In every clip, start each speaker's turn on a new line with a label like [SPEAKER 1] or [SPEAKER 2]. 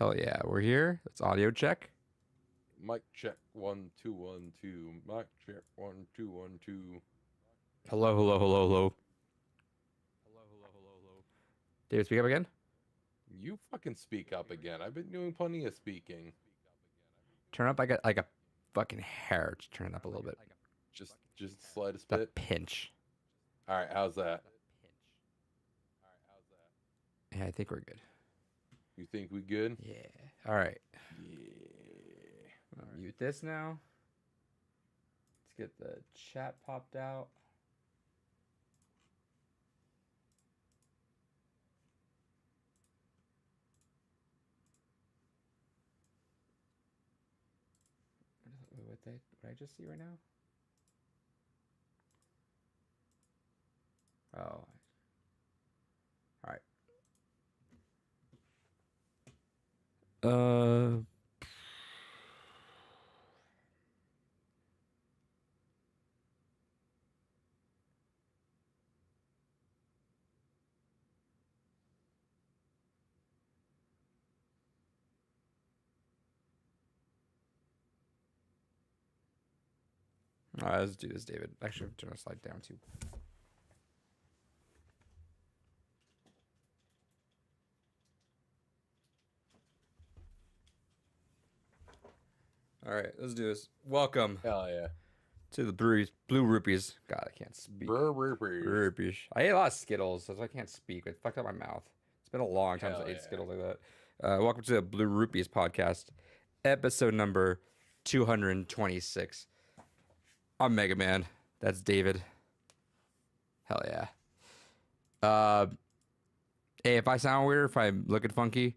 [SPEAKER 1] Hell yeah, we're here. Let's audio check.
[SPEAKER 2] Mic check 1 2 1 2. Mic check 1 2 1 2.
[SPEAKER 1] Hello, hello, hello, hello. Hello, hello, hello, hello. David, speak up again.
[SPEAKER 2] You fucking speak up again. I've been doing plenty of speaking.
[SPEAKER 1] Turn up like a fucking hair. Just turn it up a little bit.
[SPEAKER 2] Just the slightest
[SPEAKER 1] The
[SPEAKER 2] bit.
[SPEAKER 1] pinch.
[SPEAKER 2] All right, how's that?
[SPEAKER 1] Yeah, I think we're good.
[SPEAKER 2] You think we good?
[SPEAKER 1] Yeah. All right.
[SPEAKER 2] Yeah.
[SPEAKER 1] Mute this now. Let's get the chat popped out. What I just see right now? Oh. All right. All right, let's do this, David. Actually, turn the slide down too. All right, let's do this. Welcome
[SPEAKER 2] Hell yeah.
[SPEAKER 1] to the Blue Rupees. God, I can't speak. Rupees. I ate a lot of Skittles, so I can't speak. It fucked up my mouth. It's been a long time since I ate Skittles like that. Welcome to the Blue Rupees podcast, episode number 226. I'm Mega Man. That's David. Hell yeah. Hey, if I sound weird, if I'm looking funky,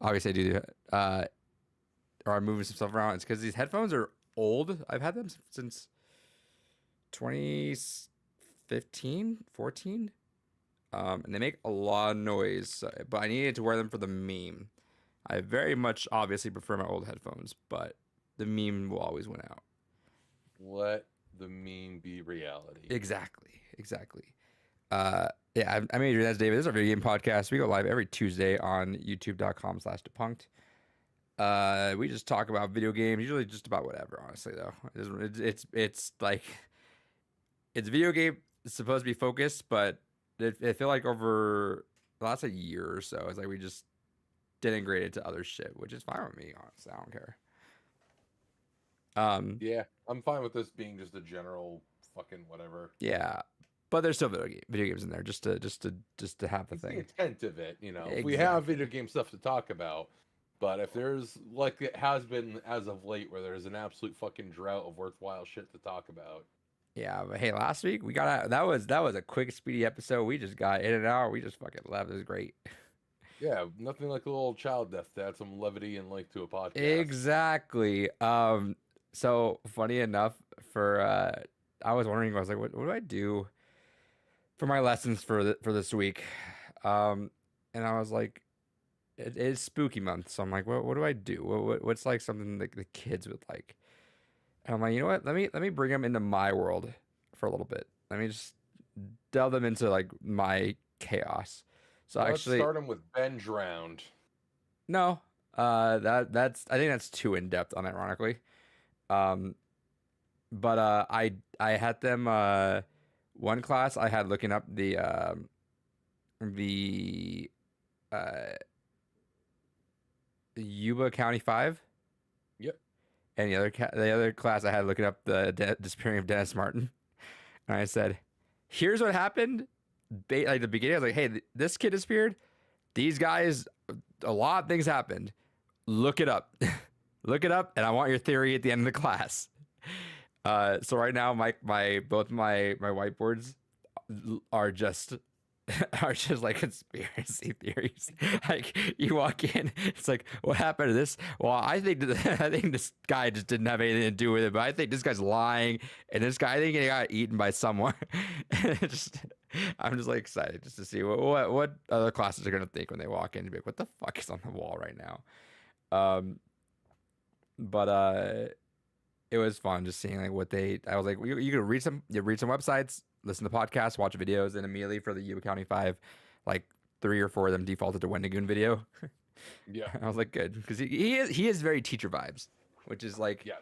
[SPEAKER 1] obviously I do that. Or I'm moving some stuff around. It's because these headphones are old. I've had them since 2015, 14. And they make a lot of noise, but I needed to wear them for the meme. I very much obviously prefer my old headphones, but the meme will always win out.
[SPEAKER 2] Let the meme be reality.
[SPEAKER 1] Exactly. Yeah, I'm Adrian. That's David. This is our video game podcast. We go live every Tuesday on youtube.com/depunked. We just talk about video games, usually just about whatever. Honestly, though, it's like it's video game. It's supposed to be focused, but I feel like over the last a year or so, it's like we just denigrate it to other shit, which is fine with me. Honestly, I don't care.
[SPEAKER 2] Yeah, I'm fine with this being just a general fucking whatever.
[SPEAKER 1] Yeah, but there's still video games in there, just to have the
[SPEAKER 2] It's
[SPEAKER 1] thing.
[SPEAKER 2] the intent of it, you know.
[SPEAKER 1] Exactly.
[SPEAKER 2] If we have video game stuff to talk about, but if there's like it has been as of late, where there's an absolute fucking drought of worthwhile shit to talk about.
[SPEAKER 1] Yeah, but hey, last week we got out. That was a quick, speedy episode. We just got in and out. We just fucking left. It was great.
[SPEAKER 2] Yeah, nothing like a little child death to add some levity and like to a podcast.
[SPEAKER 1] Exactly. So funny enough, I was wondering, I was like, what do I do for my lessons for this week? And I was like, it is spooky month, so I'm like, what do I do? What's like something that the kids would like? And I'm like, you know what? Let me bring them into my world for a little bit. Let me just delve them into like my chaos. So
[SPEAKER 2] Let's
[SPEAKER 1] actually,
[SPEAKER 2] start them with Ben Drowned.
[SPEAKER 1] no, that's I think that's too in depth, unironically. Um, but I had them one class I had looking up the uh Yuba County 5,
[SPEAKER 2] Yep.
[SPEAKER 1] and the other class I had looking up the disappearing of Dennis Martin. And I said, here's what happened. Like the beginning, I was like, hey, this kid disappeared. These guys, a lot of things happened. Look it up. Look it up, and I want your theory at the end of the class. So right now, both my whiteboards are just like conspiracy theories. Like you walk in, it's like, what happened to this? Well, I think this guy just didn't have anything to do with it, but I think this guy's lying, and this guy, I think he got eaten by someone. I'm just like excited just to see what other classes are gonna think when they walk in and be like, what the fuck is on the wall right now? But it was fun just seeing like what they. I was like, you could read some websites, listen to podcasts, watch videos, and immediately for the Yuba County 5, like 3 or 4 of them defaulted to Wendigoon video.
[SPEAKER 2] Yeah.
[SPEAKER 1] I was like, good, because he is very teacher vibes, which is like
[SPEAKER 2] Yes.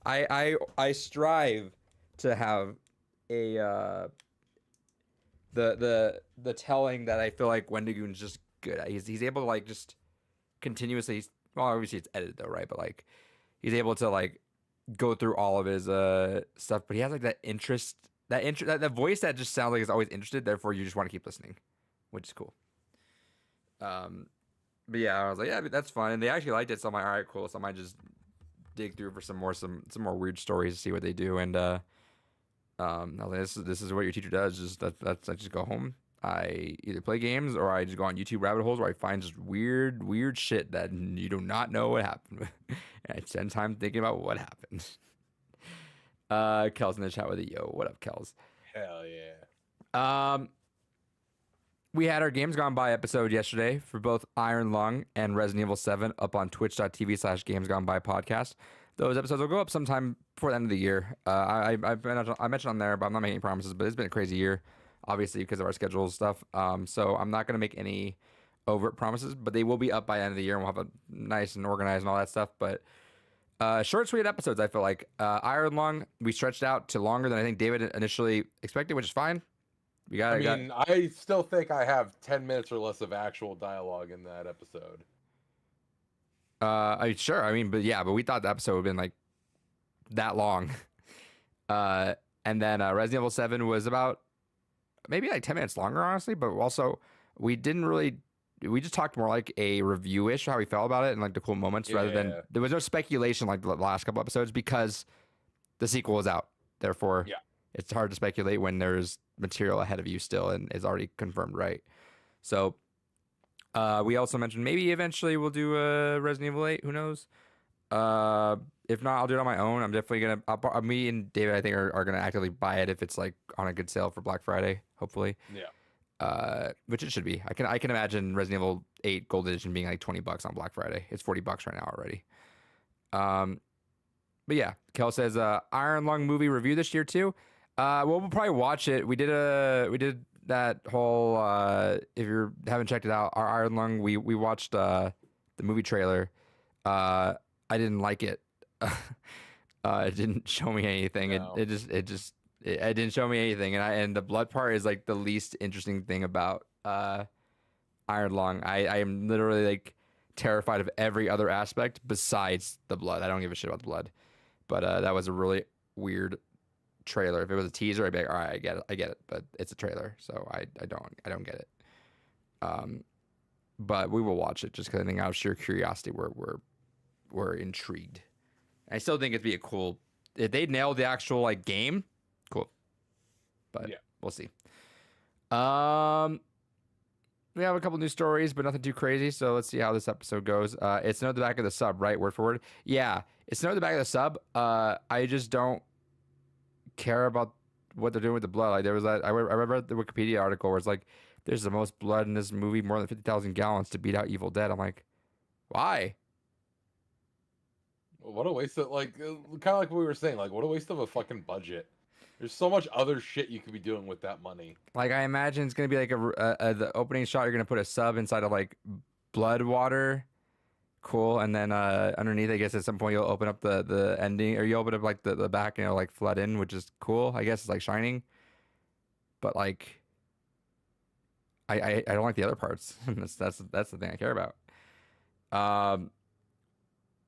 [SPEAKER 1] I strive to have a the telling that I feel like Wendigoon's just good at. He's able to like just continuously. Well, obviously it's edited though, right? But like he's able to like go through all of his stuff, but he has like that voice that just sounds like he's always interested. Therefore, you just want to keep listening, which is cool. Um, but yeah, I was like, yeah, that's fun, and they actually liked it. So I'm like, all right, cool. So I might just dig through for some more weird stories to see what they do, and I was like, this is what your teacher does. Just that's I just go home. I either play games or I just go on YouTube rabbit holes where I find just weird shit that you do not know what happened. And I spend time thinking about what happened. Kel's in the chat with a yo. What up, Kels?
[SPEAKER 2] Hell yeah.
[SPEAKER 1] We had our Games Gone By episode yesterday for both Iron Lung and Resident Evil 7 up on twitch.tv/Games Gone By podcast. Those episodes will go up sometime before the end of the year. I mentioned on there, but I'm not making any promises. But it's been a crazy year, obviously because of our schedule and stuff. So I'm not gonna make any overt promises, but they will be up by the end of the year, and we'll have a nice and organized and all that stuff. But short, sweet episodes. I feel like Iron Lung we stretched out to longer than I think David initially expected, which is fine.
[SPEAKER 2] I still think I have 10 minutes or less of actual dialogue in that episode.
[SPEAKER 1] Sure. I mean, but we thought the episode would have been like that long. And then Resident Evil 7 was about maybe like 10 minutes longer, honestly. But also, we just talked more like a review-ish, how we felt about it and like the cool moments rather than there was no speculation like the last couple episodes because the sequel is out. Therefore, it's hard to speculate when there's material ahead of you still and is already confirmed, right? So we also mentioned maybe eventually we'll do Resident Evil 8. Who knows? If not, I'll do it on my own. I'm definitely gonna. Me and David, I think, are gonna actively buy it if it's like on a good sale for Black Friday. Hopefully.
[SPEAKER 2] Yeah.
[SPEAKER 1] Which it should be. I can imagine Resident Evil 8 Gold Edition being like $20 on Black Friday. It's $40 right now already. But yeah, Kel says Iron Lung movie review this year too. We'll probably watch it. We did that whole if you haven't checked it out, our Iron Lung, we watched the movie trailer. I didn't like it. It didn't show me anything.
[SPEAKER 2] No.
[SPEAKER 1] It didn't show me anything, and the blood part is like the least interesting thing about Iron Lung. I am literally like terrified of every other aspect besides the blood. I don't give a shit about the blood. But that was a really weird trailer. If it was a teaser, I'd be like, all right, I get it. But it's a trailer, so I don't get it. But we will watch it just because I think out of sheer curiosity, we're intrigued. I still think it'd be a cool if they nailed the actual like game. Cool, but we'll see. We have a couple new stories, but nothing too crazy. So let's see how this episode goes. It's no the back of the sub, right? Word for word. Yeah, it's no the back of the sub. I just don't care about what they're doing with the blood. Like there was that I read the Wikipedia article where it's like there's the most blood in this movie, more than 50,000 gallons to beat out Evil Dead. I'm like, why?
[SPEAKER 2] What a waste of kind of like what we were saying. Like what a waste of a fucking budget. There's so much other shit you could be doing with that money.
[SPEAKER 1] Like I imagine it's gonna be like the opening shot. You're gonna put a sub inside of like blood water. Cool, and then underneath, I guess at some point you'll open up the ending, or you open up like the back and it'll like flood in, which is cool. I guess it's like Shining, but like I don't like the other parts. that's the thing I care about.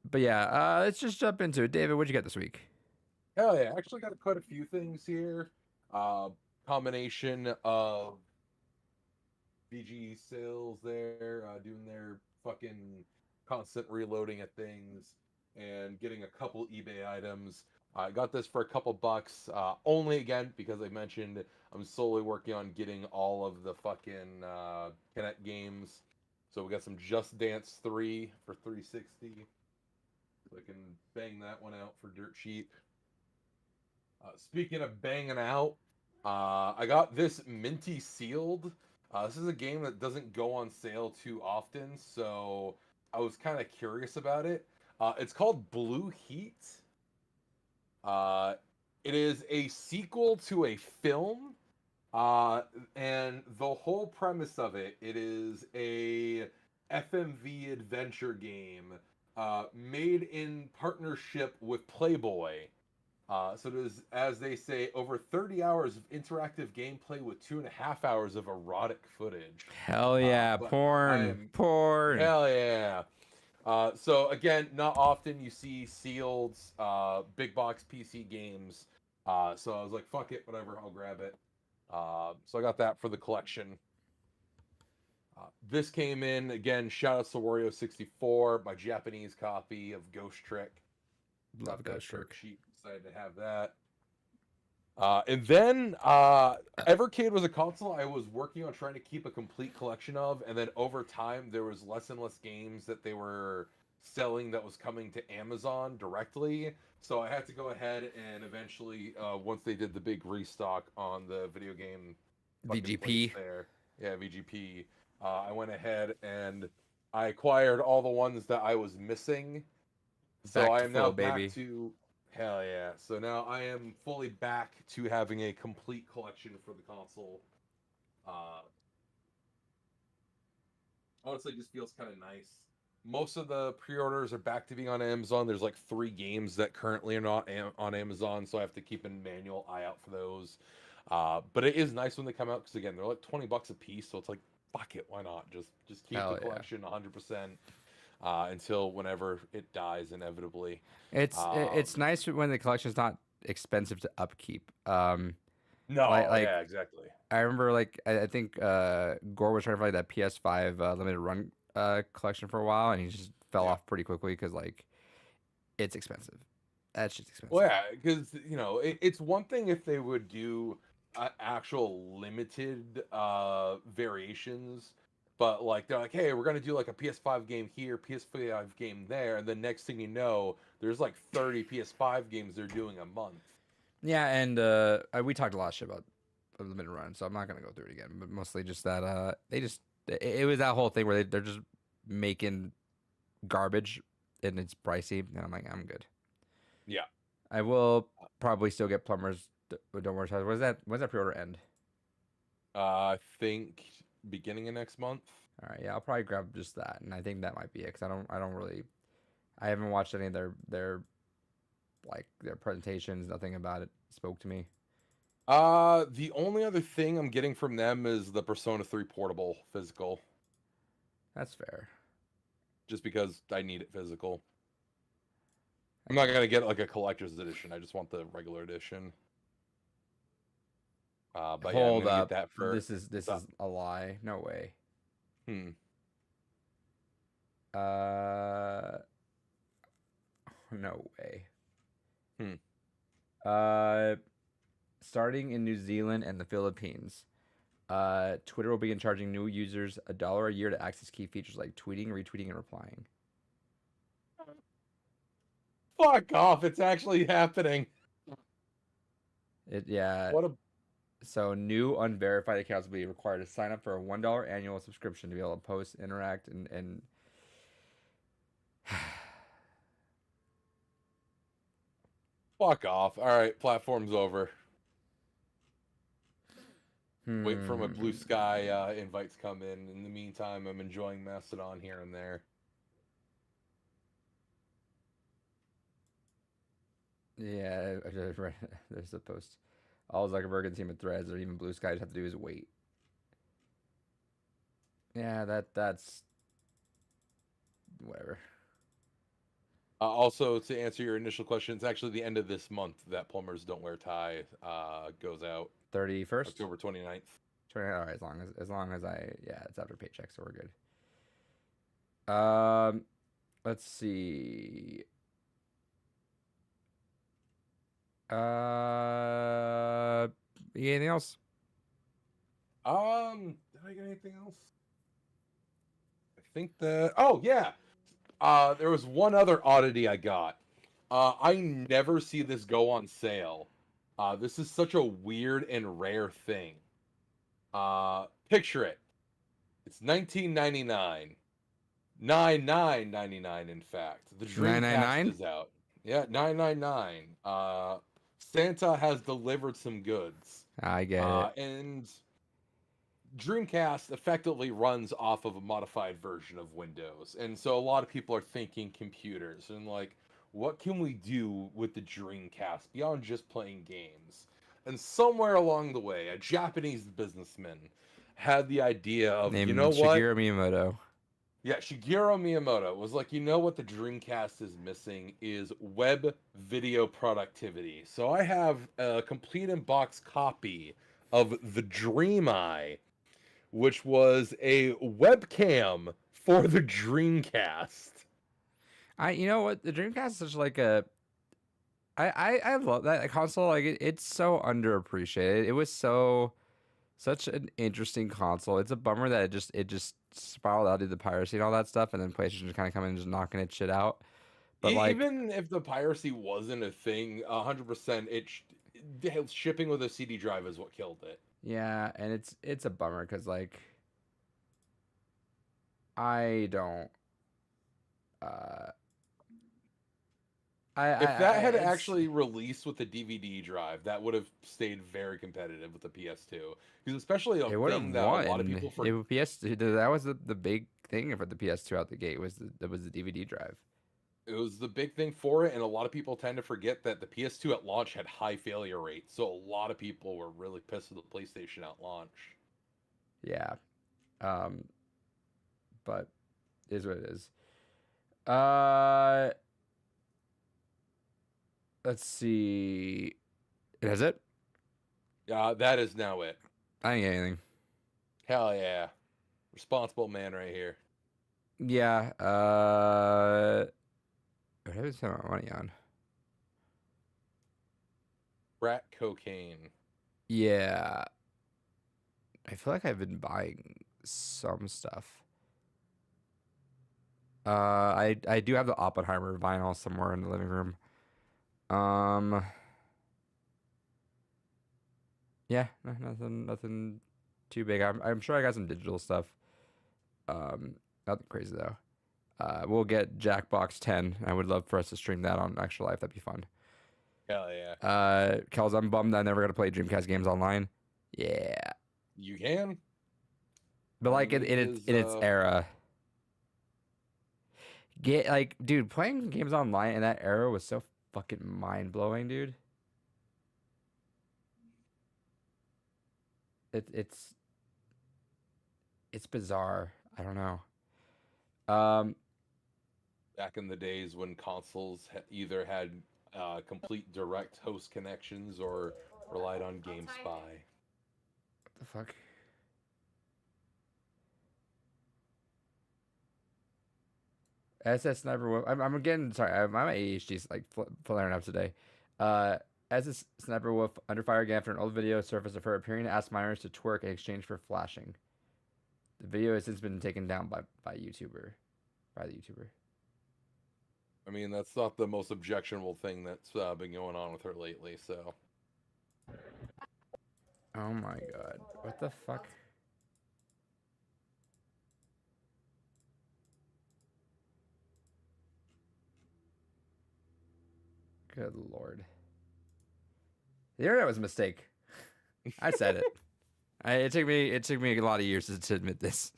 [SPEAKER 1] But yeah, let's just jump into it. David, what'd you get this week?
[SPEAKER 2] Hell yeah, actually got quite a few things here. Combination of VG sales there, doing their fucking constant reloading at things, and getting a couple eBay items. I got this for a couple bucks, only again because I mentioned I'm slowly working on getting all of the fucking Kinect games. So we got some Just Dance 3 for $360. So I can bang that one out for dirt cheap. Speaking of banging out, I got this Minty Sealed. This is a game that doesn't go on sale too often, so I was kind of curious about it. It's called Blue Heat. It is a sequel to a film, and the whole premise of it is a FMV adventure game made in partnership with Playboy. So it is, as they say, over 30 hours of interactive gameplay with 2.5 hours of erotic footage.
[SPEAKER 1] Hell yeah,
[SPEAKER 2] But I
[SPEAKER 1] porn,
[SPEAKER 2] am
[SPEAKER 1] porn.
[SPEAKER 2] hell yeah. So again, not often you see sealed big box PC games. So I was like, fuck it, whatever, I'll grab it. So I got that for the collection. This came in again. Shout out to Wario64, my Japanese copy of Ghost Trick.
[SPEAKER 1] Love
[SPEAKER 2] Got that
[SPEAKER 1] Ghost
[SPEAKER 2] dirt
[SPEAKER 1] Trick.
[SPEAKER 2] cheap. Excited to have that. And then Evercade was a console I was working on trying to keep a complete collection of, and then over time there was less and less games that they were selling that was coming to Amazon directly. So I had to go ahead and eventually, once they did the big restock on the video game fucking place
[SPEAKER 1] VGP.
[SPEAKER 2] there, yeah, VGP, I went ahead and I acquired all the ones that I was missing. So
[SPEAKER 1] Back
[SPEAKER 2] I
[SPEAKER 1] to
[SPEAKER 2] am now
[SPEAKER 1] full, baby.
[SPEAKER 2] back to hell yeah. So now I am fully back to having a complete collection for the console. Honestly, just feels kind of nice. Most of the pre-orders are back to being on Amazon. There's like 3 games that currently are not on Amazon, so I have to keep a manual eye out for those. But it is nice when they come out because again, they're like $20 a piece, so it's like fuck it, why not? Just keep
[SPEAKER 1] Hell
[SPEAKER 2] the
[SPEAKER 1] yeah.
[SPEAKER 2] collection 100% until whenever it dies inevitably.
[SPEAKER 1] It's nice when the collection's not expensive to upkeep.
[SPEAKER 2] No,
[SPEAKER 1] Like
[SPEAKER 2] yeah, exactly.
[SPEAKER 1] I remember like I think Gore was trying to find that PS5 limited run collection for a while, and he just fell
[SPEAKER 2] Yeah.
[SPEAKER 1] off pretty quickly because like it's expensive. That's just expensive.
[SPEAKER 2] Well, yeah, because it's one thing if they would do actual limited variations, but like they're like, hey, we're gonna do like a PS5 game here, PS5 game there, and the next thing you know, there's like 30 PS5 games they're doing a month.
[SPEAKER 1] Yeah, and we talked a lot of shit about the limited run, so I'm not gonna go through it again. But mostly just that it was that whole thing where they're just making garbage and it's pricey, and I'm like, I'm good.
[SPEAKER 2] Yeah.
[SPEAKER 1] I will probably still get plumbers. Don't worry. When's that pre-order end?
[SPEAKER 2] I think beginning of next month.
[SPEAKER 1] All right, yeah, I'll probably grab just that, and I think that might be it because I don't really, I haven't watched any of their like their presentations. Nothing about it spoke to me.
[SPEAKER 2] The only other thing I'm getting from them is the Persona 3 portable physical,
[SPEAKER 1] That's fair.
[SPEAKER 2] just because I need it physical. I'm not gonna get like a collector's edition. I just want the regular edition. But yeah, I'm
[SPEAKER 1] Hold
[SPEAKER 2] gonna
[SPEAKER 1] up,
[SPEAKER 2] get that for.
[SPEAKER 1] this is a lie. No way.
[SPEAKER 2] Hmm.
[SPEAKER 1] No way.
[SPEAKER 2] Hmm.
[SPEAKER 1] Starting in New Zealand and the Philippines, Twitter will begin charging new users $1 a year to access key features like tweeting, retweeting, and replying.
[SPEAKER 2] Fuck off! It's actually happening.
[SPEAKER 1] Yeah.
[SPEAKER 2] What a
[SPEAKER 1] So new unverified accounts will be required to sign up for a $1 annual subscription to be able to post, interact, and
[SPEAKER 2] fuck off! All right, platform's over. Wait for my blue
[SPEAKER 1] Hmm.
[SPEAKER 2] sky invites come in. In the meantime, I'm enjoying Mastodon here and there.
[SPEAKER 1] Yeah, I just read there's a post. All Zuckerberg and team of Threads or even Blue Sky just have to do is wait. Yeah, that's whatever.
[SPEAKER 2] Also, to answer your initial question, it's actually the end of this month that Plumbers Don't Wear Tie goes out.
[SPEAKER 1] 31st?
[SPEAKER 2] October 29th.
[SPEAKER 1] All right, as long as yeah, it's after paycheck, so we're good. Let's see. Anything else?
[SPEAKER 2] Did I get anything else? I think that. Oh yeah. There was one other oddity I got. I never see this go on sale. This is such a weird and rare thing. Picture it. It's 1999. 99.99 in fact. The Dreamcast
[SPEAKER 1] 999?
[SPEAKER 2] is out. Yeah, 999. Santa has delivered some goods.
[SPEAKER 1] I get it.
[SPEAKER 2] And Dreamcast effectively runs off of a modified version of Windows, and so a lot of people are thinking computers and like, what can we do with the Dreamcast beyond just playing games? And somewhere along the way, a Japanese businessman had the idea of, you know
[SPEAKER 1] Named
[SPEAKER 2] what?
[SPEAKER 1] Shigeru Miyamoto.
[SPEAKER 2] Yeah, Shigeru Miyamoto was like, you know what the Dreamcast is missing is web video productivity. So I have a complete in-box copy of the Dream Eye, which was a webcam for the Dreamcast.
[SPEAKER 1] You know what, the Dreamcast is such like a I love that console. Like it's so underappreciated. It was such an interesting console. It's a bummer that it just spiraled out due to the piracy and all that stuff, and then PlayStation just kind of coming and just knocking its shit out. But like,
[SPEAKER 2] Even if the piracy wasn't a thing, 100%, shipping with a CD drive is what killed it.
[SPEAKER 1] yeah, and it's a bummer because like I don't. Uh,
[SPEAKER 2] If that had
[SPEAKER 1] it's
[SPEAKER 2] actually released with the DVD drive, that would have stayed very competitive with the PS2. Because especially a
[SPEAKER 1] it would have
[SPEAKER 2] thing that a lot of
[SPEAKER 1] won.
[SPEAKER 2] people
[SPEAKER 1] It
[SPEAKER 2] forget.
[SPEAKER 1] was PS2. That was the big thing for the PS2 out the gate was the DVD drive.
[SPEAKER 2] It was the big thing for it, and a lot of people tend to forget that the PS2 at launch had high failure rates. So a lot of people were really pissed with the PlayStation at launch.
[SPEAKER 1] Yeah. Um, but it is what it is. Uh, let's see. Is it?
[SPEAKER 2] That is now it.
[SPEAKER 1] I didn't get anything.
[SPEAKER 2] Hell yeah. Responsible man right here.
[SPEAKER 1] Yeah. What did I spend my money on?
[SPEAKER 2] Crack cocaine.
[SPEAKER 1] Yeah. I feel like I've been buying some stuff. I do have the Oppenheimer vinyl somewhere in the living room. Um, yeah, nothing too big. I'm sure I got some digital stuff. Nothing crazy though. We'll get Jackbox 10. I would love for us to stream that on Extra Life. That'd be fun.
[SPEAKER 2] Hell yeah.
[SPEAKER 1] Kels, I'm bummed that I never got to play Dreamcast games online. Yeah,
[SPEAKER 2] You can.
[SPEAKER 1] but
[SPEAKER 2] All
[SPEAKER 1] like
[SPEAKER 2] you need
[SPEAKER 1] in
[SPEAKER 2] is
[SPEAKER 1] its era, get like, dude, playing games online in that era was so fucking mind blowing, dude. It, it's it's bizarre. I don't know. Um,
[SPEAKER 2] back in the days when consoles either had complete direct host connections or relied on GameSpy.
[SPEAKER 1] what the fuck? SS Sniper Wolf. I'm again sorry. My ADHD's like flaring up today. Uh, SS Sniper Wolf under fire again after an old video surfaced of her appearing to ask minors to twerk in exchange for flashing. The video has since been taken down by the YouTuber.
[SPEAKER 2] I mean, that's not the most objectionable thing that's been going on with her lately. So
[SPEAKER 1] Oh my god, what the fuck? Good lord. The internet was a mistake. I said it. It took me a lot of years to admit this.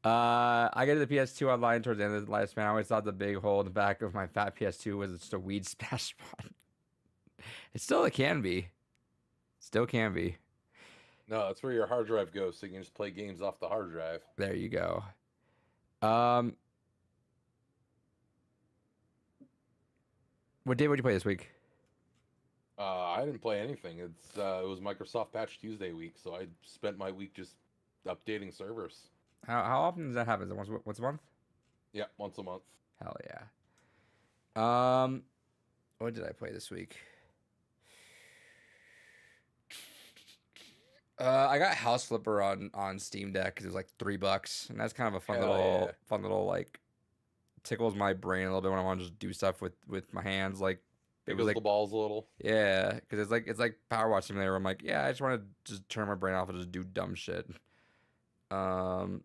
[SPEAKER 1] I got to the PS2 online towards the end of the lifespan. I always thought the big hole in the back of my fat PS2 was just a weed smash spot. It can be. Still can be.
[SPEAKER 2] no, that's where your hard drive goes, so you can just play games off the hard drive.
[SPEAKER 1] There you go. Um, what did you play this week?
[SPEAKER 2] I didn't play anything. It was Microsoft Patch Tuesday week, so I spent my week just updating servers.
[SPEAKER 1] How often does that happen? Is it once a month?
[SPEAKER 2] Yeah, once a month.
[SPEAKER 1] Hell yeah. What did I play this week? I got House Flipper on Steam Deck because it was like $3, and that's kind of a
[SPEAKER 2] Hell yeah.
[SPEAKER 1] fun little like tickles my brain a little bit when I want to just do stuff with my hands. Like it was
[SPEAKER 2] Wiggles
[SPEAKER 1] like
[SPEAKER 2] the balls a little.
[SPEAKER 1] yeah, because it's like Power Watch Simulator. Where I'm like, yeah, I just want to just turn my brain off and just do dumb shit. Um,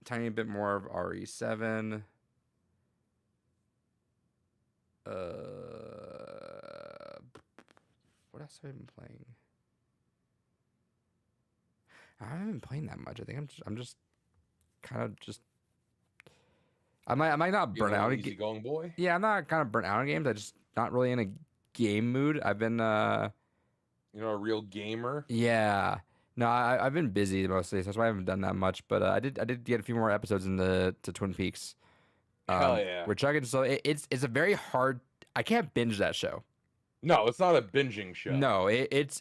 [SPEAKER 1] tiny bit more of RE7. Uh, what else have I been playing? I haven't been playing that much. I think I'm just kind of just I might not
[SPEAKER 2] You
[SPEAKER 1] burn
[SPEAKER 2] know,
[SPEAKER 1] out.
[SPEAKER 2] easygoing boy.
[SPEAKER 1] Yeah, I'm not kind of burnt out on games. I just not really in a game mood. I've been
[SPEAKER 2] You know, a real gamer.
[SPEAKER 1] yeah. No, I've been busy mostly, so that's why I haven't done that much. But I did get a few more episodes into to Twin Peaks.
[SPEAKER 2] Hell yeah.
[SPEAKER 1] We're chugging, so it's a very hard. I can't binge that show.
[SPEAKER 2] No, it's not a binging show.
[SPEAKER 1] No, it's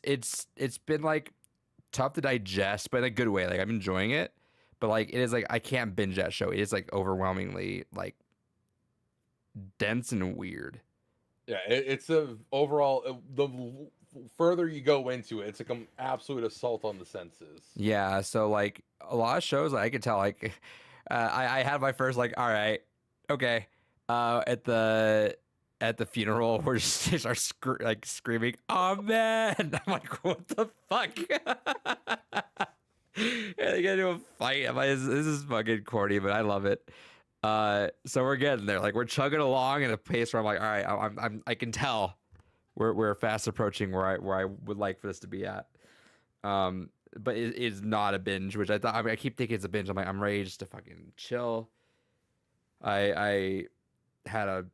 [SPEAKER 1] been like tough to digest, but in a good way. Like I'm enjoying it, but like it is like I can't binge that show. It is like overwhelmingly like dense and weird.
[SPEAKER 2] Yeah, it's a overall further you go into it, it's like an absolute assault on the senses.
[SPEAKER 1] Yeah, so like a lot of shows, like, I could tell like I had my first like, all right, okay, at the funeral where they start like screaming, "Oh man!" I'm like, what the fuck? And they get into a fight. I'm like, this is fucking corny, but I love it. So we're getting there. Like we're chugging along at a pace where I'm like, all right, I can tell we're fast approaching where I would like for this to be at. But it is not a binge, which I thought. I mean, I keep thinking it's a binge. I'm like, I'm ready just to fucking chill. I had a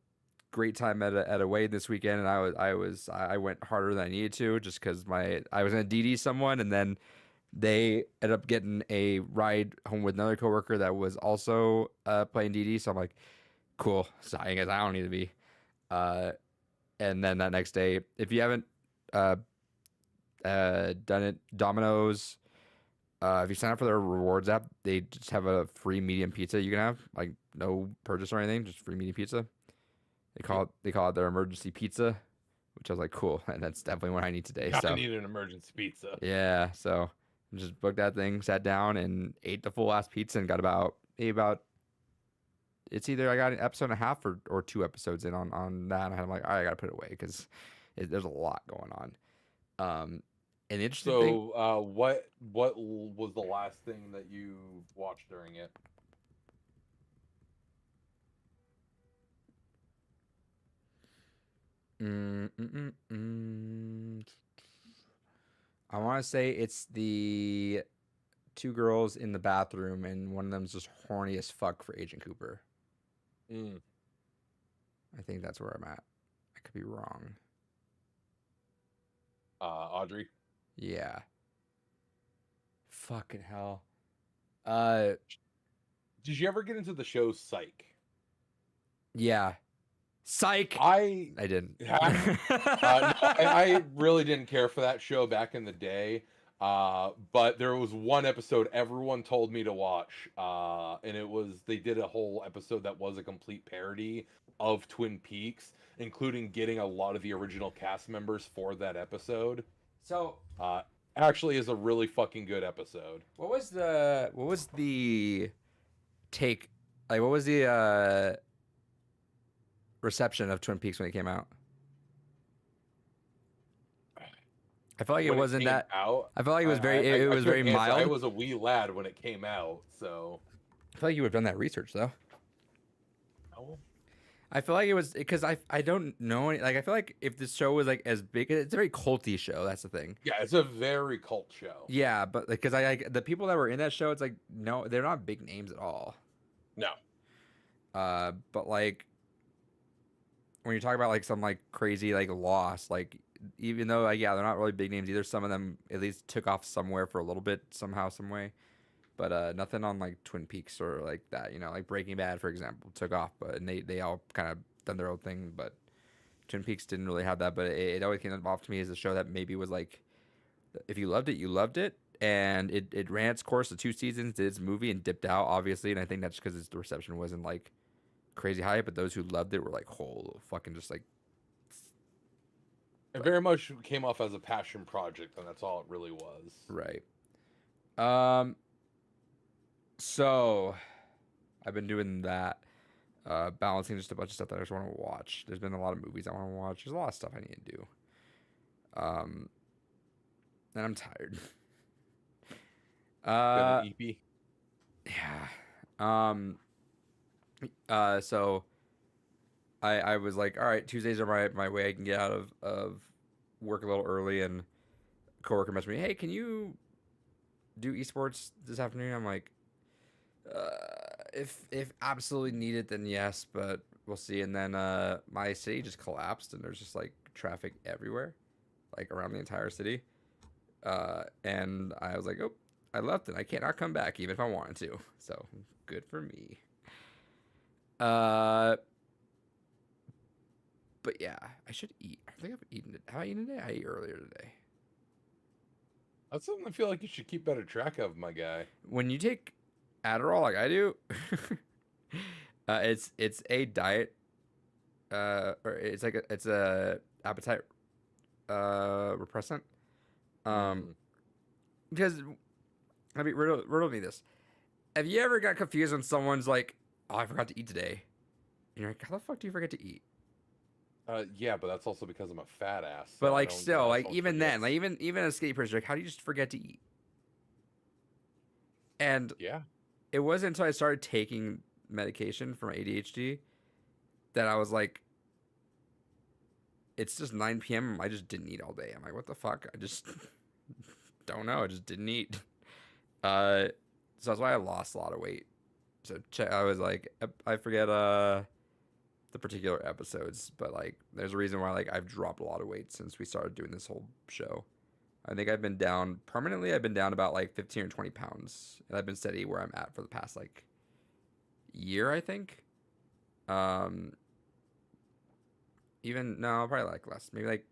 [SPEAKER 1] great time at a wedding this weekend, and I went harder than I needed to just because I was gonna DD someone, and then they ended up getting a ride home with another coworker that was also playing DD. So I'm like, cool. So I guess I don't need to be. And then that next day, if you haven't done it, Domino's. If you sign up for their rewards app, they just have a free medium pizza you can have, like no purchase or anything, just free medium pizza. They call it their emergency pizza, which I was like, cool, and that's definitely what I need today.
[SPEAKER 2] I
[SPEAKER 1] So
[SPEAKER 2] need an emergency pizza.
[SPEAKER 1] yeah, so just booked that thing, sat down, and ate the full ass pizza, and got about it's either I got an episode and a half or 2 episodes in on that, and I'm like, all right, I gotta put it away because there's a lot going on. And the interesting thing.
[SPEAKER 2] So, what was the last thing that you watched during it?
[SPEAKER 1] I want to say it's the two girls in the bathroom, and one of them's just horny as fuck for Agent Cooper.
[SPEAKER 2] Mm.
[SPEAKER 1] I think that's where I'm at. I could be wrong.
[SPEAKER 2] Audrey.
[SPEAKER 1] Yeah. Fucking hell.
[SPEAKER 2] Did you ever get into the show Psych?
[SPEAKER 1] Yeah. Psych.
[SPEAKER 2] I
[SPEAKER 1] didn't.
[SPEAKER 2] no, I really didn't care for that show back in the day. But there was one episode everyone told me to watch, and they did a whole episode that was a complete parody of Twin Peaks, including getting a lot of the original cast members for that episode.
[SPEAKER 1] So,
[SPEAKER 2] actually is a really fucking good episode.
[SPEAKER 1] what was the take? Like, what was the reception of Twin Peaks when it came out? I felt like it
[SPEAKER 2] When
[SPEAKER 1] wasn't
[SPEAKER 2] came
[SPEAKER 1] that.
[SPEAKER 2] out,
[SPEAKER 1] I felt like it was it was very
[SPEAKER 2] couldn't answer.
[SPEAKER 1] mild.
[SPEAKER 2] I was a wee lad when it came out, so.
[SPEAKER 1] I feel like you would have done that research though.
[SPEAKER 2] Oh.
[SPEAKER 1] I feel like it was because I don't know any, like I feel like if this show was like as big, it's a very culty show. That's the thing.
[SPEAKER 2] Yeah, it's a very cult show.
[SPEAKER 1] Yeah, but because I like the people that were in that show, it's like no, they're not big names at all.
[SPEAKER 2] No.
[SPEAKER 1] But like when you talk about like some like crazy like loss, like even though like yeah, they're not really big names either. Some of them at least took off somewhere for a little bit somehow, some way. But nothing on like Twin Peaks or like that, you know, like Breaking Bad, for example, took off, but and they all kind of done their own thing. But Twin Peaks didn't really have that. But it always came off to me as a show that maybe was like, if you loved it, you loved it, and it ran its course of 2 seasons, did its movie, and dipped out, obviously. And I think that's because the reception wasn't like crazy high. But those who loved it were like, whole fucking just like.
[SPEAKER 2] It very much came off as a passion project, and that's all it really was.
[SPEAKER 1] Right. So, I've been doing that, balancing just a bunch of stuff that I just want to watch. There's been a lot of movies I want to watch. There's a lot of stuff I need to do. And I'm tired.
[SPEAKER 2] EP.
[SPEAKER 1] Yeah. So I was like, all right, Tuesdays are my way I can get out of work a little early, and a coworker messaged me, hey, can you do esports this afternoon? I'm like, if absolutely needed, then yes, but we'll see. And then my city just collapsed, and there's just like traffic everywhere, like around the entire city. And I was like, oh, I left, and I cannot come back even if I wanted to. So good for me. Uh, but yeah, I should eat. I think I've eaten it. Have I eaten today? I ate earlier today.
[SPEAKER 2] That's something I feel like you should keep better track of, my guy.
[SPEAKER 1] When you take Adderall like I do, it's a diet, or it's a appetite repressant.
[SPEAKER 2] Mm.
[SPEAKER 1] Because I mean, riddle me this: have you ever got confused when someone's like, "Oh, I forgot to eat today," and you're like, "How the fuck do you forget to eat?"
[SPEAKER 2] Yeah, but that's also because I'm a fat ass.
[SPEAKER 1] But
[SPEAKER 2] So I
[SPEAKER 1] like,
[SPEAKER 2] don't.
[SPEAKER 1] still,
[SPEAKER 2] I
[SPEAKER 1] like
[SPEAKER 2] don't
[SPEAKER 1] even then,
[SPEAKER 2] forget.
[SPEAKER 1] like even a skinny person, like, how do you just forget to eat? And
[SPEAKER 2] Yeah.
[SPEAKER 1] it wasn't until I started taking medication for my ADHD that I was like, it's just 9 p.m. I just didn't eat all day. I'm like, what the fuck? I just don't know. I just didn't eat. Uh, so that's why I lost a lot of weight. So I was like, I forget the particular episodes, but like, there's a reason why like I've dropped a lot of weight since we started doing this whole show. I think I've been down permanently. I've been down about like 15 or 20 pounds, and I've been steady where I'm at for the past like year, I think. Um, even no, probably like less, maybe like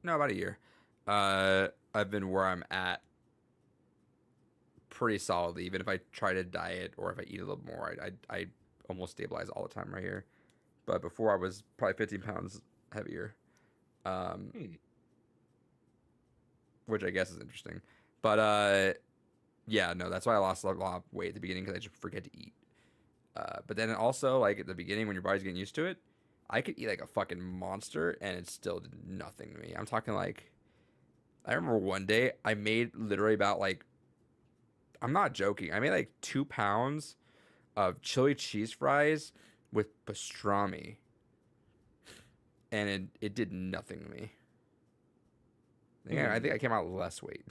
[SPEAKER 1] no, about a year. I've been where I'm at pretty solidly. Even if I try to diet or if I eat a little more, I almost stabilize all the time right here. But before I was probably 15 pounds heavier, um,
[SPEAKER 2] Hmm.
[SPEAKER 1] which I guess is interesting. But yeah, no, that's why I lost a lot of weight at the beginning because I just forget to eat. But then also like at the beginning when your body's getting used to it, I could eat like a fucking monster and it still did nothing to me. I'm talking like I remember one day I made literally about like I'm not joking. I made like 2 pounds of chili cheese fries with pastrami, and it did nothing to me. I
[SPEAKER 2] Hmm.
[SPEAKER 1] think I came out less weight.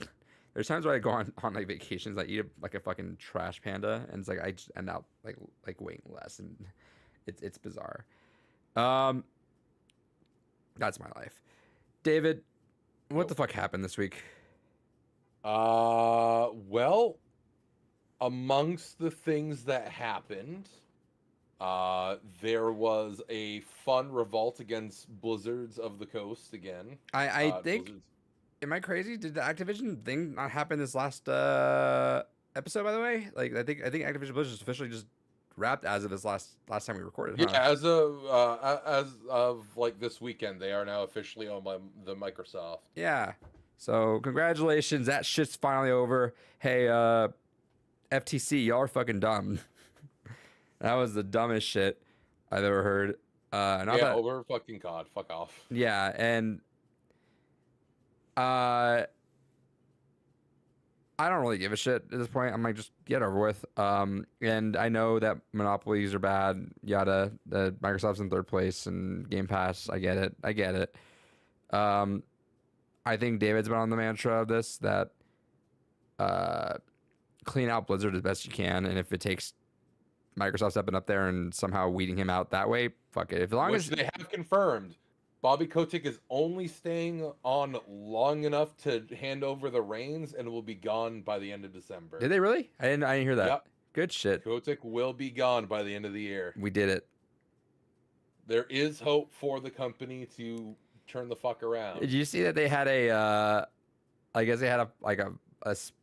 [SPEAKER 1] There's times where I go on like vacations, I eat like a fucking trash panda, and it's like I just end up like weighing less, and it's bizarre. Um, that's my life. David, what
[SPEAKER 2] Yo.
[SPEAKER 1] the fuck happened this week?
[SPEAKER 2] Well, amongst the things that happened, there was a fun revolt against Blizzards of the Coast again.
[SPEAKER 1] I think
[SPEAKER 2] Blizzards.
[SPEAKER 1] am I crazy? Did the Activision thing not happen this last episode? By the way, like I think Activision Blizzard is officially just wrapped as of this last time we recorded,
[SPEAKER 2] Yeah,
[SPEAKER 1] huh?
[SPEAKER 2] as of like this weekend, they are now officially owned by the Microsoft.
[SPEAKER 1] Yeah. So congratulations, that shit's finally over. Hey, FTC, y'all are fucking dumb. That was the dumbest shit I've ever heard. Not
[SPEAKER 2] Yeah,
[SPEAKER 1] that,
[SPEAKER 2] over fucking COD. Fuck off.
[SPEAKER 1] yeah, and uh, I don't really give a shit at this point. I'm like, just get over with. And I know that monopolies are bad, yada. The Microsoft's in third place and Game Pass. I get it. I get it. Um, I think David's been on the mantra of this that uh, clean out Blizzard as best you can, and if it takes Microsoft stepping up there and somehow weeding him out that way, fuck it. If as long
[SPEAKER 2] Which
[SPEAKER 1] as
[SPEAKER 2] they have confirmed. Bobby Kotick is only staying on long enough to hand over the reins and will be gone by the end of December.
[SPEAKER 1] did they really? I didn't hear that.
[SPEAKER 2] Yep.
[SPEAKER 1] Good shit.
[SPEAKER 2] Kotick will be gone by the end of the year.
[SPEAKER 1] We did it.
[SPEAKER 2] There is hope for the company to turn the fuck
[SPEAKER 1] Did
[SPEAKER 2] around.
[SPEAKER 1] you see that they had a I guess they had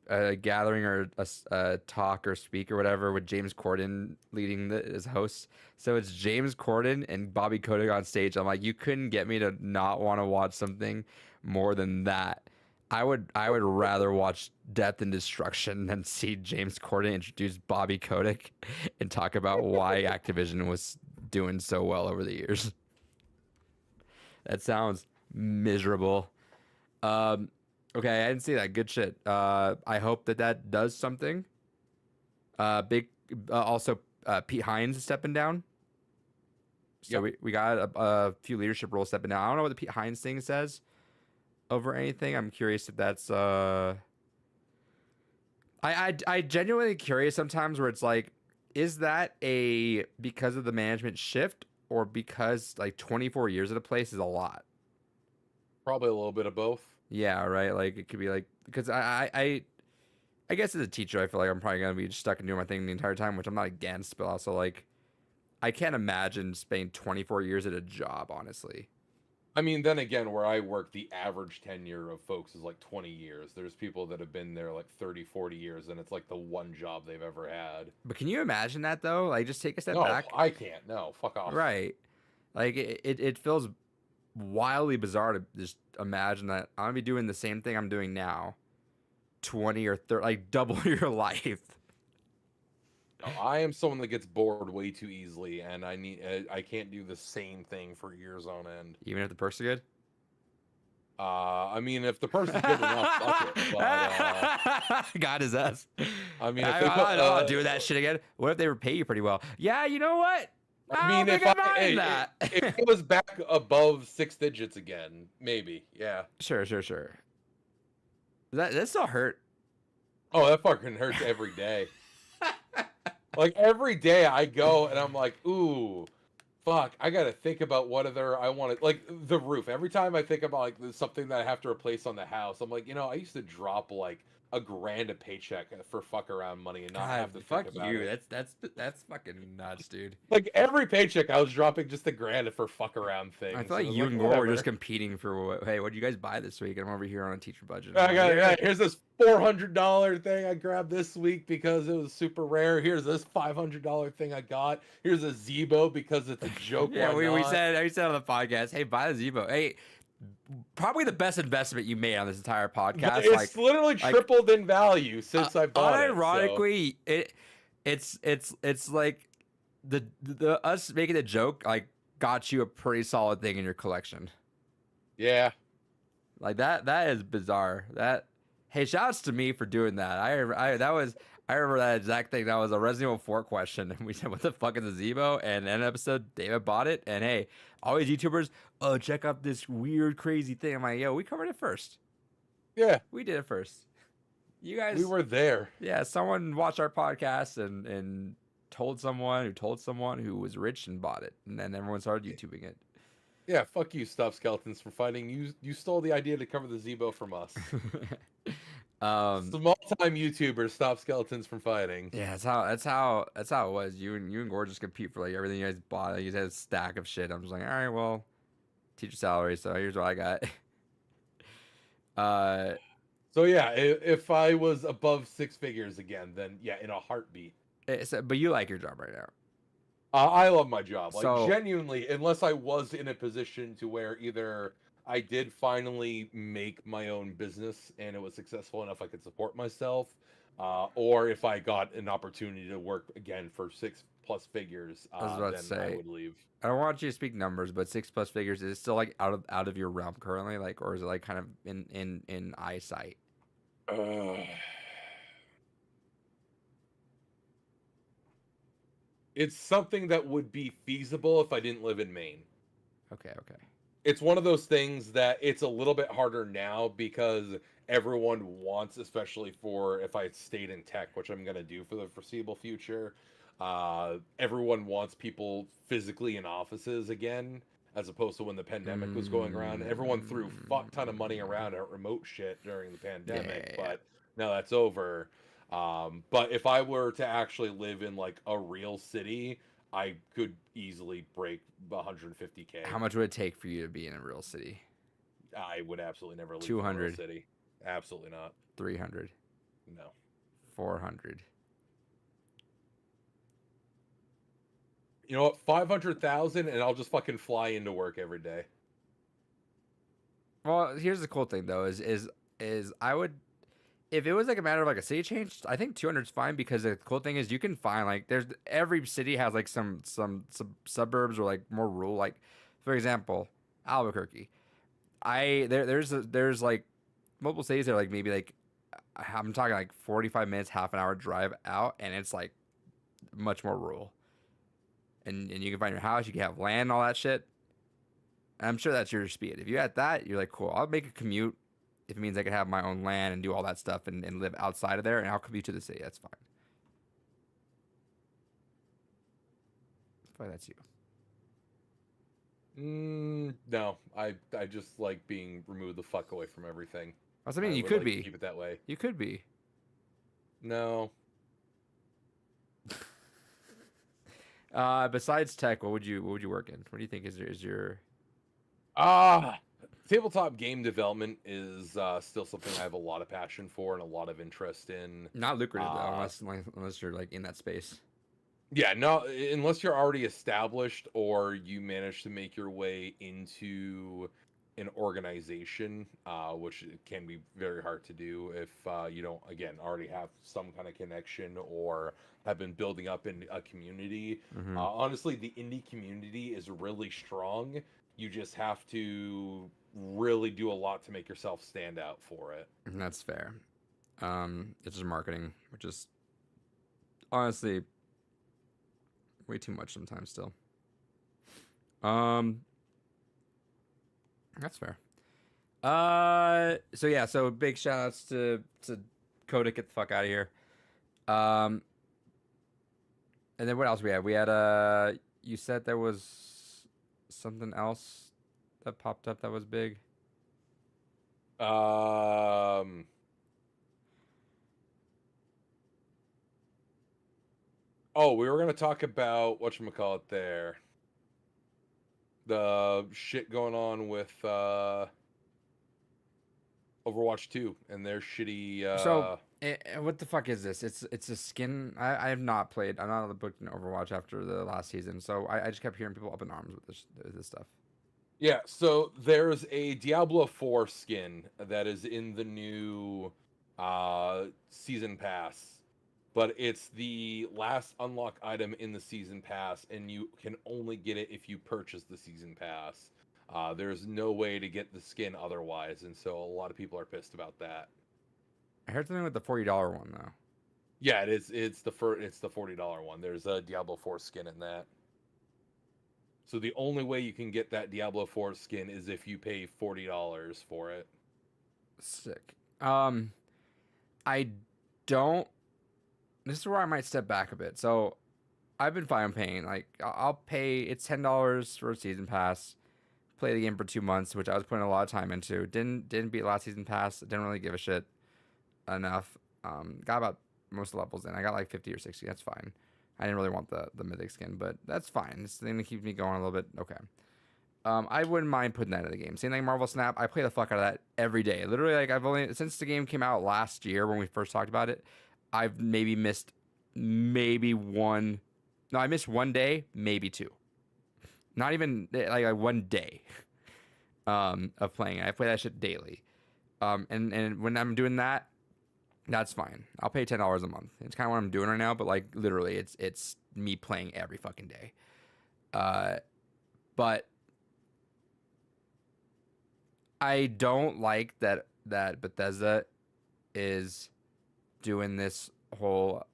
[SPEAKER 1] a gathering or a talk or speak or whatever with James Corden leading as host. So it's James Corden and Bobby Kotick on stage. I'm like, you couldn't get me to not want to watch something more than that. I would rather watch Death and Destruction than see James Corden introduce Bobby Kotick and talk about why Activision was doing so well over the years. That sounds miserable. Um, okay, I didn't see that. Good shit. I hope that does something. Big. Also, Pete Hines is stepping down. So
[SPEAKER 2] Yep.
[SPEAKER 1] we got a few leadership roles stepping down. I don't know what the Pete Hines thing says over anything. I'm curious if that's I genuinely curious sometimes where it's like, is that a because of the management shift or because like 24 years at a place is a lot?
[SPEAKER 2] Probably a little bit of both.
[SPEAKER 1] Yeah, right. Like it could be like because I guess as a teacher, I feel like I'm probably gonna be stuck and doing my thing the entire time, which I'm not against, but also like I can't imagine spending 24 years at a job, honestly.
[SPEAKER 2] I mean, then again, where I work, the average tenure of folks is like 20 years. There's people that have been there like 30, 40 years, and it's like the one job they've ever had.
[SPEAKER 1] But can you imagine that though? Like just take a step
[SPEAKER 2] No,
[SPEAKER 1] back.
[SPEAKER 2] I can't. No, fuck off.
[SPEAKER 1] Right. Like it feels wildly bizarre to just imagine that I'm gonna be doing the same thing I'm doing now, 20 or 30, like double your life.
[SPEAKER 2] No, I am someone that gets bored way too easily, and I can't do the same thing for years on end.
[SPEAKER 1] Even if the perks are good.
[SPEAKER 2] I mean, if the person's good enough, fuck it. But
[SPEAKER 1] God is us.
[SPEAKER 2] I mean, if
[SPEAKER 1] I,
[SPEAKER 2] they put,
[SPEAKER 1] I'll do that shit again. What if they repay you pretty well? Yeah, you know what?
[SPEAKER 2] I mean,
[SPEAKER 1] don't
[SPEAKER 2] if
[SPEAKER 1] think I
[SPEAKER 2] I
[SPEAKER 1] mind that.
[SPEAKER 2] if it was back above 6 digits again, maybe, yeah.
[SPEAKER 1] Sure. That still hurt.
[SPEAKER 2] Oh, that fucking hurts every day. Like every day I go and I'm like, ooh, fuck, I gotta think about what other I want to like the roof. Every time I think about like something that I have to replace on the house, I'm like, I used to drop like $1,000 a paycheck for fuck around money and not
[SPEAKER 1] God,
[SPEAKER 2] have to
[SPEAKER 1] fuck
[SPEAKER 2] think about
[SPEAKER 1] you.
[SPEAKER 2] it.
[SPEAKER 1] That's fucking nuts, dude.
[SPEAKER 2] Like every paycheck, I was dropping just $1,000 for fuck around things.
[SPEAKER 1] I feel like
[SPEAKER 2] And
[SPEAKER 1] you
[SPEAKER 2] I'm
[SPEAKER 1] and Gore were
[SPEAKER 2] whatever.
[SPEAKER 1] just competing for what? Hey, what do you guys buy this week? I'm over here on a teacher budget.
[SPEAKER 2] I
[SPEAKER 1] I'm
[SPEAKER 2] got,
[SPEAKER 1] like,
[SPEAKER 2] yeah, here's this $400 thing I grabbed this week because it was super rare. Here's this $500 thing I got. Here's a Zebo because it's a joke.
[SPEAKER 1] yeah,
[SPEAKER 2] why
[SPEAKER 1] we
[SPEAKER 2] not?
[SPEAKER 1] said on the podcast, hey, buy the Zebo. Hey, probably the best investment you made on this entire podcast.
[SPEAKER 2] It's literally tripled in value since I bought it.
[SPEAKER 1] Unironically, it's like the us making the joke like got you a pretty solid thing in your collection.
[SPEAKER 2] Yeah.
[SPEAKER 1] Like that is bizarre. That hey, shouts to me for doing that. I remember that exact thing. That was a Resident Evil 4 question, and we said, "What the fuck is a Zebo?" And in an episode, David bought it, and hey, all these YouTubers, oh, check out this weird, crazy thing. I'm like, yo, we covered it first.
[SPEAKER 2] Yeah.
[SPEAKER 1] We did it first. You guys,
[SPEAKER 2] We were there.
[SPEAKER 1] yeah. Someone watched our podcast and told someone who was rich and bought it, and then everyone started YouTubing it.
[SPEAKER 2] Yeah, fuck you, Stop Skeletons, for fighting. You stole the idea to cover the Zebo from us. Small time YouTubers stop Skeletons from fighting.
[SPEAKER 1] Yeah, that's how it was. You and Gore just compete for like everything you guys bought. Like, you had a stack of shit. I'm just like, all right, well, teacher salary. So here's what I got.
[SPEAKER 2] So yeah, if I was above 6 figures again, then yeah, in a heartbeat.
[SPEAKER 1] But you like your job right now.
[SPEAKER 2] I love my job. Like
[SPEAKER 1] So-
[SPEAKER 2] genuinely, unless I was in a position to where either I did finally make my own business and it was successful enough I could support myself, or if I got an opportunity to work again for 6+ figures,
[SPEAKER 1] I was about to
[SPEAKER 2] then I
[SPEAKER 1] say.
[SPEAKER 2] would leave.
[SPEAKER 1] I don't want you to speak numbers, but 6+ figures is it still like out of your realm currently, like, or is it like kind of in eyesight?
[SPEAKER 2] It's something that would be feasible if I didn't live in Maine.
[SPEAKER 1] Okay.
[SPEAKER 2] It's one of those things that it's a little bit harder now because everyone wants, especially for if I stayed in tech, which I'm going to do for the foreseeable future, everyone wants people physically in offices again, as opposed to when the pandemic was going around. Everyone threw fuck ton of money around at remote shit during the pandemic,
[SPEAKER 1] Yeah.
[SPEAKER 2] but now that's over. But if I were to actually live in like a real city, I could easily break 150K.
[SPEAKER 1] How much would it take for you to be in a real city?
[SPEAKER 2] I would absolutely never leave
[SPEAKER 1] 200.
[SPEAKER 2] a city. Absolutely not.
[SPEAKER 1] 300,
[SPEAKER 2] No.
[SPEAKER 1] 400.
[SPEAKER 2] You know what? 500,000, and I'll just fucking fly into work every day.
[SPEAKER 1] Well, here's the cool thing though is I would, if it was like a matter of like a city change, I think 200 is fine because the cool thing is you can find like every city has like some suburbs or like more rural, like for example Albuquerque. There's like multiple cities that are like maybe like I'm talking like 45 minutes, half an hour drive out, and it's like much more rural. And you can find your house, you can have land, all that shit. And I'm sure that's your speed. If you had that, you're like, cool, I'll make a commute if it means I can have my own land and do all that stuff and live outside of there, and I'll commute to the city. That's fine. I feel like that's you.
[SPEAKER 2] No, I just like being removed the fuck away from everything.
[SPEAKER 1] I mean,
[SPEAKER 2] I
[SPEAKER 1] you
[SPEAKER 2] would
[SPEAKER 1] could
[SPEAKER 2] like to
[SPEAKER 1] be.
[SPEAKER 2] keep it that way.
[SPEAKER 1] You could be.
[SPEAKER 2] No.
[SPEAKER 1] Besides tech, what would you work in? What do you think is your
[SPEAKER 2] Ah, tabletop game development is still something I have a lot of passion for and a lot of interest in.
[SPEAKER 1] not lucrative though,
[SPEAKER 2] Uh,
[SPEAKER 1] unless you're like in that space.
[SPEAKER 2] Yeah, no, unless you're already established or you manage to make your way into an organization, which can be very hard to do if you don't, again, already have some kind of connection or have been building up in a community.
[SPEAKER 1] Mm-hmm.
[SPEAKER 2] Honestly, the indie community is really strong. You just have to really do a lot to make yourself stand out for it.
[SPEAKER 1] That's fair. It's just marketing, which is honestly way too much sometimes still. That's fair. So yeah, so big shout outs to Kodak, get the fuck out of here. And then what else we had? We had you said there was something else that popped up that was big.
[SPEAKER 2] Oh, we were gonna talk about whatchamacallit there. The shit going on with Overwatch 2 and their shitty
[SPEAKER 1] So what the fuck is this? It's a skin. I have not played. I'm not booked in Overwatch after the last season, so I just kept hearing people up in arms with this stuff.
[SPEAKER 2] Yeah, so there's a Diablo 4 skin that is in the new season pass, but it's the last unlock item in the season pass, and you can only get it if you purchase the season pass. There's no way to get the skin otherwise, and so a lot of people are pissed about that.
[SPEAKER 1] I heard something with the $40 one though.
[SPEAKER 2] Yeah, it is. It's the $40 one. There's a Diablo 4 skin in that. So the only way you can get that Diablo 4 skin is if you pay $40 for it.
[SPEAKER 1] Sick. I don't. This is where I might step back a bit. So, I've been fine paying. Like, I'll pay. It's $10 for a season pass. Play the game for 2 months, which I was putting a lot of time into. Didn't beat last season pass. Didn't really give a shit enough. Got about most levels in. I got like 50 or 60. That's fine. I didn't really want the mythic skin, but that's fine. It's the thing that keeps me going a little bit. Okay. I wouldn't mind putting that in the game. Same thing, Marvel Snap. I play the fuck out of that every day. Literally, like I've only since the game came out last year when we first talked about it, I've maybe missed one. No, I missed one day, maybe two. Not even like one day of playing it. I play that shit daily. And when I'm doing that, that's fine. I'll pay $10 a month. It's kind of what I'm doing right now, but like literally, it's me playing every fucking day. But I don't like that Bethesda is doing this whole.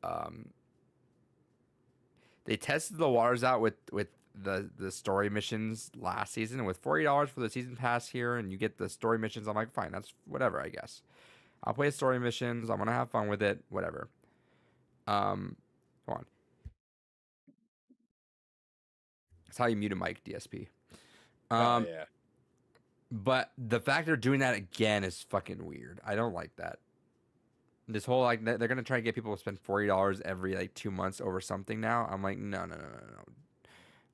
[SPEAKER 1] They tested the waters out with the story missions last season, and with $40 for the season pass here, and you get the story missions. I'm like, fine, that's whatever, I guess. I'll play story missions. I'm gonna have fun with it. Whatever. Hold on. That's how you mute a mic, DSP.
[SPEAKER 2] Yeah.
[SPEAKER 1] But the fact they're doing that again is fucking weird. I don't like that. This whole like they're gonna try to get people to spend $40 every like 2 months over something now. I'm like, no.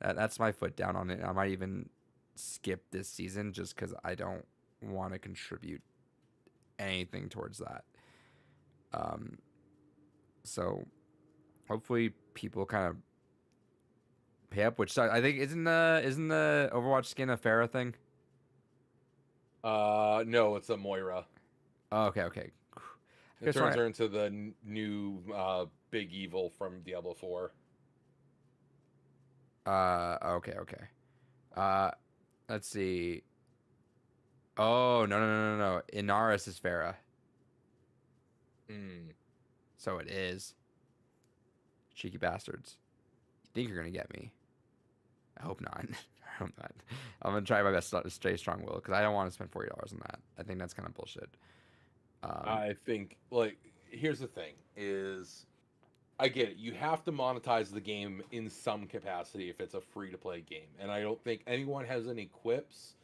[SPEAKER 1] That's my foot down on it. I might even skip this season just because I don't want to contribute anything towards that. So hopefully people kind of pay up. Which I think isn't the Overwatch skin a Pharah thing?
[SPEAKER 2] No, it's a Moira.
[SPEAKER 1] Oh, okay.
[SPEAKER 2] It turns her into the new big evil from Diablo 4.
[SPEAKER 1] Okay. Let's see. Oh, no. Inaris is Pharah. So it is. Cheeky bastards. You think you're gonna get me? I hope not. on that. I'm gonna try my best to stay strong will because I don't want to spend $40 on that. I think that's kind of bullshit.
[SPEAKER 2] I think like here's the thing is I get it. You have to monetize the game in some capacity if it's a free to play game. And I don't think anyone has any quips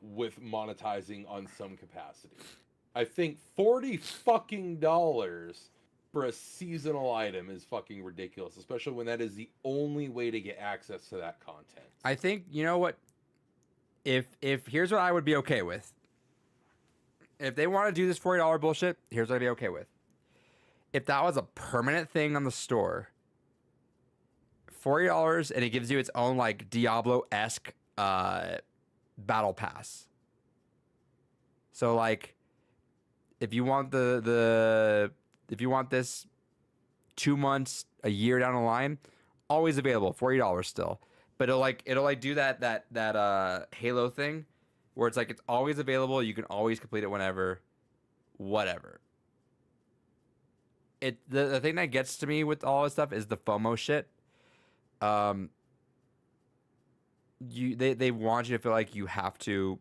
[SPEAKER 2] with monetizing on some capacity. I think $40 fucking dollars for a seasonal item is fucking ridiculous, especially when that is the only way to get access to that content.
[SPEAKER 1] I think you know what? If here's what I would be okay with. If they want to do this $40 bullshit, here's what I'd be okay with. If that was a permanent thing on the store, $40 and it gives you its own like Diablo-esque battle pass. So like if you want if you want this 2 months, a year down the line, always available, $40 still. But it'll like do that Halo thing where it's like it's always available, you can always complete it whenever, whatever. The thing that gets to me with all this stuff is the FOMO shit. They want you to feel like you have to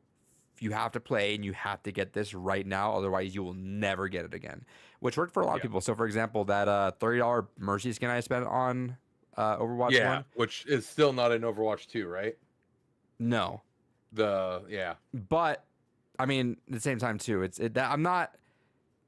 [SPEAKER 1] play and you have to get this right now, otherwise you will never get it again. Which worked for a lot of people. So for example, that $30 Mercy skin I spent on Overwatch 1.
[SPEAKER 2] Which is still not in Overwatch 2, right?
[SPEAKER 1] No. But I mean, at the same time too, I'm not.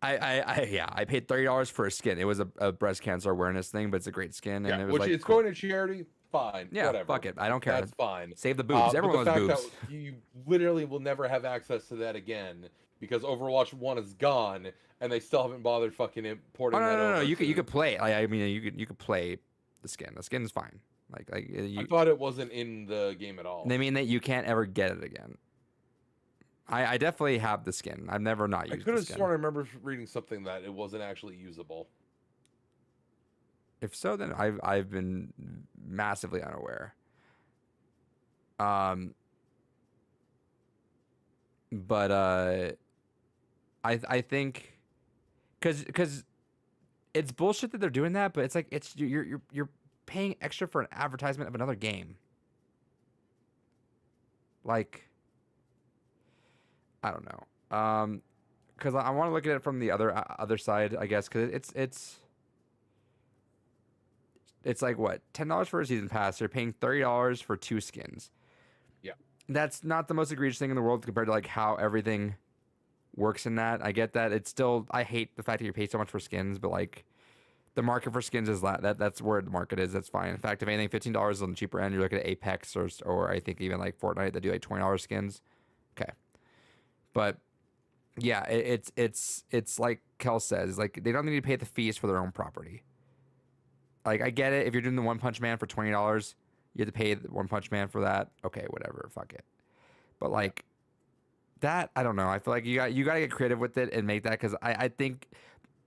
[SPEAKER 1] I paid $30 for a skin. It was a breast cancer awareness thing, but it's a great skin, and it was
[SPEAKER 2] which
[SPEAKER 1] like
[SPEAKER 2] it's going to charity. Fine,
[SPEAKER 1] yeah,
[SPEAKER 2] whatever.
[SPEAKER 1] fuck it. I don't care.
[SPEAKER 2] That's fine.
[SPEAKER 1] Save the boobs. Everyone
[SPEAKER 2] but the
[SPEAKER 1] loves
[SPEAKER 2] fact
[SPEAKER 1] boobs.
[SPEAKER 2] that you literally will never have access to that again because Overwatch 1 is gone, and they still haven't bothered fucking importing that over.
[SPEAKER 1] No. You could play it. I mean, you could play the skin. The skin is fine.
[SPEAKER 2] I thought it wasn't in the game at all.
[SPEAKER 1] They mean that you can't ever get it again. I definitely have the skin. I've never not used.
[SPEAKER 2] I could
[SPEAKER 1] the
[SPEAKER 2] have
[SPEAKER 1] skin.
[SPEAKER 2] sworn I remember reading something that it wasn't actually usable.
[SPEAKER 1] If so, then I've been massively unaware. But I think because it's bullshit that they're doing that, but it's like you're paying extra for an advertisement of another game. Like, I don't know. Because I want to look at it from the other side, I guess, because it's like what, $10 for a season pass. You're paying $30 for 2 skins.
[SPEAKER 2] Yeah,
[SPEAKER 1] that's not the most egregious thing in the world compared to like how everything works in that. I get that. It's still, I hate the fact that you pay so much for skins, but like the market for skins is that's where the market is. That's fine. In fact, if anything, $15 is on the cheaper end. You're looking at Apex or I think even like Fortnite that do like $20 skins. Okay, but yeah, it's like Kel says, like they don't need to pay the fees for their own property. Like I get it. If you're doing the One Punch Man for $20, you have to pay the One Punch Man for that. Okay, whatever, fuck it. But like that, I don't know. I feel like you got to get creative with it and make that, because I think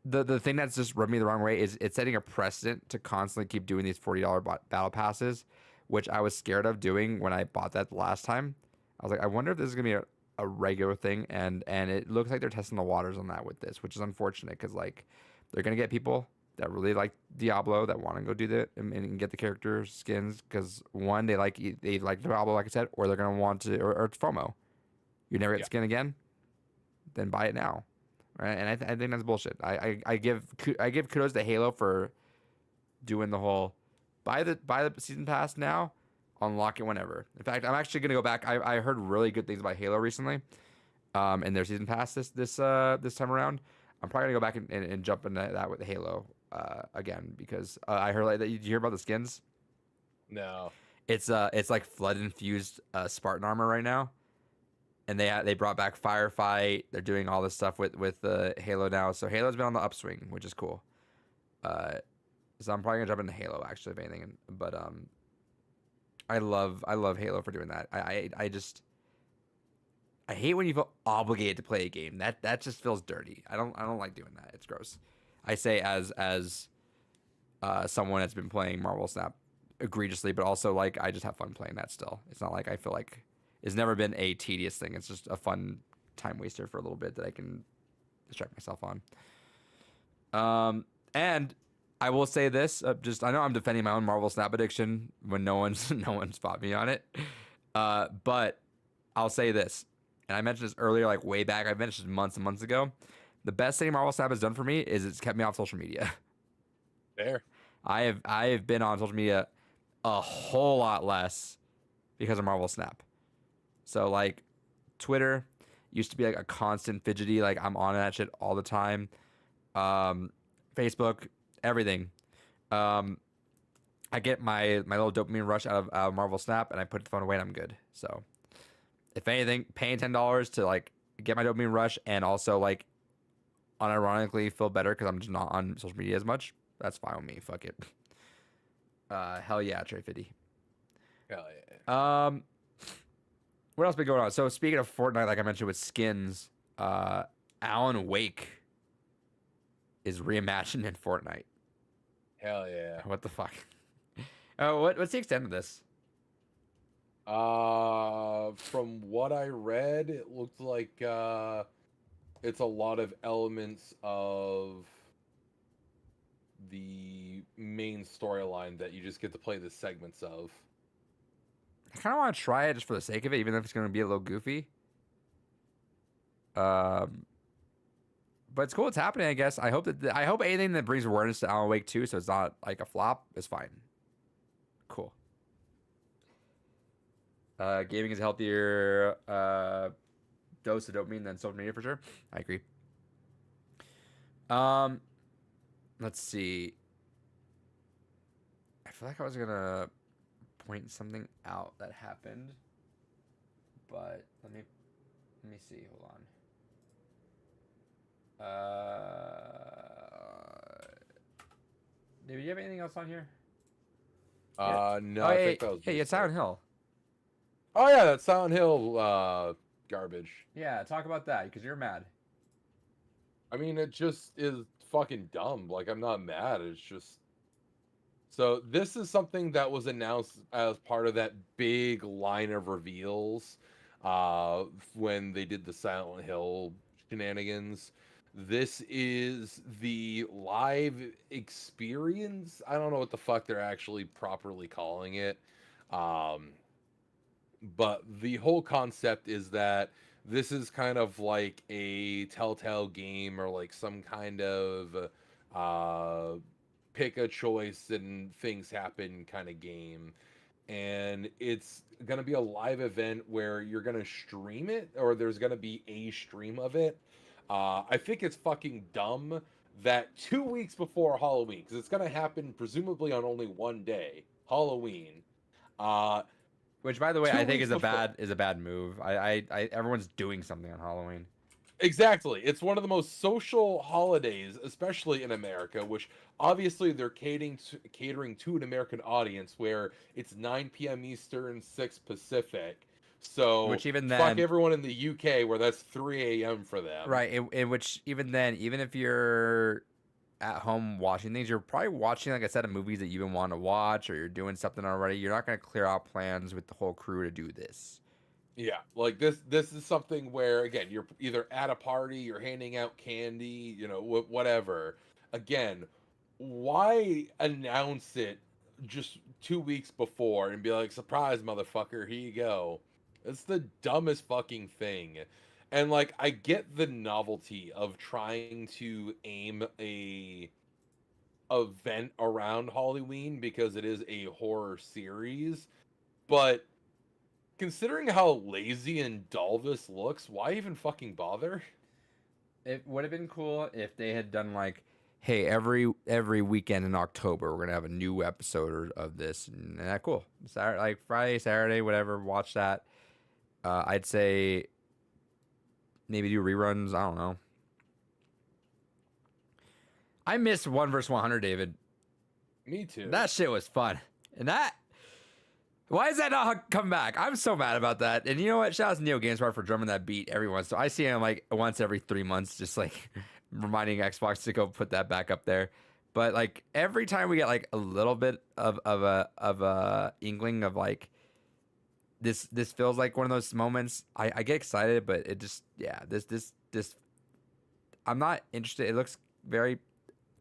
[SPEAKER 1] the thing that's just rubbed me the wrong way is it's setting a precedent to constantly keep doing these $40 battle passes, which I was scared of doing when I bought that the last time. I was like, I wonder if this is gonna be a regular thing, and it looks like they're testing the waters on that with this, which is unfortunate because like they're gonna get people that really like Diablo that want to go do that and get the character skins because one, they like Diablo, like I said, or they're gonna want to, or it's FOMO. You never get skin again, then buy it now, right? And I think that's bullshit. I give kudos to Halo for doing the whole buy the season pass now, unlock it whenever. In fact, I'm actually gonna go back. I heard really good things about Halo recently, in their season pass this time around. I'm probably gonna go back and jump into that with Halo again because I heard like that. Did you hear about the skins?
[SPEAKER 2] No.
[SPEAKER 1] It's like flood infused Spartan armor right now, and they brought back Firefight. They're doing all this stuff with Halo now. So Halo's been on the upswing, which is cool. So I'm probably gonna jump into Halo actually, if anything. But I love Halo for doing that. I just hate when you feel obligated to play a game. That just feels dirty. I don't like doing that. It's gross. I say as someone that's been playing Marvel Snap egregiously, but also like I just have fun playing that still. It's not like I feel like it's never been a tedious thing. It's just a fun time waster for a little bit that I can distract myself on. And I will say this, I know I'm defending my own Marvel Snap addiction when no one's fought me on it. But I'll say this, and I mentioned this earlier, like way back. I mentioned this months and months ago. The best thing Marvel Snap has done for me is it's kept me off social media.
[SPEAKER 2] There.
[SPEAKER 1] I have been on social media a whole lot less because of Marvel Snap. So like Twitter used to be like a constant fidgety, like I'm on that shit all the time. Facebook, everything. Um, I get my little dopamine rush out of Marvel Snap, and I put the phone away, and I'm good. So if anything, paying $10 to like get my dopamine rush and also like unironically feel better because I'm just not on social media as much, that's fine with me. Fuck it. Hell yeah, Trey 50.
[SPEAKER 2] Hell yeah.
[SPEAKER 1] What else been going on? So speaking of Fortnite, like I mentioned with skins, Alan Wake is reimagined in Fortnite.
[SPEAKER 2] Hell yeah.
[SPEAKER 1] What the fuck? Oh, what's the extent of this?
[SPEAKER 2] From what I read, it looked like it's a lot of elements of the main storyline that you just get to play the segments of.
[SPEAKER 1] I kind of want to try it just for the sake of it, even if it's going to be a little goofy. Um, but it's cool. It's happening, I guess. I hope anything that brings awareness to Alan Wake 2, so it's not like a flop, is fine. Cool. Gaming is a healthier dose of dopamine than social media for sure. I agree. Let's see. I feel like I was gonna point something out that happened, but let me see. Hold on. David, do you have anything else on here?
[SPEAKER 2] No,
[SPEAKER 1] Oh,
[SPEAKER 2] I
[SPEAKER 1] hey,
[SPEAKER 2] think that was
[SPEAKER 1] hey, it's Silent Hill.
[SPEAKER 2] Oh yeah, that Silent Hill garbage.
[SPEAKER 1] Yeah, talk about that because you're mad.
[SPEAKER 2] I mean, it just is fucking dumb. Like, I'm not mad. It's just. So, this is something that was announced as part of that big line of reveals when they did the Silent Hill shenanigans. This is the live experience. I don't know what the fuck they're actually properly calling it. But the whole concept is that this is kind of like a Telltale game or like some kind of uh, pick a choice and things happen kind of game. And it's going to be a live event where you're going to stream it, or there's going to be a stream of it. I think it's fucking dumb that 2 weeks before Halloween, because it's going to happen presumably on only one day, Halloween. Uh,
[SPEAKER 1] Which, by the way,
[SPEAKER 2] two
[SPEAKER 1] I think
[SPEAKER 2] weeks before.
[SPEAKER 1] is a bad move. Everyone's doing something on Halloween.
[SPEAKER 2] Exactly. It's one of the most social holidays, especially in America, which obviously they're catering to an American audience where it's 9 p.m. Eastern, 6 Pacific. So
[SPEAKER 1] Which even
[SPEAKER 2] fuck
[SPEAKER 1] then,
[SPEAKER 2] everyone in the UK where that's 3 a.m. for them.
[SPEAKER 1] right? In which even then, even if you're at home watching things, you're probably watching like a set of movies that you've been wanting to watch, or you're doing something already. You're not going to clear out plans with the whole crew to do this.
[SPEAKER 2] Yeah, like this is something where again you're either at a party, you're handing out candy, whatever. Again, why announce it just 2 weeks before and be like, surprise, motherfucker, here you go? It's the dumbest fucking thing. And like I get the novelty of trying to aim a event around Halloween because it is a horror series, but considering how lazy and dull this looks, why even fucking bother?
[SPEAKER 1] It would have been cool if they had done like, hey, every weekend in October we're gonna have a new episode of this, and that cool. Saturday, like Friday, Saturday, whatever. Watch that. I'd say maybe do reruns. I don't know. I missed 1 vs 100, David.
[SPEAKER 2] Me too.
[SPEAKER 1] That shit was fun, and that. Why is that not coming back? I'm so mad about that. And you know what? Shout out to Neo GameSpot for drumming that beat every once. So I see him like once every 3 months, just like reminding Xbox to go put that back up there. But like every time we get like a little bit of a inkling of like this feels like one of those moments. I get excited, but it just this I'm not interested. It looks very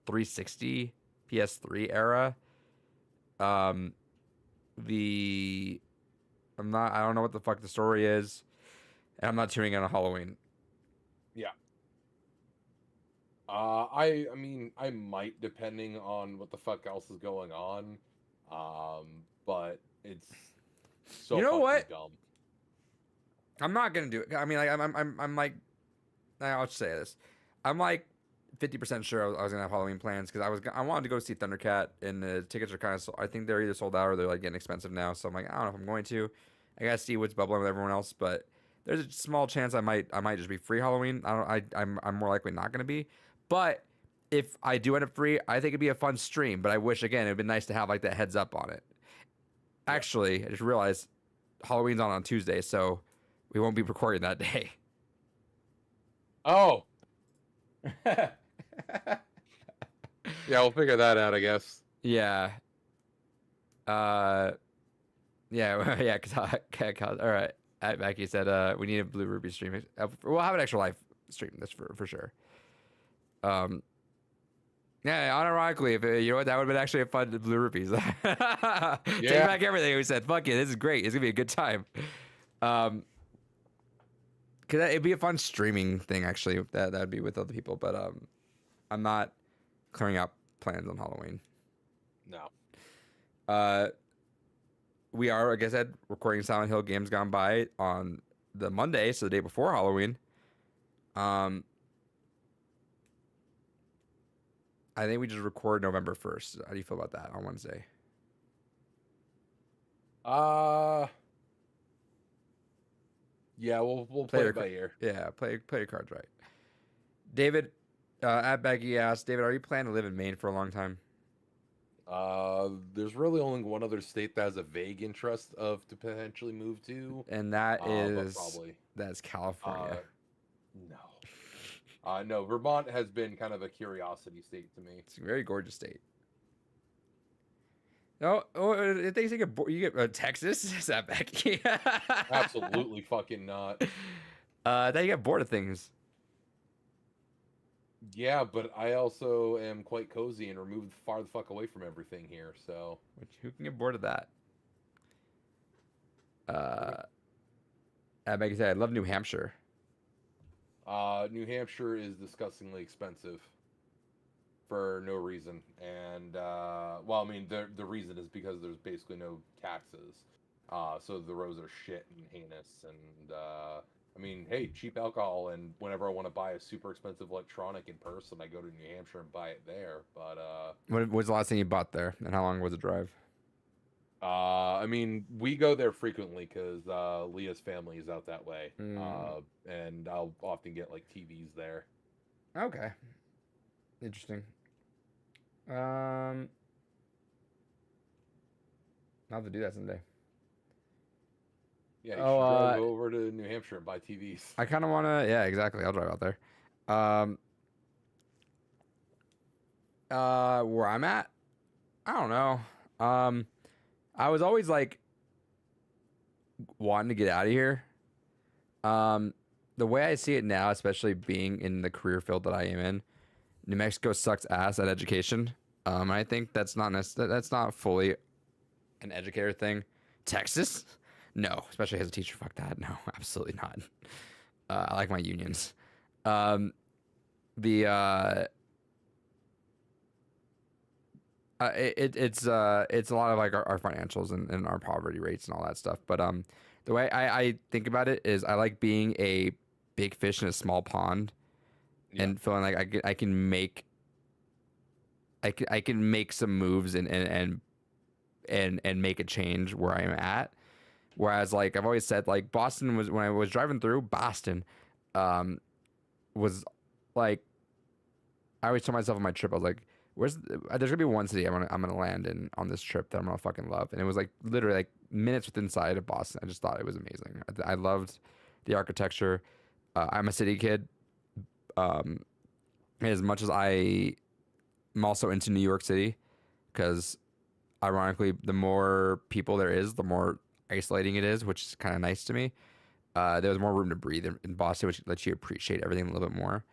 [SPEAKER 1] 360 PS3 era. The I don't know what the fuck the story is, and I'm not tuning in on Halloween.
[SPEAKER 2] Yeah. I mean, I might, depending on what the fuck else is going on. But it's so
[SPEAKER 1] You know
[SPEAKER 2] fucking
[SPEAKER 1] what?
[SPEAKER 2] dumb.
[SPEAKER 1] I'm not gonna do it. I mean, like, I'm like, I'll just say this. I'm like 50% sure I was gonna have Halloween plans because I wanted to go see Thundercat, and the tickets are kind of. I think they're either sold out or they're like getting expensive now. So I'm like, I don't know if I'm going to. I gotta see what's bubbling with everyone else, but there's a small chance I might just be free Halloween. I'm more likely not gonna be, but if I do end up free, I think it'd be a fun stream. But I wish again it'd been nice to have like that heads up on it.
[SPEAKER 2] Yeah.
[SPEAKER 1] Actually, I just realized Halloween's on Tuesday, so we won't be recording that day.
[SPEAKER 2] Oh, yeah, we'll figure that out, I guess.
[SPEAKER 1] Yeah. Yeah, yeah. Cause all right. Becky said, "We need a Blue Ruby stream. We'll have an extra live stream. That's for sure." Yeah. Unironically, if you know what, that would have been actually a fun Blue Rubies. Take back everything we said. Fuck it. This is great. It's gonna be a good time. Cause it'd be a fun streaming thing actually. That'd be with other people, but I'm not clearing out plans on Halloween.
[SPEAKER 2] No.
[SPEAKER 1] We are, like I said, recording Silent Hill Games Gone By on the Monday, so the day before Halloween. I think we just record November 1st. How do you feel about that on Wednesday?
[SPEAKER 2] Yeah, we'll play it by ear.
[SPEAKER 1] Yeah, play your cards right. David, at Becky asked, David, are you planning to live in Maine for a long time?
[SPEAKER 2] There's really only one other state that has a vague interest of to potentially move to,
[SPEAKER 1] And that is
[SPEAKER 2] probably
[SPEAKER 1] that's California.
[SPEAKER 2] No. No, Vermont has been kind of a curiosity state to me.
[SPEAKER 1] It's a very gorgeous state. No, it thinks you get Texas. Is that Becky?
[SPEAKER 2] Absolutely fucking not.
[SPEAKER 1] Then you get bored of things.
[SPEAKER 2] Yeah, but I also am quite cozy and removed far the fuck away from everything here, so.
[SPEAKER 1] Who can get bored of that? Becky said, I love New Hampshire.
[SPEAKER 2] New Hampshire is disgustingly expensive for no reason, and well, I mean, the reason is because there's basically no taxes, so the roads are shit and heinous, and I mean, hey, cheap alcohol, and whenever I want to buy a super expensive electronic in person, I go to New Hampshire and buy it there. But
[SPEAKER 1] what was the last thing you bought there, and how long was the drive?
[SPEAKER 2] I mean, we go there frequently because Leah's family is out that way, and I'll often get like TVs there.
[SPEAKER 1] Okay, interesting. I'll have to do that someday.
[SPEAKER 2] Yeah, you should go over to New Hampshire and buy TVs.
[SPEAKER 1] I kind of want to. Yeah, exactly. I'll drive out there. Where I'm at, I don't know. I was always like wanting to get out of here. The way I see it now, especially being in the career field that I am in, New Mexico sucks ass at education. I think that's not fully an educator thing. Texas, no, especially as a teacher. Fuck that. No, absolutely not. I like my unions. It's a lot of like our financials and our poverty rates and all that stuff. But the way I think about it is I like being a big fish in a small pond, and feeling like I can make some moves and make a change where I am at. Whereas like I've always said, like Boston was, when I was driving through Boston, was like, I always told myself on my trip, I was like, there's gonna be one city I'm gonna land in on this trip that I'm gonna fucking love, and it was like literally like minutes within sight of Boston. I just thought it was amazing. I loved the architecture. I'm a city kid. As much as I'm also into New York City, because ironically, the more people there is, the more isolating it is, which is kind of nice to me. There was more room to breathe in Boston, which lets you appreciate everything a little bit more.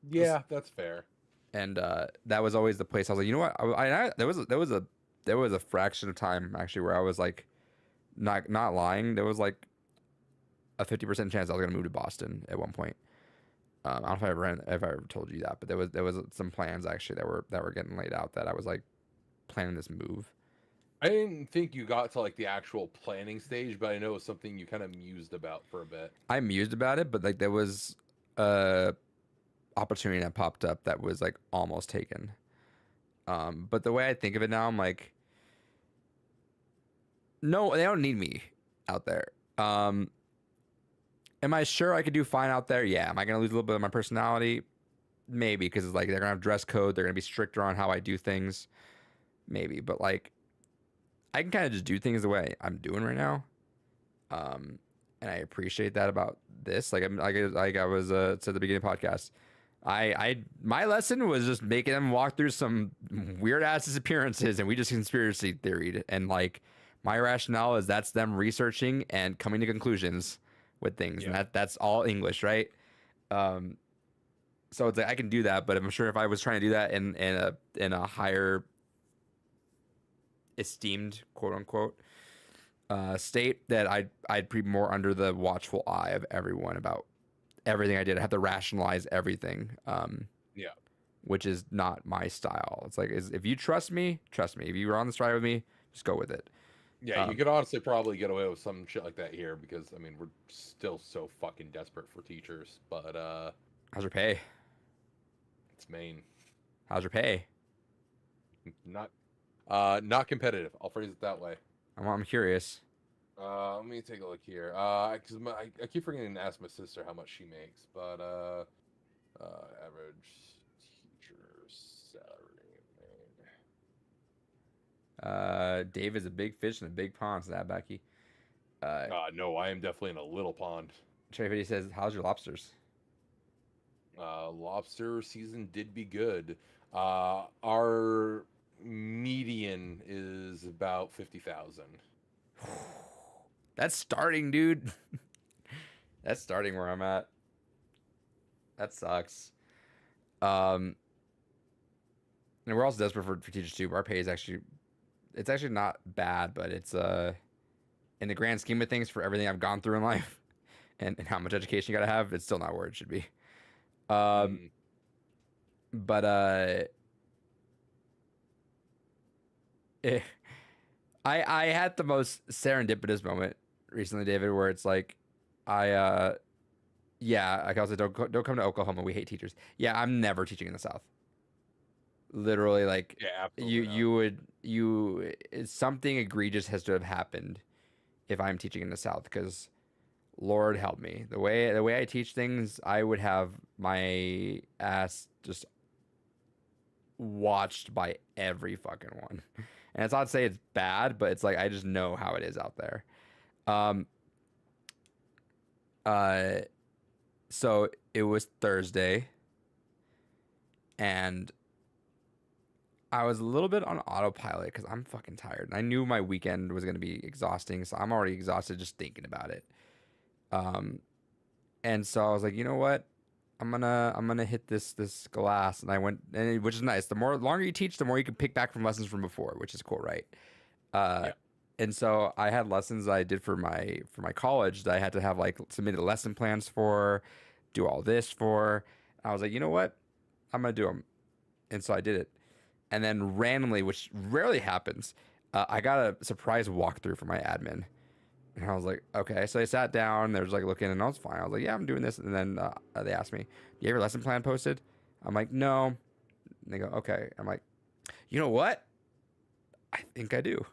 [SPEAKER 2] Yeah, that's fair.
[SPEAKER 1] And that was always the place I was like, you know what? There was a fraction of time actually where I was like not lying, there was like a 50% chance I was gonna move to Boston at one point. I don't know if I ever told you that, but there was some plans actually that were getting laid out that I was like planning this move.
[SPEAKER 2] I didn't think you got to like the actual planning stage, but I know it's something you kind of mused about for a bit.
[SPEAKER 1] I mused about it, but like there was a opportunity that popped up that was like almost taken. But the way I think of it now, I'm like, no, they don't need me out there. Am I sure I could do fine out there? Yeah. Am I gonna lose a little bit of my personality? Maybe, because it's like they're gonna have dress code. They're gonna be stricter on how I do things. Maybe, but like I can kind of just do things the way I'm doing right now. Um, and I appreciate that about this. Like I was said at the beginning of the podcast. My lesson was just making them walk through some weird ass disappearances, and we just conspiracy theoried. And like my rationale is that's them researching and coming to conclusions with things, and that's all English, right? Um, so it's like I can do that, but I'm sure if I was trying to do that in a higher esteemed quote unquote state, that I'd be more under the watchful eye of everyone about everything I did. I have to rationalize everything.
[SPEAKER 2] Yeah.
[SPEAKER 1] Which is not my style. It's like if you trust me, trust me. If you were on this ride with me, just go with it.
[SPEAKER 2] Yeah, you could honestly probably get away with some shit like that here because I mean we're still so fucking desperate for teachers. But
[SPEAKER 1] how's your pay?
[SPEAKER 2] It's Maine.
[SPEAKER 1] How's your pay?
[SPEAKER 2] Not competitive. I'll phrase it that way.
[SPEAKER 1] I'm curious.
[SPEAKER 2] Let me take a look here. Because I keep forgetting to ask my sister how much she makes, but average teacher salary in Maine.
[SPEAKER 1] Dave is a big fish in a big pond. Is that Becky?
[SPEAKER 2] No, I am definitely in a little pond.
[SPEAKER 1] Trey says, "How's your lobsters?"
[SPEAKER 2] Lobster season did be good. Our median is about 50,000.
[SPEAKER 1] That's starting, dude. That's starting where I'm at. That sucks. And we're also desperate for teachers too. Our pay is it's actually not bad, but it's in the grand scheme of things for everything I've gone through in life and how much education you gotta have, it's still not where it should be. But I had the most serendipitous moment recently, David, where it's like yeah, like I was like, don't come to Oklahoma. We hate teachers. Yeah, I'm never teaching in the South. Literally, like
[SPEAKER 2] Yeah, absolutely
[SPEAKER 1] something egregious has to have happened if I'm teaching in the South, because Lord help me. The way I teach things, I would have my ass just watched by every fucking one. And it's not to say it's bad, but it's like I just know how it is out there. So it was Thursday, and I was a little bit on autopilot because I'm fucking tired. And I knew my weekend was going to be exhausting, so I'm already exhausted just thinking about it. And so I was like, you know what? I'm gonna hit this glass, and I went, which is nice. The longer you teach, the more you can pick back from lessons from before, which is cool, right? And so I had lessons I did for my college that I had to have like submitted lesson plans for, do all this for. I was like, you know what? I'm gonna do them, and so I did it. And then randomly, which rarely happens, I got a surprise walkthrough from my admin. And I was like, okay. So I sat down, they was like looking, and I was fine. I was like, yeah, I'm doing this. And then they asked me, do you have your lesson plan posted? I'm like, no. And they go, okay. I'm like, you know what? I think I do.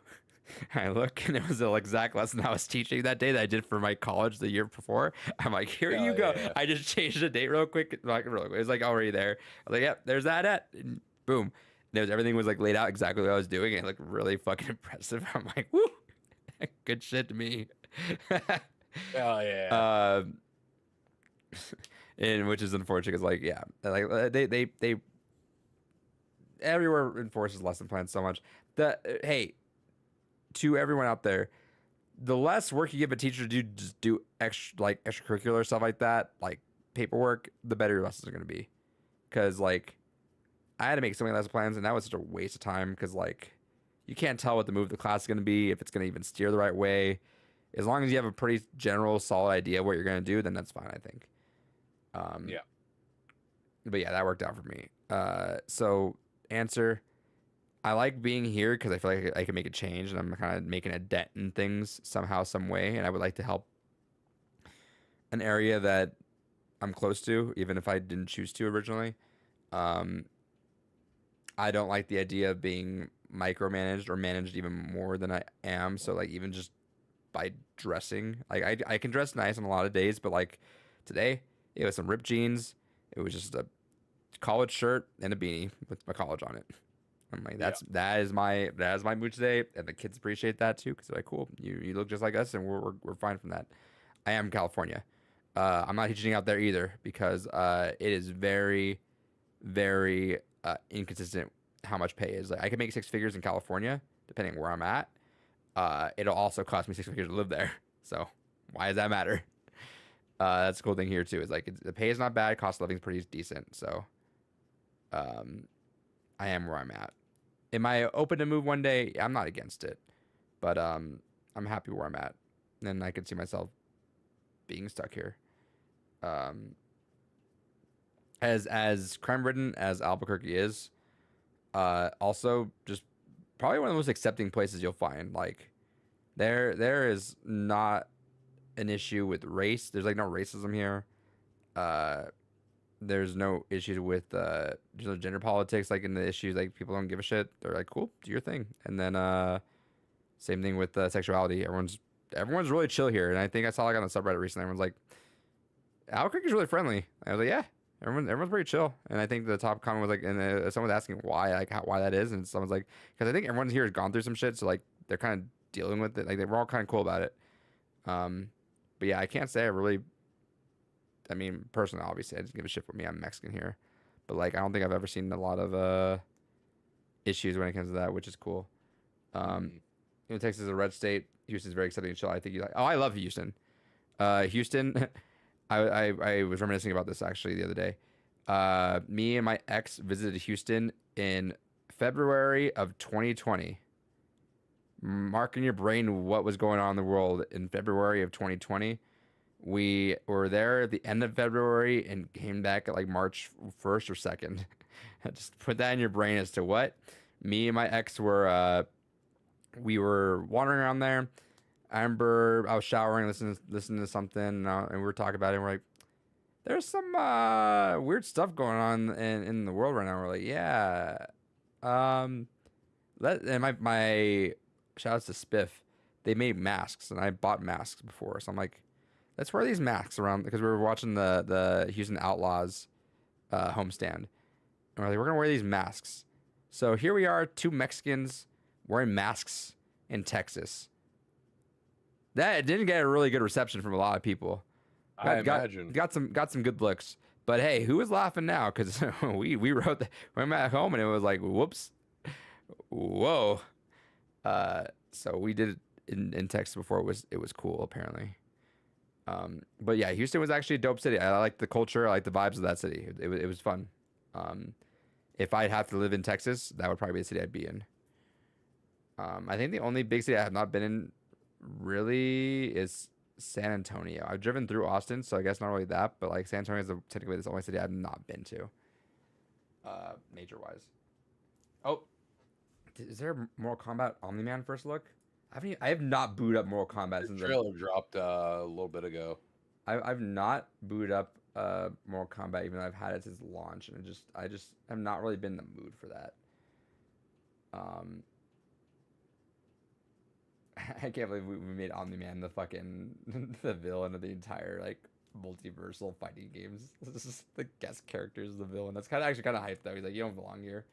[SPEAKER 1] I look, and it was the exact lesson I was teaching that day that I did for my college the year before. I'm like, here you go. Yeah. I just changed the date real quick. It was like already there. I was like, yep, there's that at. And boom. Everything was like laid out exactly what I was doing, and it looked really fucking impressive. I'm like, woo. Good shit to me.
[SPEAKER 2] Hell yeah.
[SPEAKER 1] And which is unfortunate because, like, yeah, like they everywhere enforces lesson plans so much that hey, to everyone out there, the less work you give a teacher to do, just do extracurricular stuff like that, like paperwork, the better your lessons are gonna be. Because like, I had to make so many lesson plans, and that was such a waste of time. Because like, you can't tell what the move of the class is going to be, if it's going to even steer the right way. As long as you have a pretty general, solid idea of what you're going to do, then that's fine, I think. Um,
[SPEAKER 2] Yeah.
[SPEAKER 1] but yeah, that worked out for me. So answer, I like being here because I feel like I can make a change and I'm kind of making a dent in things somehow, some way, and I would like to help an area that I'm close to, even if I didn't choose to originally. Um, I don't like the idea of being micromanaged or managed even more than I am. So like even just by dressing, like I can dress nice on a lot of days, but like today it was some ripped jeans. It was just a college shirt and a beanie with my college on it. I'm like,
[SPEAKER 2] Yeah.
[SPEAKER 1] that is my mood today, and the kids appreciate that too because they're like, cool, you look just like us, and we're fine from that. I am California. I'm not teaching out there either because it is very, very inconsistent how much pay is. Like I can make six figures in California depending where I'm at. It'll also cost me six figures to live there. So why does that matter? That's the cool thing here too. Is like the pay is not bad. Cost of living is pretty decent. So um, I am where I'm at. Am I open to move one day? I'm not against it, but I'm happy where I'm at, and I could see myself being stuck here. Um, as crime ridden as Albuquerque is, also just probably one of the most accepting places you'll find. Like there is not an issue with race. There's like no racism here. Uh, there's no issues with there's no gender politics like in the issues like people don't give a shit. They're like cool, do your thing. And then same thing with sexuality. Everyone's really chill here. And I think I saw like on the subreddit recently, everyone's like Albuquerque's really friendly. I was like yeah. Everyone's pretty chill, and I think the top comment was like, and someone was asking why, like why that is, and someone's like, because I think everyone here has gone through some shit, so like they're kind of dealing with it, like we're all kind of cool about it. Um, but yeah, I can't say I really. I mean, personally, obviously, I just give a shit for me. I'm Mexican here, but like I don't think I've ever seen a lot of issues when it comes to that, which is cool. Um,
[SPEAKER 2] Mm.
[SPEAKER 1] Texas is a red state. Houston's very accepting and chill. I think you like. Oh, I love Houston. Houston. I was reminiscing about this actually the other day. Me and my ex visited Houston in February of 2020. Mark in your brain what was going on in the world in February of 2020. We were there at the end of February and came back at like March 1st or 2nd. Just put that in your brain as to what. Me and my ex we were wandering around there. I remember I was showering, listening to something, and we were talking about it. And we're like, "There's some weird stuff going on in the world right now." We're like, "Yeah." Um, and my shout outs to Spiff. They made masks, and I bought masks before, so I'm like, "Let's wear these masks around," because we were watching the Houston Outlaws homestand, and we're like, "We're gonna wear these masks." So here we are, two Mexicans wearing masks in Texas. That didn't get a really good reception from a lot of people.
[SPEAKER 2] I
[SPEAKER 1] Got got
[SPEAKER 2] imagine.
[SPEAKER 1] got some good looks. But hey, who was laughing now? Because we wrote went back home and it was like whoops, whoa. So we did it in Texas before it was cool apparently. But yeah, Houston was actually a dope city. I like the culture. I like the vibes of that city. It was fun. Um, if I'd have to live in Texas, that would probably be the city I'd be in. I think the only big city I have not been in really is San Antonio. I've driven through Austin, so I guess not really that, but like San Antonio is technically the only city I've not been to, nature wise. Oh, is there a Mortal Kombat Omni Man first look? I have not booted up Mortal Kombat
[SPEAKER 2] The
[SPEAKER 1] since
[SPEAKER 2] trailer dropped a little bit ago.
[SPEAKER 1] I've not booted up Mortal Kombat even though I've had it since launch, and I just have not really been in the mood for that. Um, I can't believe we made Omni Man the fucking the villain of the entire like multiversal fighting games. This is the guest characters of the villain. That's actually kind of hyped though. He's like, you don't belong here.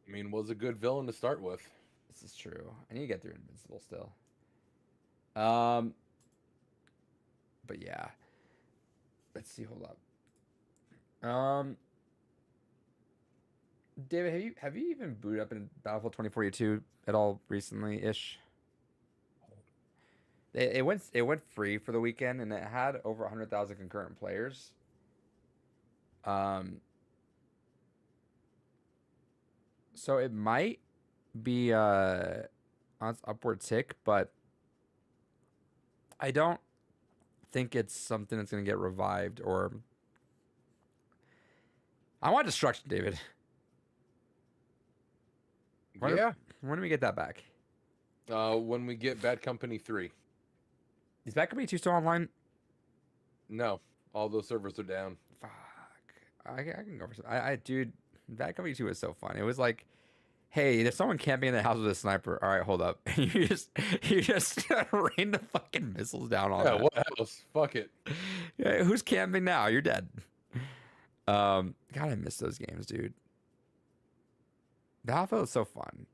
[SPEAKER 2] I mean, was a good villain to start with.
[SPEAKER 1] This is true. I need to get through Invincible still. Um, but yeah. Let's see. Hold up. David, have you even booted up in Battlefield 2042 at all recently ish? It went free for the weekend and it had over 100,000 concurrent players. Um So it might be on its upward tick, but I don't think it's something that's gonna get revived or. I want destruction, David. When,
[SPEAKER 2] Yeah.
[SPEAKER 1] when do we get that back?
[SPEAKER 2] When we get Bad Company 3.
[SPEAKER 1] Is Bad Company 2 still online?
[SPEAKER 2] No, all those servers are down.
[SPEAKER 1] Fuck. I can go for some. Dude, Bad Company 2 was so fun. It was like, hey, there's someone camping in the house with a sniper. All right, hold up. And you just rain the fucking missiles down on
[SPEAKER 2] Yeah,
[SPEAKER 1] that.
[SPEAKER 2] what else? Fuck it.
[SPEAKER 1] Yeah, who's camping now? You're dead. God, I miss those games, dude. Battlefield is so fun.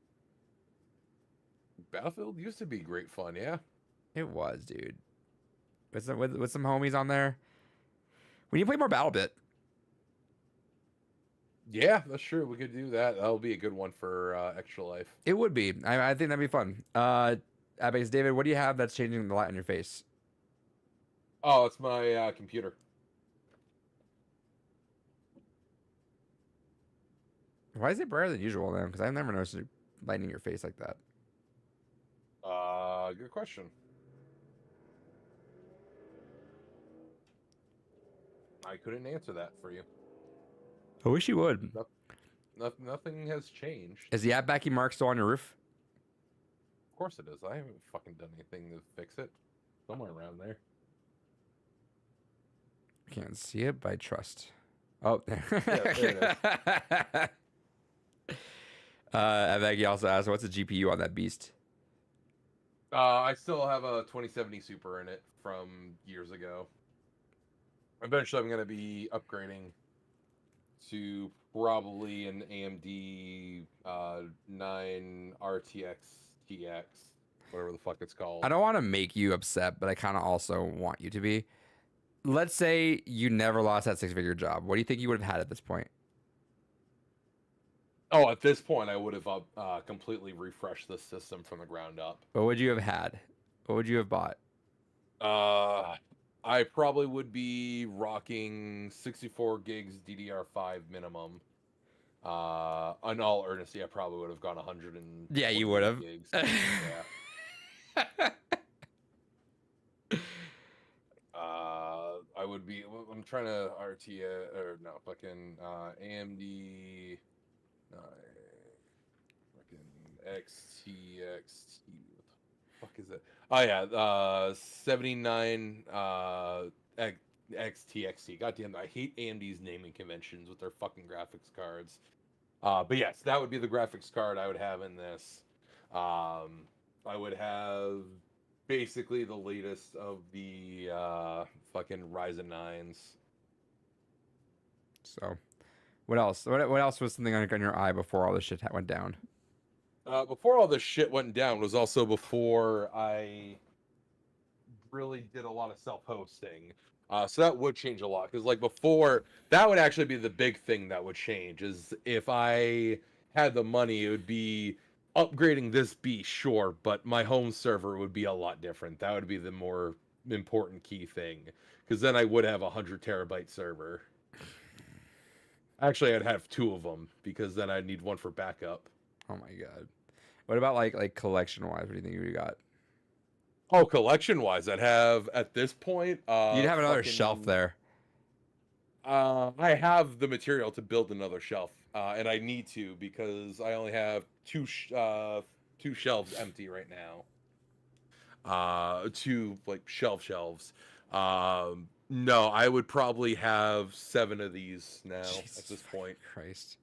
[SPEAKER 2] Battlefield used to be great fun, yeah.
[SPEAKER 1] It was, dude. With some homies on there. We need to play more BattleBit.
[SPEAKER 2] Yeah, that's true. We could do that. That'll be a good one for Extra Life.
[SPEAKER 1] It would be. I think that'd be fun. Abex, David, what do you have that's changing the light on your face?
[SPEAKER 2] Oh, it's my computer.
[SPEAKER 1] Why is it brighter than usual then? Because I've never noticed it lighting your face like that.
[SPEAKER 2] Good question. I couldn't answer that for you.
[SPEAKER 1] I wish you would.
[SPEAKER 2] Nothing has changed.
[SPEAKER 1] Is the Outbacky Mark still on your roof?
[SPEAKER 2] Of course it is. I haven't fucking done anything to fix it. Somewhere around there.
[SPEAKER 1] I can't see it, but I trust. Oh, there.
[SPEAKER 2] Yeah, there it is.
[SPEAKER 1] Outbacky also asked, what's the GPU on that beast?
[SPEAKER 2] I still have a 2070 Super in it from years ago. Eventually, I'm going to be upgrading to probably an AMD 9 RTX TX, whatever the fuck it's called.
[SPEAKER 1] I don't want to make you upset, but I kind of also want you to be. Let's say you never lost that six-figure job. What do you think you would have had at this point?
[SPEAKER 2] Oh, at this point, I would have completely refreshed the system from the ground up.
[SPEAKER 1] What would you have had? What would you have bought?
[SPEAKER 2] I probably would be rocking 64 gigs DDR5 minimum. In all earnesty, I probably would have gone 100 and
[SPEAKER 1] Yeah, you would have.
[SPEAKER 2] gigs. Yeah. I would be. I'm trying to RT or no fucking AMD. Fucking XTX. What the fuck is it? Oh yeah, 79 XTXT. Goddamn, I hate AMD's naming conventions with their fucking graphics cards. But yes, that would be the graphics card I would have in this. I would have basically the latest of the fucking Ryzen 9s.
[SPEAKER 1] So, what else? What else was something on your eye before all this shit went down?
[SPEAKER 2] Before all this shit went down was also before I really did a lot of self-hosting. So that would change a lot. Because like before, that would actually be the big thing that would change. Is if I had the money, it would be upgrading this beast, sure, but my home server would be a lot different. That would be the more important key thing. Because then I would have a 100 terabyte server. Actually, I'd have 2 of them, because then I'd need one for backup.
[SPEAKER 1] Oh my god. What about like collection wise? What do you think you got?
[SPEAKER 2] Oh, collection wise, I'd have at this point.
[SPEAKER 1] You'd have another shelf there.
[SPEAKER 2] I have the material to build another shelf, and I need to because I only have two shelves empty right now. 2 like shelves. No, I would probably have 7 of these now
[SPEAKER 1] Jesus
[SPEAKER 2] at this point.
[SPEAKER 1] Christ.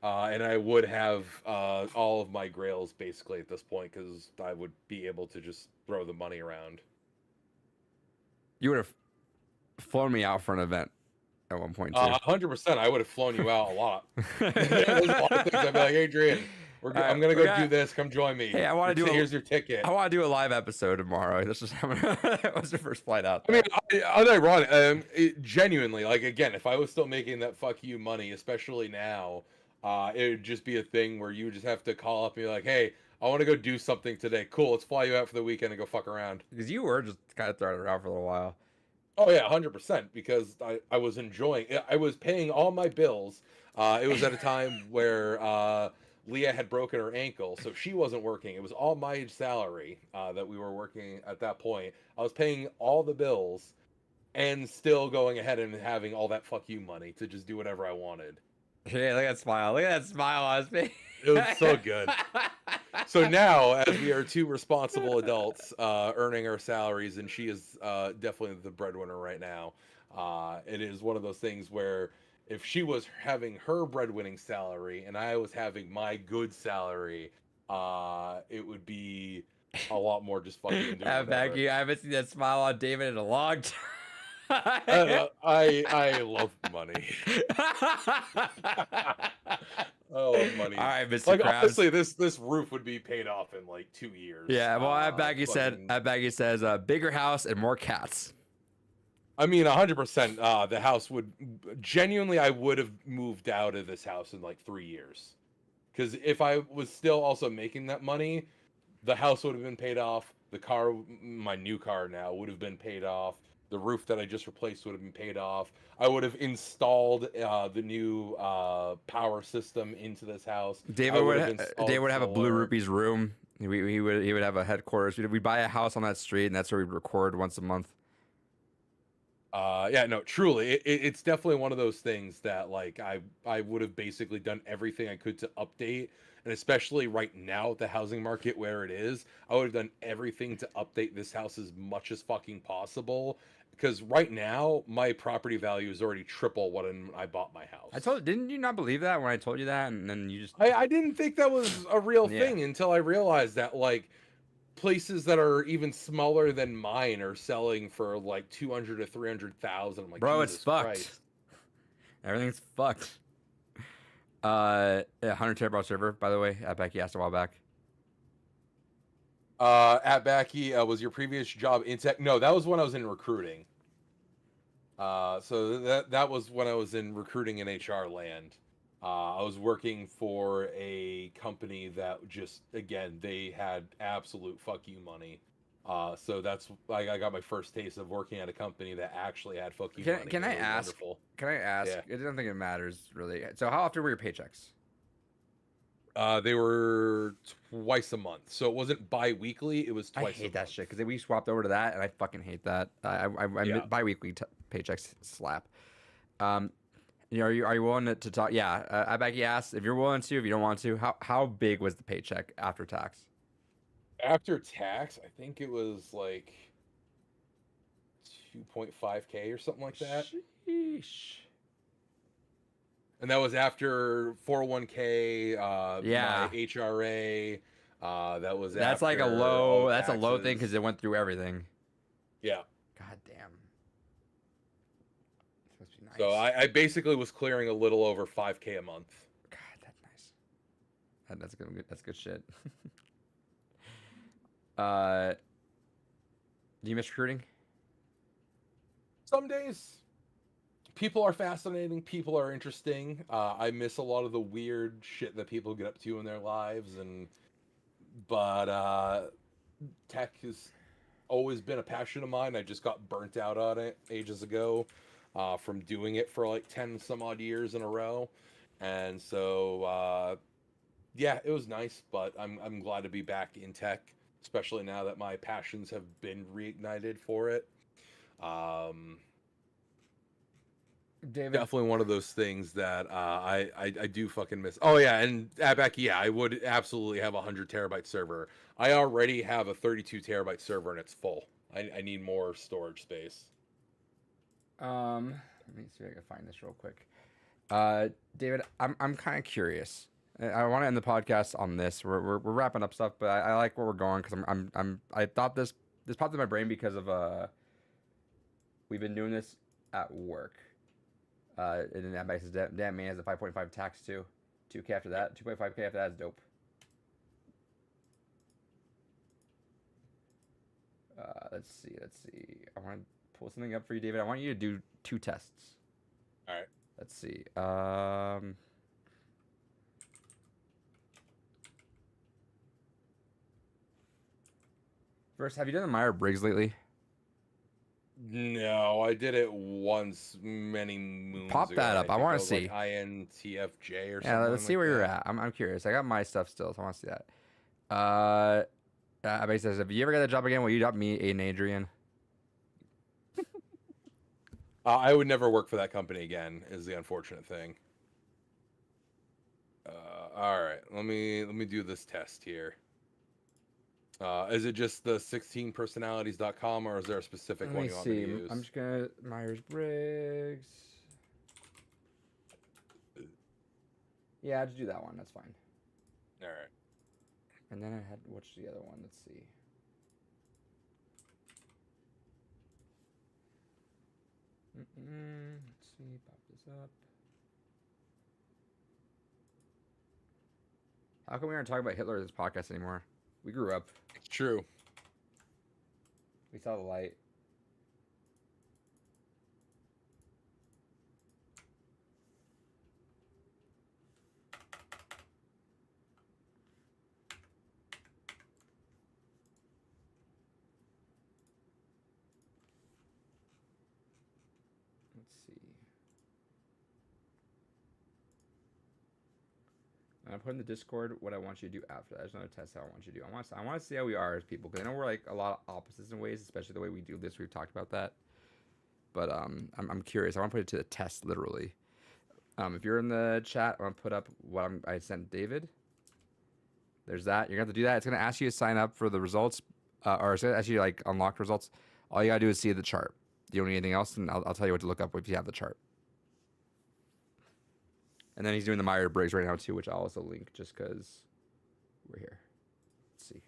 [SPEAKER 2] And I would have all of my grails basically at this point because I would be able to just throw the money around.
[SPEAKER 1] You would have flown me out for an event at one point too.
[SPEAKER 2] 100%. I would have flown you out a lot. There's a lot of things I'd be like, Adrian, I'm gonna go do this. Come join me.
[SPEAKER 1] Hey, I want to do.
[SPEAKER 2] Here's your ticket.
[SPEAKER 1] I want to do a live episode tomorrow. That's just that was the first flight out.
[SPEAKER 2] I mean, unironic, genuinely, like again, if I was still making that fuck you money, especially now, it would just be a thing where you would just have to call up and be like, hey, I want to go do something today. Cool, let's fly you out for the weekend and go fuck around.
[SPEAKER 1] Because you were just kind of throwing it around for a little while.
[SPEAKER 2] Oh yeah, 100%. Because I was enjoying it. I was paying all my bills. It was at a time where Leah had broken her ankle, so she wasn't working. It was all my salary that we were working at that point. I was paying all the bills and still going ahead and having all that fuck you money to just do whatever I wanted.
[SPEAKER 1] Yeah, look at that smile. Look at that smile on his face.
[SPEAKER 2] It was so good. So now, as we are two responsible adults earning our salaries, and she is definitely the breadwinner right now, it is one of those things where if she was having her breadwinning salary and I was having my good salary, it would be a lot more just fucking doing whatever.
[SPEAKER 1] Becky, I haven't seen that smile on David in a long time.
[SPEAKER 2] I love money. I love money.
[SPEAKER 1] All right, Mr.
[SPEAKER 2] Like
[SPEAKER 1] Krabs.
[SPEAKER 2] honestly, this roof would be paid off in like 2 years.
[SPEAKER 1] Yeah, well, Baggy
[SPEAKER 2] fucking-
[SPEAKER 1] says, bigger house and more cats.
[SPEAKER 2] I mean, 100%. The house would genuinely, I would have moved out of this house in like 3 years, because if I was still also making that money, the house would have been paid off. The car, my new car now, would have been paid off. The roof that I just replaced would have been paid off. I would have installed the new power system into this house.
[SPEAKER 1] David would have a Blue Rupees room. He would have a headquarters. We'd buy a house on that street, and that's where we'd record once a month.
[SPEAKER 2] Yeah, no, truly, it's definitely one of those things that like I would have basically done everything I could to update, and especially right now with the housing market where it is, I would have done everything to update this house as much as fucking possible. Because right now, my property value is already triple what I bought my house.
[SPEAKER 1] Didn't you not believe that when I told you that, and then you just?
[SPEAKER 2] I didn't think that was a real
[SPEAKER 1] Yeah.
[SPEAKER 2] thing until I realized that like places that are even smaller than mine are selling for like 200 to 300,000. I'm like,
[SPEAKER 1] Bro,
[SPEAKER 2] Jesus
[SPEAKER 1] it's fucked.
[SPEAKER 2] Christ.
[SPEAKER 1] Everything's fucked. 100 terabyte server, by the way. Becky asked a while back.
[SPEAKER 2] At Backy, was your previous job in tech? No, that was when I was in recruiting. So that was when I was in recruiting and HR land. I was working for a company that just, again, they had absolute fuck you money. So that's like I got my first taste of working at a company that actually had fuck you money.
[SPEAKER 1] Can I
[SPEAKER 2] It was
[SPEAKER 1] ask?
[SPEAKER 2] wonderful.
[SPEAKER 1] Can I ask?
[SPEAKER 2] Yeah.
[SPEAKER 1] I don't think it matters really. So how often were your paychecks?
[SPEAKER 2] They were twice a month, so it wasn't bi-weekly. It was
[SPEAKER 1] I
[SPEAKER 2] twice.
[SPEAKER 1] hate
[SPEAKER 2] a
[SPEAKER 1] that
[SPEAKER 2] month.
[SPEAKER 1] shit because we swapped over to that, and I fucking hate that.
[SPEAKER 2] Yeah.
[SPEAKER 1] Bi-weekly paychecks slap. You know, are you willing to talk? Yeah, Becky asked if you're willing to. If you don't want to, how big was the paycheck after tax?
[SPEAKER 2] After tax, I think it was like 2.5K or something like that.
[SPEAKER 1] Sheesh.
[SPEAKER 2] And that was after 401k,
[SPEAKER 1] Yeah.
[SPEAKER 2] my HRA. That was
[SPEAKER 1] That's like a
[SPEAKER 2] after
[SPEAKER 1] low.
[SPEAKER 2] all the
[SPEAKER 1] That's a low thing
[SPEAKER 2] taxes.
[SPEAKER 1] because it went through everything.
[SPEAKER 2] Yeah.
[SPEAKER 1] God damn. This must be nice.
[SPEAKER 2] So I basically was clearing a little over 5K a month.
[SPEAKER 1] God, that's nice. That's good. That's good shit. Do you miss recruiting?
[SPEAKER 2] Some days, people are fascinating. People are interesting. I miss a lot of the weird shit that people get up to in their lives, but tech has always been a passion of mine. I just got burnt out on it ages ago from doing it for like 10 some odd years in a row, and so yeah, it was nice. But I'm glad to be back in tech, especially now that my passions have been reignited for it.
[SPEAKER 1] David,
[SPEAKER 2] Definitely one of those things that I do fucking miss. Oh yeah, and Becky, yeah, I would absolutely have a 100 terabyte server. I already have a 32 terabyte server and it's full. I need more storage space.
[SPEAKER 1] let me see if I can find this real quick. David, I'm kind of curious. I want to end the podcast on this. We're wrapping up stuff, but I like where we're going because I thought this popped in my brain because of we've been doing this at work. And then that makes damn man has a 5.5 tax too. 2K after that, 2.5K after that is dope. Let's see. I want to pull something up for you, David. I want you to do 2 tests.
[SPEAKER 2] All right.
[SPEAKER 1] Let's see. First, have you done the Myers-Briggs lately?
[SPEAKER 2] No, I did it once many moons
[SPEAKER 1] Pop
[SPEAKER 2] ago.
[SPEAKER 1] that
[SPEAKER 2] And I
[SPEAKER 1] up. I
[SPEAKER 2] think
[SPEAKER 1] want
[SPEAKER 2] that
[SPEAKER 1] to
[SPEAKER 2] was like
[SPEAKER 1] see.
[SPEAKER 2] INTFJ or
[SPEAKER 1] Yeah, let's
[SPEAKER 2] something
[SPEAKER 1] see
[SPEAKER 2] like
[SPEAKER 1] where you're
[SPEAKER 2] that.
[SPEAKER 1] at. I'm curious. I got my stuff still, so I want to see that. Basically says, if you ever get a job again, will you drop me, Aiden Adrian?
[SPEAKER 2] I would never work for that company again. Is the unfortunate thing. All right, let me do this test here. Is it just the 16personalities.com or is there a specific
[SPEAKER 1] Let
[SPEAKER 2] one
[SPEAKER 1] me
[SPEAKER 2] you want me to
[SPEAKER 1] see.
[SPEAKER 2] use?
[SPEAKER 1] I'm just gonna Myers Briggs. Yeah, just do that one. That's fine.
[SPEAKER 2] All right.
[SPEAKER 1] And then I had what's the other one? Let's see. Let's see. Pop this up. How come we aren't talking about Hitler in this podcast anymore? We grew up.
[SPEAKER 2] It's true.
[SPEAKER 1] We saw the light. Let's see. I'm gonna put in the Discord what I want you to do after that. There's another test how I want you to do. I want to see how we are as people because I know we're like a lot of opposites in ways, especially the way we do this. We've talked about that, but I'm curious. I want to put it to the test literally. If you're in the chat, I'm gonna put up what I sent David. There's that. You're gonna have to do that. It's gonna ask you to sign up for the results, or it's gonna ask you to like unlock results. All you gotta do is see the chart. You don't need anything else, and I'll tell you what to look up if you have the chart. And then he's doing the Myers Briggs right now too, which I'll also link just because we're here. Let's see.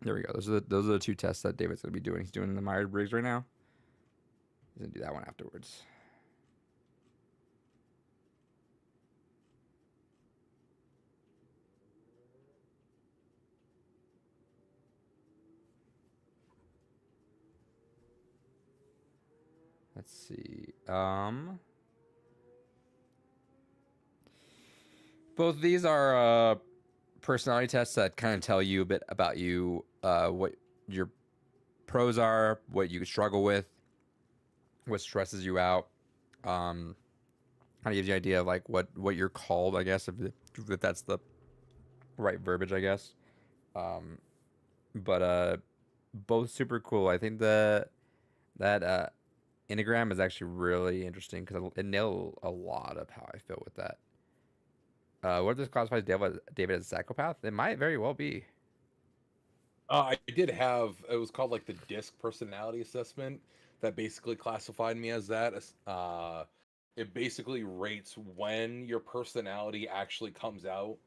[SPEAKER 1] There we go. Those are the two tests that David's gonna be doing. He's doing the Myers Briggs right now. He's gonna do that one afterwards. Let's see. Both these are personality tests that kind of tell you a bit about you, what your pros are, what you struggle with, what stresses you out. Kind of gives you an idea of like what you're called, I guess, if that's the right verbiage, I guess. But both super cool. I think that Enneagram is actually really interesting because it nailed a lot of how I feel with that. What if this classifies David as a psychopath? It might very well be.
[SPEAKER 2] I did have, it was called like the DISC personality assessment that basically classified me as that. It basically rates when your personality actually comes out,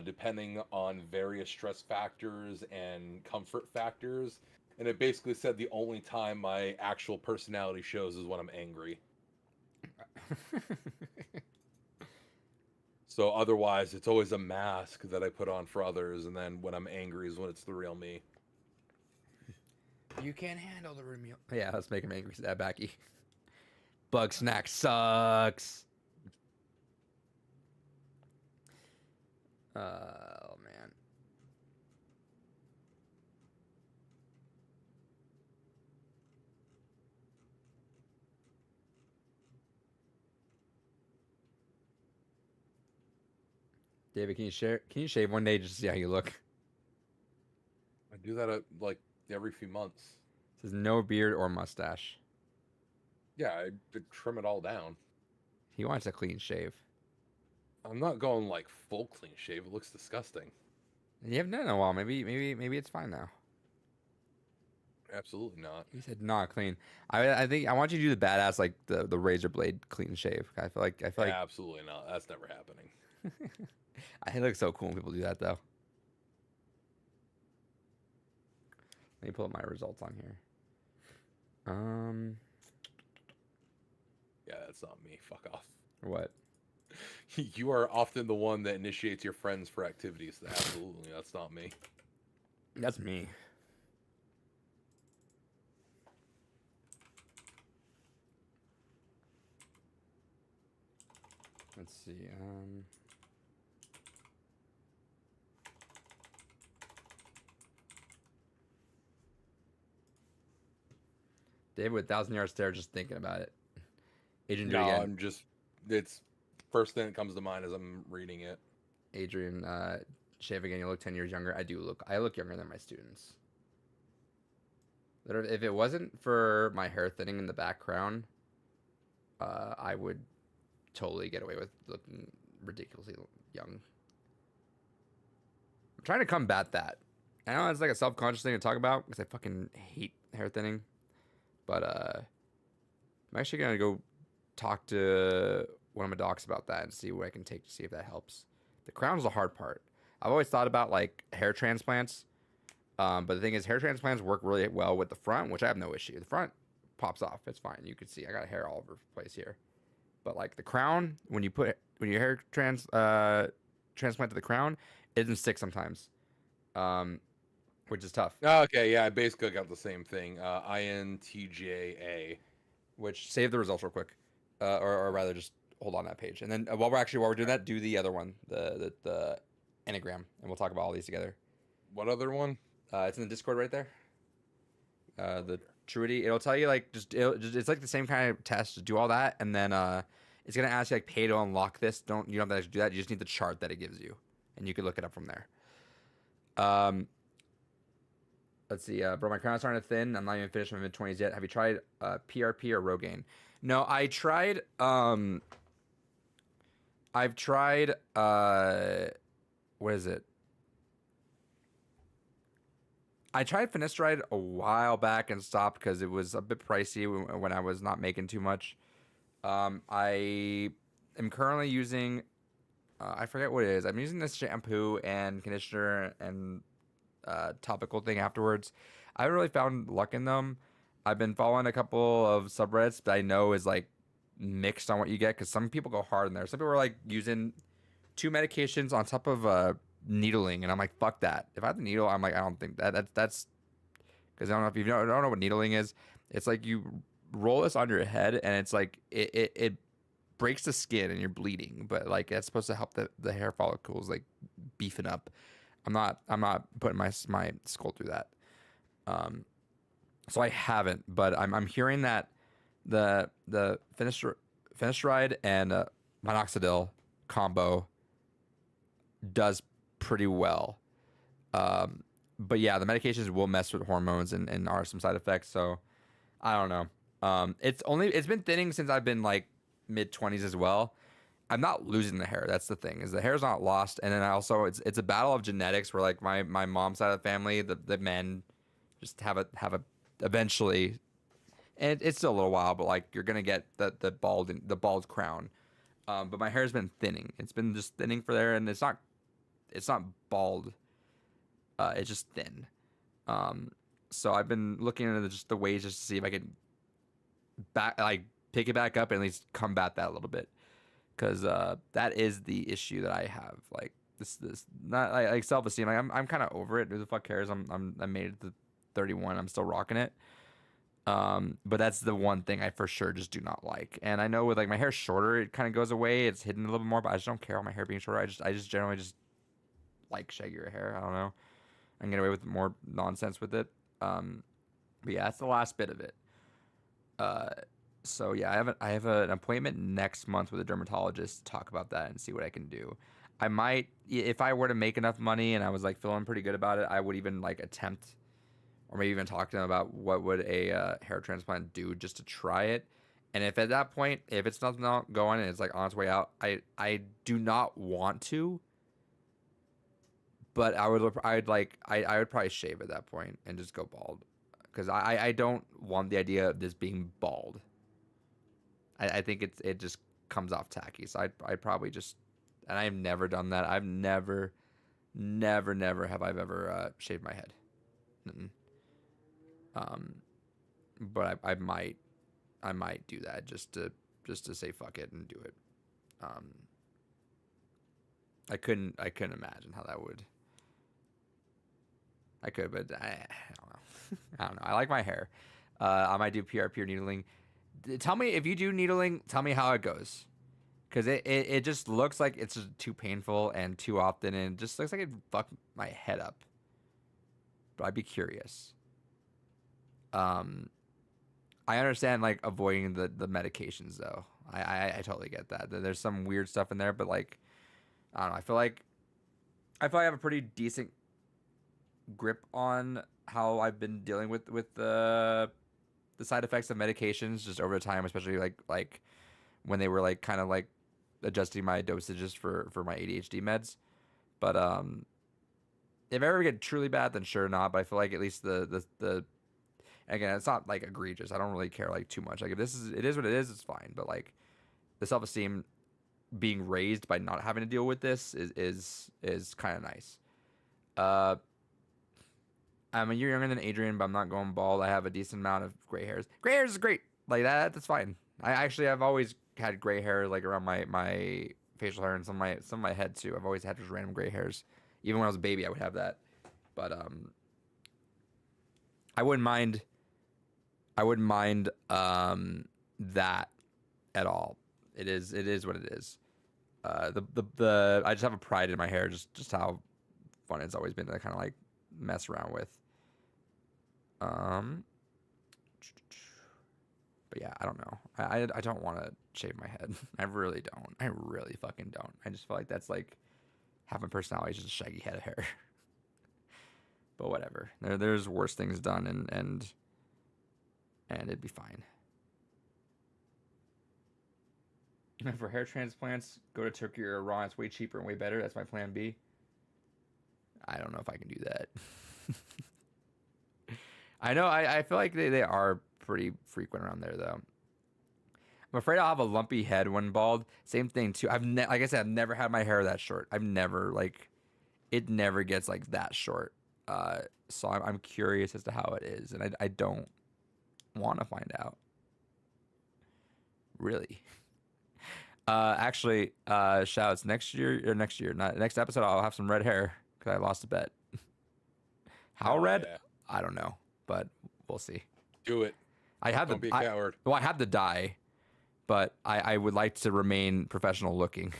[SPEAKER 2] depending on various stress factors and comfort factors. And it basically said the only time my actual personality shows is when I'm angry. So otherwise, it's always a mask that I put on for others, and then when I'm angry is when it's the real me.
[SPEAKER 1] You can't handle the room. Yeah, let's make him angry. That Backy. Bug snack sucks. Oh man. David, can you share? Can you shave one day just to see how you look?
[SPEAKER 2] I do that at, like every few months.
[SPEAKER 1] It says no beard or mustache.
[SPEAKER 2] Yeah, I trim it all down.
[SPEAKER 1] He wants a clean shave.
[SPEAKER 2] I'm not going like full clean shave. It looks disgusting.
[SPEAKER 1] And you haven't done it in a while. Maybe it's fine now.
[SPEAKER 2] Absolutely not.
[SPEAKER 1] He said not clean. I think I want you to do the badass like the razor blade clean shave. I feel like
[SPEAKER 2] Absolutely not. That's never happening.
[SPEAKER 1] I look so cool when people do that though. Let me pull up my results on here.
[SPEAKER 2] Yeah, that's not me. Fuck off.
[SPEAKER 1] What?
[SPEAKER 2] You are often the one that initiates your friends for activities. Absolutely, that's not me.
[SPEAKER 1] That's me. Let's see. David with 1,000 yard stare just thinking about it. Adrian, do it
[SPEAKER 2] No,
[SPEAKER 1] again.
[SPEAKER 2] I'm just. It's first thing that comes to mind as I'm reading it.
[SPEAKER 1] Adrian, shave again. You look 10 years younger. I look younger than my students. If it wasn't for my hair thinning in the back crown, I would totally get away with looking ridiculously young. I'm trying to combat that. I know it's like a self-conscious thing to talk about because I fucking hate hair thinning. But I'm actually gonna go talk to one of my docs about that and see what I can take to see if that helps. The crown's the hard part. I've always thought about like hair transplants, but the thing is, hair transplants work really well with the front, which I have no issue. The front pops off; it's fine. You can see I got hair all over the place here. But like the crown, when your hair transplant to the crown, it doesn't stick sometimes, which is tough.
[SPEAKER 2] Oh, okay, yeah, I basically got the same thing. INTJA.
[SPEAKER 1] Which save the results real quick, or rather just hold on that page, and then while we're doing that, do the other one, the enneagram, and we'll talk about all these together.
[SPEAKER 2] What other one?
[SPEAKER 1] It's in the Discord right there. The Truity, it'll tell you like it's like the same kind of test. Just do all that, and then it's gonna ask you like pay to unlock this. You don't have to actually do that. You just need the chart that it gives you, and you can look it up from there. Let's see, bro. My crown's starting to thin. I'm not even finished my mid-20s yet. Have you tried PRP or Rogaine? No, I tried. I've tried. What is it? I tried finasteride a while back and stopped because it was a bit pricey when I was not making too much. I am currently using. I forget what it is. I'm using this shampoo and conditioner and topical thing afterwards. I haven't really found luck in them. I've been following a couple of subreddits that I know is like mixed on what you get because some people go hard in there. Some people are like using 2 medications on top of needling, and I'm like, fuck that. If I have the needle, I'm like, I don't think that's because I don't know if you don't know what needling is. It's like you roll this on your head, and it's like it breaks the skin, and you're bleeding, but like that's supposed to help the hair follicles like beefing up. I'm not putting my skull through that. So I haven't, but I'm hearing that the finasteride and minoxidil combo does pretty well. But yeah, the medications will mess with hormones and are some side effects. So I don't know. It's been thinning since I've been like mid-20s as well. I'm not losing the hair. That's the thing, is the hair's not lost. And then also it's a battle of genetics where like my mom's side of the family, the men just have a eventually, and it's still a little while, but like you're gonna get the bald crown. But my hair's been thinning. It's been just thinning for there, and it's not bald. It's just thin. So I've been looking into just the ways just to see if I can pick it back up and at least combat that a little bit. Because that is the issue that I have. Like this not like self-esteem. Like I'm kind of over it. Who the fuck cares? I made it to 31. I'm still rocking it. But that's the one thing I for sure just do not like. And I know with like my hair shorter, it kind of goes away. It's hidden a little bit more, but I just don't care about my hair being shorter. I just generally just like shaggier hair. I don't know. I can get away with more nonsense with it. But yeah, that's the last bit of it. So yeah, I have an appointment next month with a dermatologist to talk about that and see what I can do. I might, if I were to make enough money and I was like feeling pretty good about it, I would even like attempt, or maybe even talk to them about what would a hair transplant do just to try it. And if at that point, if it's not going and it's like on its way out, I do not want to, but I would probably shave at that point and just go bald, because I don't want the idea of this being bald. I think it just comes off tacky. So I'd probably just, and I've never done that. I've never have I ever shaved my head. Mm-mm. But I might do that just to say fuck it and do it. I couldn't imagine how that would. I could, but I don't know. I don't know. I like my hair. I might do PRP or needling. Tell me if you do needling. Tell me how it goes, because it just looks like it's just too painful and too often, and it just looks like it fuck my head up. But I'd be curious. Um, I understand like avoiding the medications though. I totally get that. There's some weird stuff in there, but like I don't know. I have a pretty decent grip on how I've been dealing with the side effects of medications just over time, especially like when they were like kind of like adjusting my dosages for my ADHD meds. But if I ever get truly bad, then sure not. But I feel like at least the again, it's not like egregious. I don't really care like too much. Like if it is what it is, it's fine. But like the self esteem being raised by not having to deal with this is kind of nice. Uh, I'm a year younger than Adrian, but I'm not going bald. I have a decent amount of gray hairs. Gray hairs is great. Like that's fine. I've always had gray hair like around my facial hair and some of my head too. I've always had just random gray hairs. Even when I was a baby, I would have that. But I wouldn't mind. I wouldn't mind that at all. It is what it is. The I just have a pride in my hair, just how fun it's always been to kind of like mess around with. But yeah, I don't know. I don't want to shave my head. I really don't. I really fucking don't. I just feel like that's like half my personality is just a shaggy head of hair. But whatever. There's worse things done, and it'd be fine. For hair transplants, go to Turkey or Iran. It's way cheaper and way better. That's my plan B. I don't know if I can do that. I know. I feel like they are pretty frequent around there, though. I'm afraid I'll have a lumpy head when bald. Same thing, too. Like I said, I've never had my hair that short. I've never, like, it never gets, like, that short. So I'm curious as to how it is, and I don't want to find out. Really. Actually, shouts next year, not next episode. I'll have some red hair because I lost a bet. How red?
[SPEAKER 2] Yeah.
[SPEAKER 1] I don't know, but we'll see.
[SPEAKER 2] Do it. Don't be a coward.
[SPEAKER 1] Well, I have the dye, but I would like to remain professional looking.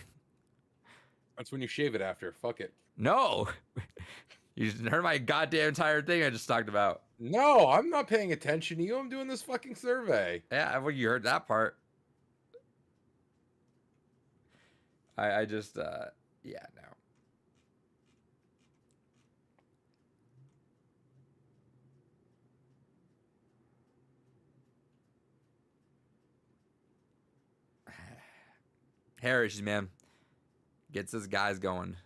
[SPEAKER 2] That's when you shave it after. Fuck it.
[SPEAKER 1] No, you just heard my goddamn entire thing I just talked about.
[SPEAKER 2] No, I'm not paying attention to you. I'm doing this fucking survey.
[SPEAKER 1] Yeah, well, you heard that part. I just, yeah, no. Hair issues, man. Gets us guys going.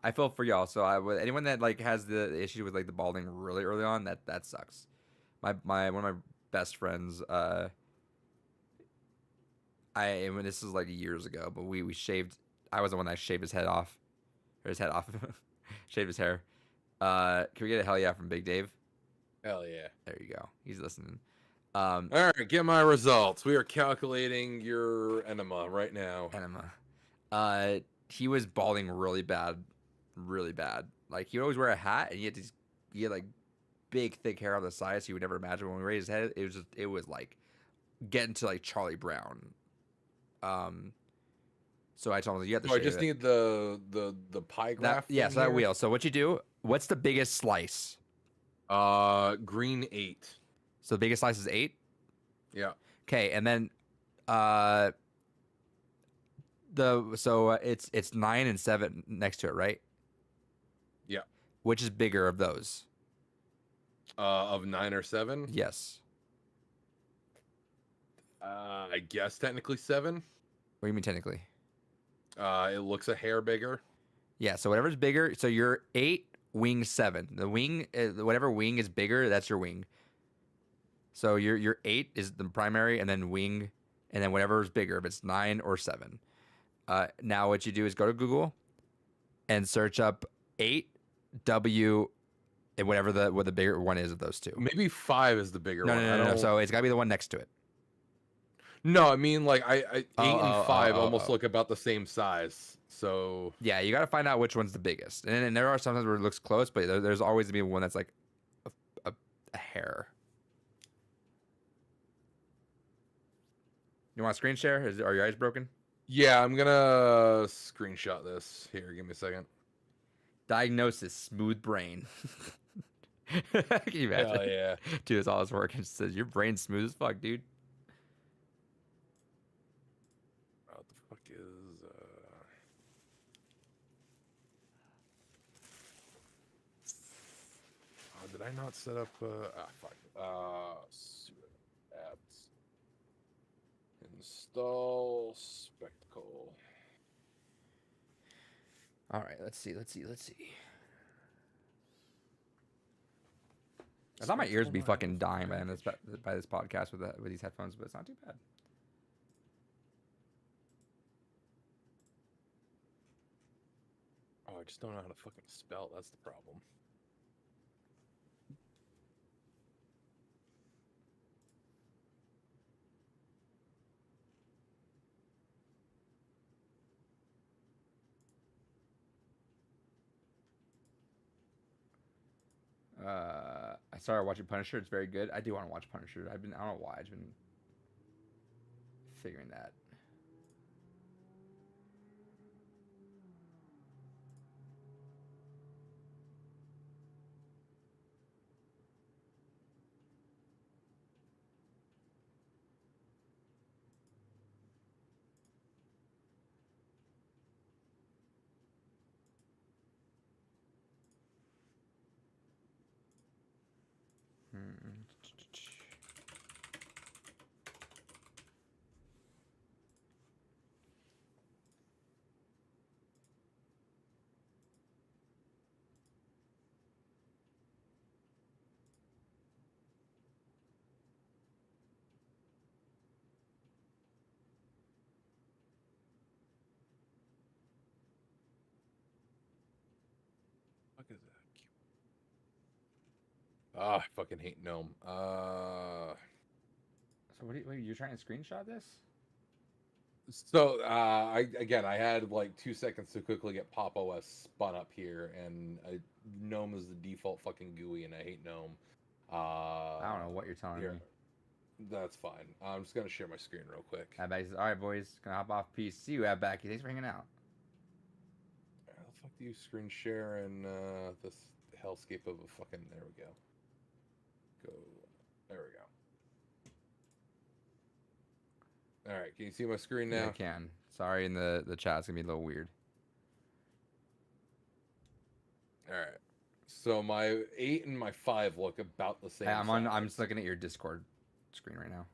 [SPEAKER 1] I feel for y'all. So with anyone that like has the issue with like the balding really early on, that sucks. My one of my best friends, when this was like years ago, but we shaved. I was the one that shaved his head off, or his head off, shaved his hair. Can we get a hell yeah from Big Dave?
[SPEAKER 2] Hell yeah.
[SPEAKER 1] There you go. He's listening.
[SPEAKER 2] All right, get my results. We are calculating your enema right now.
[SPEAKER 1] Enema. He was balding really bad, really bad. Like he would always wear a hat, and he had like big thick hair on the side, so you would never imagine when we raised his head. It was like getting to like Charlie Brown. So I told him you have to.
[SPEAKER 2] So I just need the pie graph.
[SPEAKER 1] Yeah, so that wheel. So what you do? What's the biggest slice?
[SPEAKER 2] Green 8.
[SPEAKER 1] So the biggest slice is 8.
[SPEAKER 2] Yeah.
[SPEAKER 1] Okay, and then it's 9 and 7 next to it, right?
[SPEAKER 2] Yeah.
[SPEAKER 1] Which is bigger of those?
[SPEAKER 2] Of 9 or 7?
[SPEAKER 1] Yes.
[SPEAKER 2] I guess technically 7.
[SPEAKER 1] What do you mean technically?
[SPEAKER 2] It looks a hair bigger.
[SPEAKER 1] Yeah, so whatever's bigger, so you're 8, wing 7. The wing, whatever wing is bigger, that's your wing. So your 8 is the primary, and then wing, and then whatever is bigger, if it's 9 or 7. Now what you do is go to Google and search up 8W and whatever what the bigger one is of those two.
[SPEAKER 2] Maybe 5 is the bigger one.
[SPEAKER 1] No. So it's got to be the one next to it.
[SPEAKER 2] No, I mean like 8 and 5 almost look about the same size. So
[SPEAKER 1] yeah, you got to find out which one's the biggest. And there are sometimes where it looks close, but there's always gonna be one that's like a hair. You want to screen share? Are your eyes broken?
[SPEAKER 2] Yeah, I'm gonna screenshot this. Here, give me a second.
[SPEAKER 1] Diagnosis: smooth brain. Can you
[SPEAKER 2] Hell
[SPEAKER 1] imagine?
[SPEAKER 2] yeah.
[SPEAKER 1] Dude, it's all his work and says your brain's smooth as fuck, dude.
[SPEAKER 2] What the fuck is did I not set up fuck. Sudo apps. Install spectacle.
[SPEAKER 1] All right, let's see. I thought my ears would be fucking dying by this podcast with these headphones, but it's not too bad.
[SPEAKER 2] Oh, I just don't know how to fucking spell. That's the problem.
[SPEAKER 1] I started watching Punisher. It's very good. I do want to watch Punisher. I don't know why. I've been figuring that.
[SPEAKER 2] What is that? Ah, I fucking hate GNOME.
[SPEAKER 1] So what are you trying to screenshot this?
[SPEAKER 2] So I had like 2 seconds to quickly get Pop OS spun up here, and GNOME is the default fucking GUI, and I hate GNOME.
[SPEAKER 1] I don't know what you're telling me.
[SPEAKER 2] That's fine. I'm just gonna share my screen real quick.
[SPEAKER 1] Abbacky says, "All right, boys, gonna hop off. Peace. See you, Abbacky. Thanks for hanging out."
[SPEAKER 2] How the fuck do you screen share in this hellscape of a fucking? There we go. There we go. All right, can you see my screen now?
[SPEAKER 1] Yeah, I can. Sorry, in the chat's gonna be a little weird.
[SPEAKER 2] All right. So my 8 and my 5 look about the same.
[SPEAKER 1] Hey, I'm
[SPEAKER 2] size.
[SPEAKER 1] just looking at your Discord screen right now.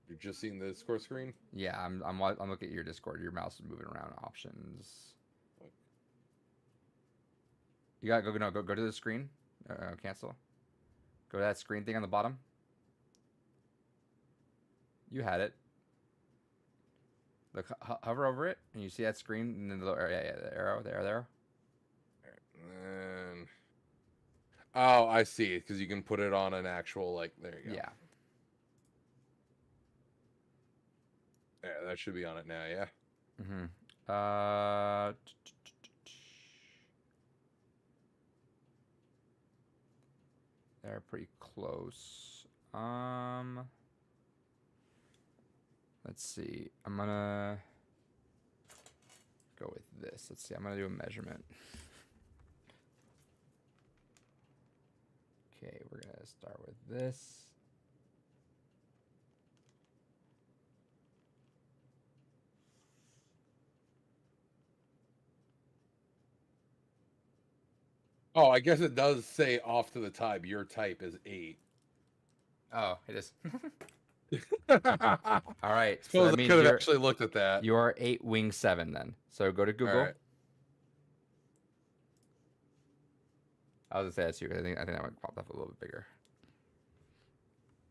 [SPEAKER 2] You're just seeing the Discord screen?
[SPEAKER 1] Yeah, I'm looking at your Discord. Your mouse is moving around. Options. You gotta go to the screen. Cancel. Go to that screen thing on the bottom. You had it. Look, hover over it, and you see that screen, and then the arrow there.
[SPEAKER 2] And oh, I see. Because you can put it on an actual there you go.
[SPEAKER 1] Yeah.
[SPEAKER 2] Yeah, that should be on it now. Yeah.
[SPEAKER 1] They're pretty close. Let's see. I'm gonna go with this. Let's see. I'm gonna do a measurement. Okay, we're gonna start with this.
[SPEAKER 2] Oh, I guess it does say off to the type. Your type is 8.
[SPEAKER 1] Oh, it is. All right.
[SPEAKER 2] So that means I could have actually looked at that.
[SPEAKER 1] You are 8 wing 7 then. So go to Google.
[SPEAKER 2] Right.
[SPEAKER 1] I was gonna say that's you. I think that one popped up a little bit bigger.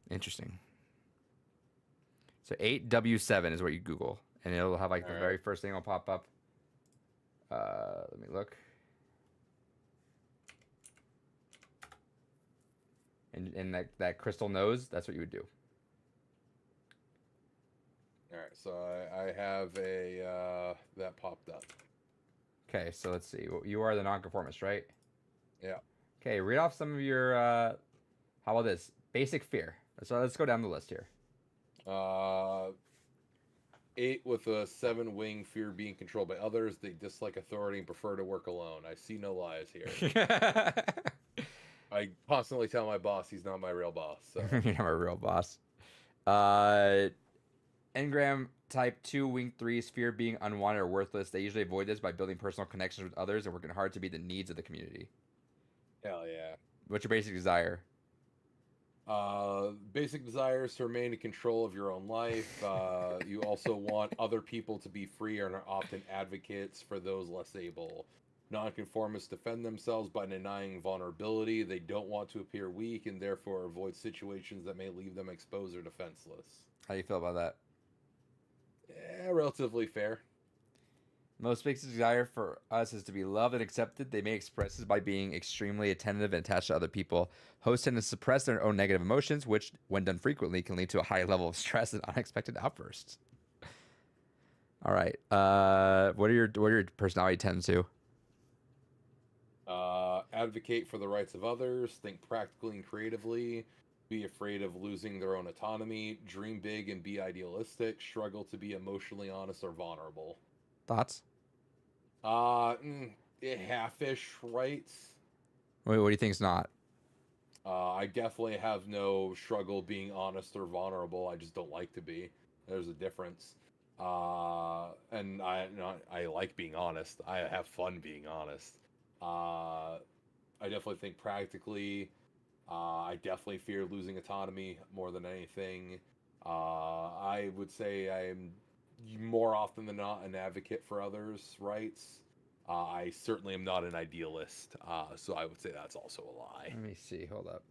[SPEAKER 1] Interesting. So 8W7 is what you Google, and it'll have like the very first thing will pop up. Let me look. And that crystal nose, that's what you would do.
[SPEAKER 2] All right, So I have a that popped up.
[SPEAKER 1] Okay, so let's see. You are the nonconformist, right?
[SPEAKER 2] Yeah.
[SPEAKER 1] Okay, read off some of your. How about this? Basic fear. So let's go down the list here.
[SPEAKER 2] 8 with a 7 wing, fear being controlled by others. They dislike authority and prefer to work alone. I see no lies here. I constantly tell my boss he's not my real boss. So
[SPEAKER 1] You're not a real boss. Uh, Engram type 2 wing 3s fear being unwanted or worthless. They usually avoid this by building personal connections with others and working hard to meet the needs of the community.
[SPEAKER 2] hell yeah.
[SPEAKER 1] What's your basic desire?
[SPEAKER 2] Basic desires to remain in control of your own life. You also want other people to be free and are often advocates for those less able. Nonconformists defend themselves by denying vulnerability. They don't want to appear weak and therefore avoid situations that may leave them exposed or defenseless.
[SPEAKER 1] How do you feel about that?
[SPEAKER 2] Relatively fair.
[SPEAKER 1] Most basic desire for us is to be loved and accepted. They may express this by being extremely attentive and attached to other people. Hosts tend to suppress their own negative emotions, which, when done frequently, can lead to a high level of stress and unexpected outbursts. All right. What are your personality tend to?
[SPEAKER 2] Advocate for the rights of others. Think practically and creatively. Be afraid of losing their own autonomy. Dream big and be idealistic. Struggle to be emotionally honest or vulnerable.
[SPEAKER 1] Thoughts?
[SPEAKER 2] Halfish, right?
[SPEAKER 1] What do you think's not?
[SPEAKER 2] I definitely have no struggle being honest or vulnerable. I just don't like to be. There's a difference. And I like being honest. I have fun being honest. I definitely think practically. I definitely fear losing autonomy more than anything. I would say I am more often than not an advocate for others' rights. I certainly am not an idealist, so I would say that's also a lie.
[SPEAKER 1] Let me see. Hold up.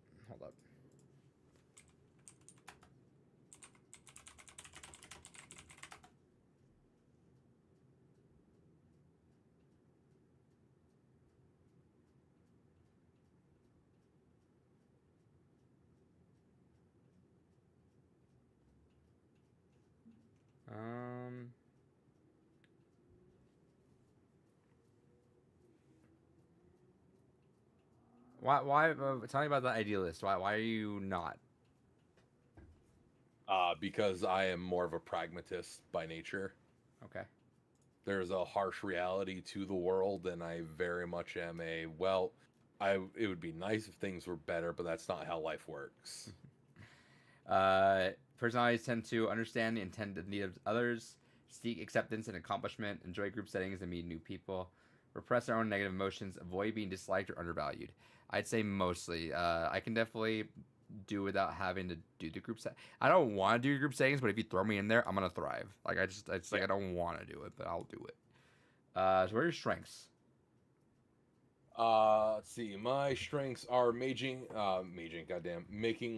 [SPEAKER 1] Why tell me about the idealist. Why are you not?
[SPEAKER 2] Because I am more of a pragmatist by nature.
[SPEAKER 1] Okay.
[SPEAKER 2] There's a harsh reality to the world, and I very much am it would be nice if things were better, but that's not how life works.
[SPEAKER 1] Personalities tend to understand the intended need of others, seek acceptance and accomplishment, enjoy group settings and meet new people, repress their own negative emotions, avoid being disliked or undervalued. I'd say mostly. I can definitely do without having to do the group set. I don't want to do group settings, but if you throw me in there, I'm gonna thrive. Like I don't want to do it, but I'll do it. So what are your strengths?
[SPEAKER 2] Let's see. My strengths are making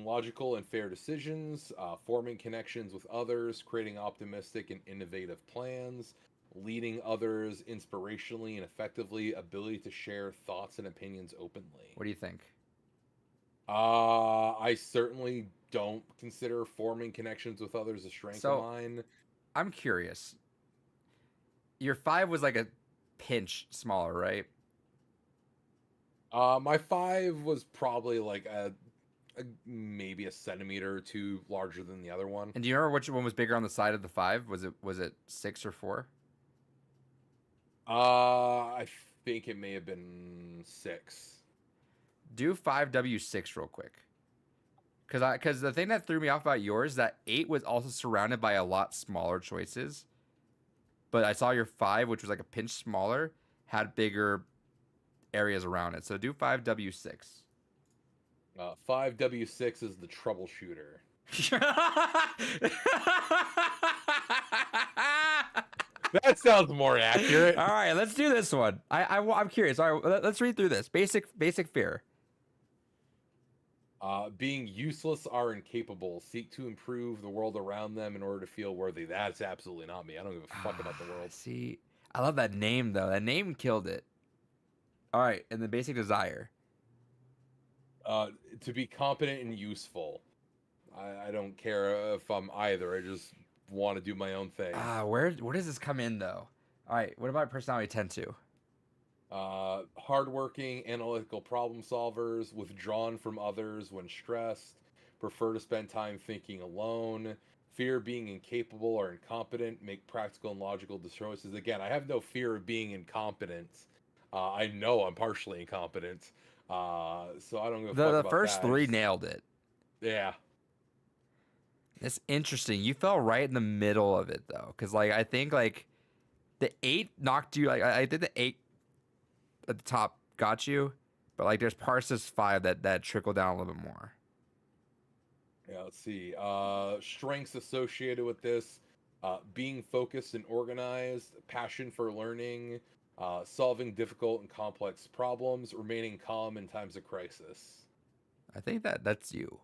[SPEAKER 2] logical and fair decisions, forming connections with others, creating optimistic and innovative plans, leading others inspirationally and effectively, ability to share thoughts and opinions openly.
[SPEAKER 1] What do you think?
[SPEAKER 2] I certainly don't consider forming connections with others a strength of mine.
[SPEAKER 1] I'm curious. Your 5 was like a pinch smaller, right?
[SPEAKER 2] My 5 was probably like maybe a centimeter or two larger than the other one.
[SPEAKER 1] And do you remember which one was bigger on the side of the 5? Was it 6 or 4?
[SPEAKER 2] I think it may have been 6.
[SPEAKER 1] Do 5W6 real quick. Because the thing that threw me off about yours, that 8 was also surrounded by a lot smaller choices. But I saw your 5, which was like a pinch smaller, had bigger areas around it. So do 5W6.
[SPEAKER 2] 5W6 is the troubleshooter. That sounds more accurate.
[SPEAKER 1] All right, let's do this one. I'm curious. All right, let's read through this. Basic fear.
[SPEAKER 2] Being useless or incapable, seek to improve the world around them in order to feel worthy. That's absolutely not me. I don't give a fuck about the world.
[SPEAKER 1] See, I love that name though. That name killed it. All right, and the basic desire.
[SPEAKER 2] To be competent and useful. I don't care if I'm either. I just want to do my own thing.
[SPEAKER 1] Where does this come in though? All right, what about personality 10 2?
[SPEAKER 2] Hardworking, analytical problem solvers, withdrawn from others when stressed, prefer to spend time thinking alone, fear being incapable or incompetent, make practical and logical choices. Again, I have no fear of being incompetent. I know I'm partially incompetent, so I don't give a fuck
[SPEAKER 1] The
[SPEAKER 2] about
[SPEAKER 1] first
[SPEAKER 2] that.
[SPEAKER 1] three nailed it.
[SPEAKER 2] Yeah.
[SPEAKER 1] It's interesting. You fell right in the middle of it though, because like I think like the 8 knocked you. Like I think the 8 at the top got you, but like there's parts of this 5 that trickle down a little bit more.
[SPEAKER 2] Yeah, let's see. Strengths associated with this: being focused and organized, passion for learning, solving difficult and complex problems, remaining calm in times of crisis.
[SPEAKER 1] I think that's you.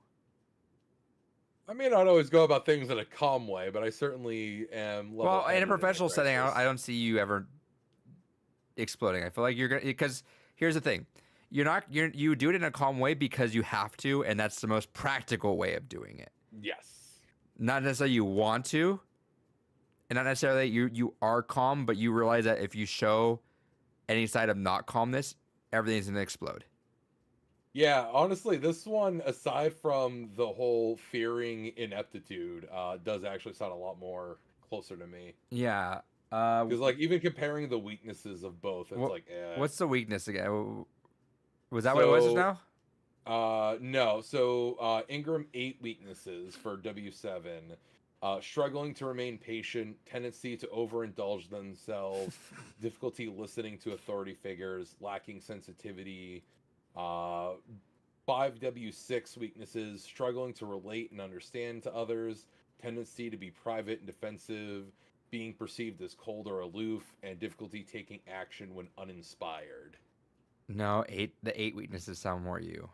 [SPEAKER 2] I may not always go about things in a calm way, but I certainly am
[SPEAKER 1] Well, in a
[SPEAKER 2] level-headed
[SPEAKER 1] professional setting,
[SPEAKER 2] crisis.
[SPEAKER 1] I don't see you ever exploding. I feel like you're gonna, because here's the thing. You do it in a calm way because you have to, and that's the most practical way of doing it.
[SPEAKER 2] Yes.
[SPEAKER 1] Not necessarily you want to, and not necessarily you are calm, but you realize that if you show any side of not calmness, everything's gonna explode.
[SPEAKER 2] Yeah, honestly, this one, aside from the whole fearing ineptitude, does actually sound a lot more closer to me.
[SPEAKER 1] Yeah.
[SPEAKER 2] Because, like, even comparing the weaknesses of both, it's
[SPEAKER 1] What,
[SPEAKER 2] like, eh.
[SPEAKER 1] what's the weakness again? Was that what it was just now?
[SPEAKER 2] No. So, Ingram 8 weaknesses for W7. Struggling to remain patient, tendency to overindulge themselves, difficulty listening to authority figures, lacking sensitivity. 5W6 weaknesses: struggling to relate and understand to others, tendency to be private and defensive, being perceived as cold or aloof, and difficulty taking action when uninspired.
[SPEAKER 1] No, 8. The 8 weaknesses sound more you.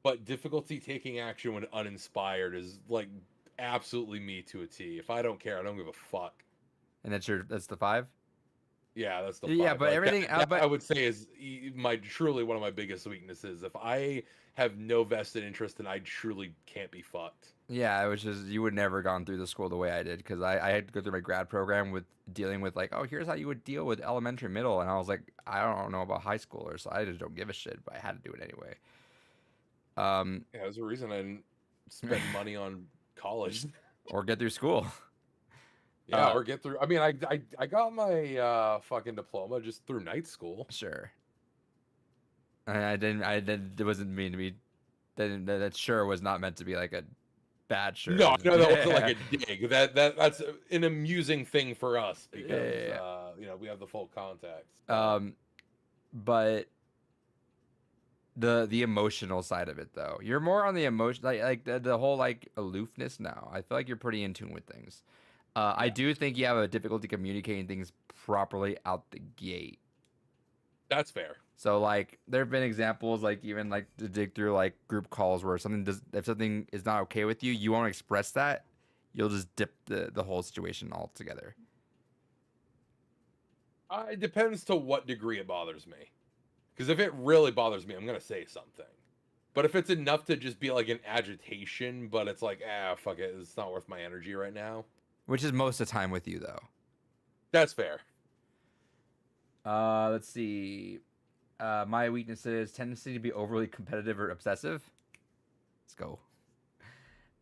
[SPEAKER 2] But difficulty taking action when uninspired is like absolutely me to a T. If I don't care, I don't give a fuck.
[SPEAKER 1] And that's the 5.
[SPEAKER 2] Yeah, that's the
[SPEAKER 1] Yeah,
[SPEAKER 2] five.
[SPEAKER 1] but
[SPEAKER 2] Like,
[SPEAKER 1] everything.
[SPEAKER 2] that
[SPEAKER 1] But
[SPEAKER 2] I would say is my truly one of my biggest weaknesses. If I have no vested interest, then I truly can't be fucked.
[SPEAKER 1] yeah, it was just you would never gone through the school the way I did because I had to go through my grad program with dealing with like, oh, here's how you would deal with elementary, middle, and I was like, I don't know about high schoolers, so I just don't give a shit, but I had to do it anyway.
[SPEAKER 2] Yeah, there's a reason I didn't spend money on college.
[SPEAKER 1] Or get through school.
[SPEAKER 2] Yeah, or get through. I mean, I got my fucking diploma just through night school.
[SPEAKER 1] Sure. I didn't. It wasn't mean to be. That sure was not meant to be like a bad sure.
[SPEAKER 2] No, that wasn't like a dig. That's an amusing thing for us because
[SPEAKER 1] Yeah.
[SPEAKER 2] we have the full context.
[SPEAKER 1] But the emotional side of it though, you're more on the emotion, like the whole like aloofness now. I feel like you're pretty in tune with things. I do think you have a difficulty communicating things properly out the gate.
[SPEAKER 2] That's fair.
[SPEAKER 1] So like there have been examples like even like to dig through like group calls where if something is not okay with you, you won't express that. You'll just dip the whole situation altogether.
[SPEAKER 2] It depends to what degree it bothers me. Because if it really bothers me, I'm gonna say something. But if it's enough to just be like an agitation, but it's like, fuck it, it's not worth my energy right now.
[SPEAKER 1] Which is most of the time with you though.
[SPEAKER 2] That's fair.
[SPEAKER 1] Let's see. My weaknesses: tendency to be overly competitive or obsessive. Let's go.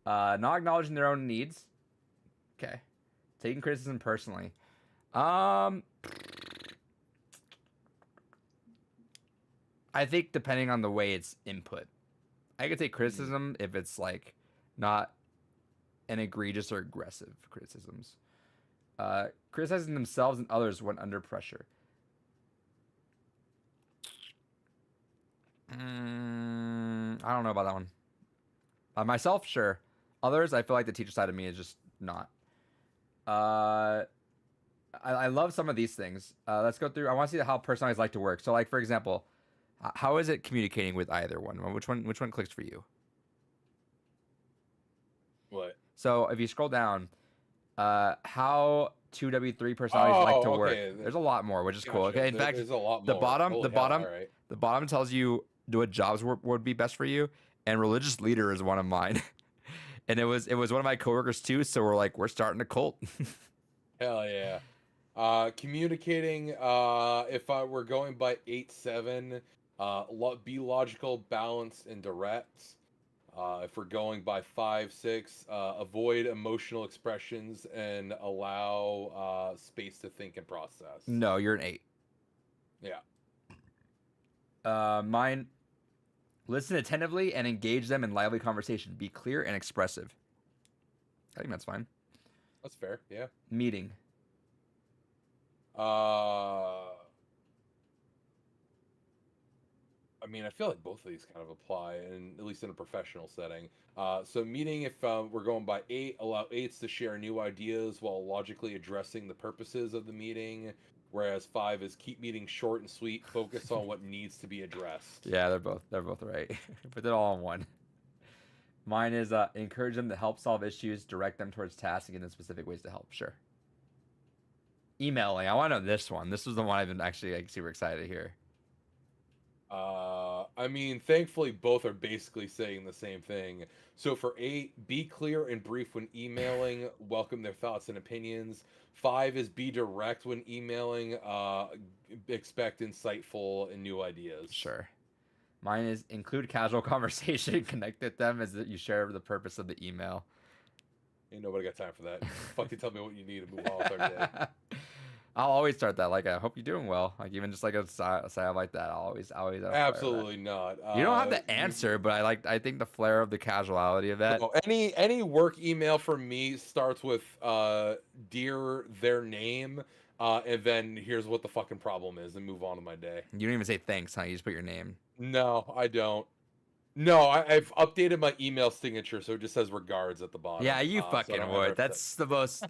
[SPEAKER 1] Not acknowledging their own needs. Okay. Taking criticism personally. I think depending on the way it's input, I could take criticism if it's like not an egregious or aggressive criticisms. Criticizing themselves and others when under pressure. I don't know about that one. Myself, sure. Others, I feel like the teacher side of me is just not. I love some of these things. Let's go through. I want to see how personalities like to work. So, like for example, how is it communicating with either one? Which one clicks for you?
[SPEAKER 2] What?
[SPEAKER 1] So if you scroll down, how 2W3 personalities like to work. There's a lot more, which is cool. Okay, in fact,
[SPEAKER 2] there's a lot
[SPEAKER 1] the
[SPEAKER 2] more.
[SPEAKER 1] bottom,
[SPEAKER 2] Holy
[SPEAKER 1] the
[SPEAKER 2] hell,
[SPEAKER 1] bottom,
[SPEAKER 2] all right.
[SPEAKER 1] the bottom tells you what jobs would be best for you, and religious leader is one of mine. And it was one of my coworkers too. So we're starting a cult.
[SPEAKER 2] Hell yeah. Communicating. If I were going by 8-7, be logical, balanced, and direct. If we're going by 5-6, avoid emotional expressions and allow space to think and process.
[SPEAKER 1] No, you're an 8.
[SPEAKER 2] Yeah.
[SPEAKER 1] Mine. Listen attentively and engage them in lively conversation. Be clear and expressive. I think that's fine.
[SPEAKER 2] That's fair. Yeah.
[SPEAKER 1] Meeting.
[SPEAKER 2] I mean, I feel like both of these kind of apply, and at least in a professional setting. So meeting, if we're going by 8, allow 8s to share new ideas while logically addressing the purposes of the meeting. Whereas 5 is keep meeting short and sweet, focus on what needs to be addressed.
[SPEAKER 1] Yeah, they're both right. Put it all in one. Mine is encourage them to help solve issues, direct them towards tasks, and give them specific ways to help. Sure. Emailing. I want to know this one. This was the one I've been actually like super excited to hear.
[SPEAKER 2] I mean, thankfully, both are basically saying the same thing. So for 8, be clear and brief when emailing, welcome their thoughts and opinions. 5 is be direct when emailing, expect insightful and new ideas.
[SPEAKER 1] Sure. Mine is include casual conversation, connect with them as you share the purpose of the email.
[SPEAKER 2] Ain't nobody got time for that. Fucking tell me what you need to move on with our day.
[SPEAKER 1] I'll always start that like, I hope you're doing well. Like even just like a sign like that. I'll always
[SPEAKER 2] Absolutely not.
[SPEAKER 1] You don't have the answer, but I think the flair of the casuality of that.
[SPEAKER 2] No, any work email from me starts with dear their name, and then here's what the fucking problem is, and move on to my day.
[SPEAKER 1] You don't even say thanks, huh? You just put your name.
[SPEAKER 2] No, I don't. No, I've updated my email signature, so it just says regards at the bottom.
[SPEAKER 1] Yeah, you fucking would. That's the most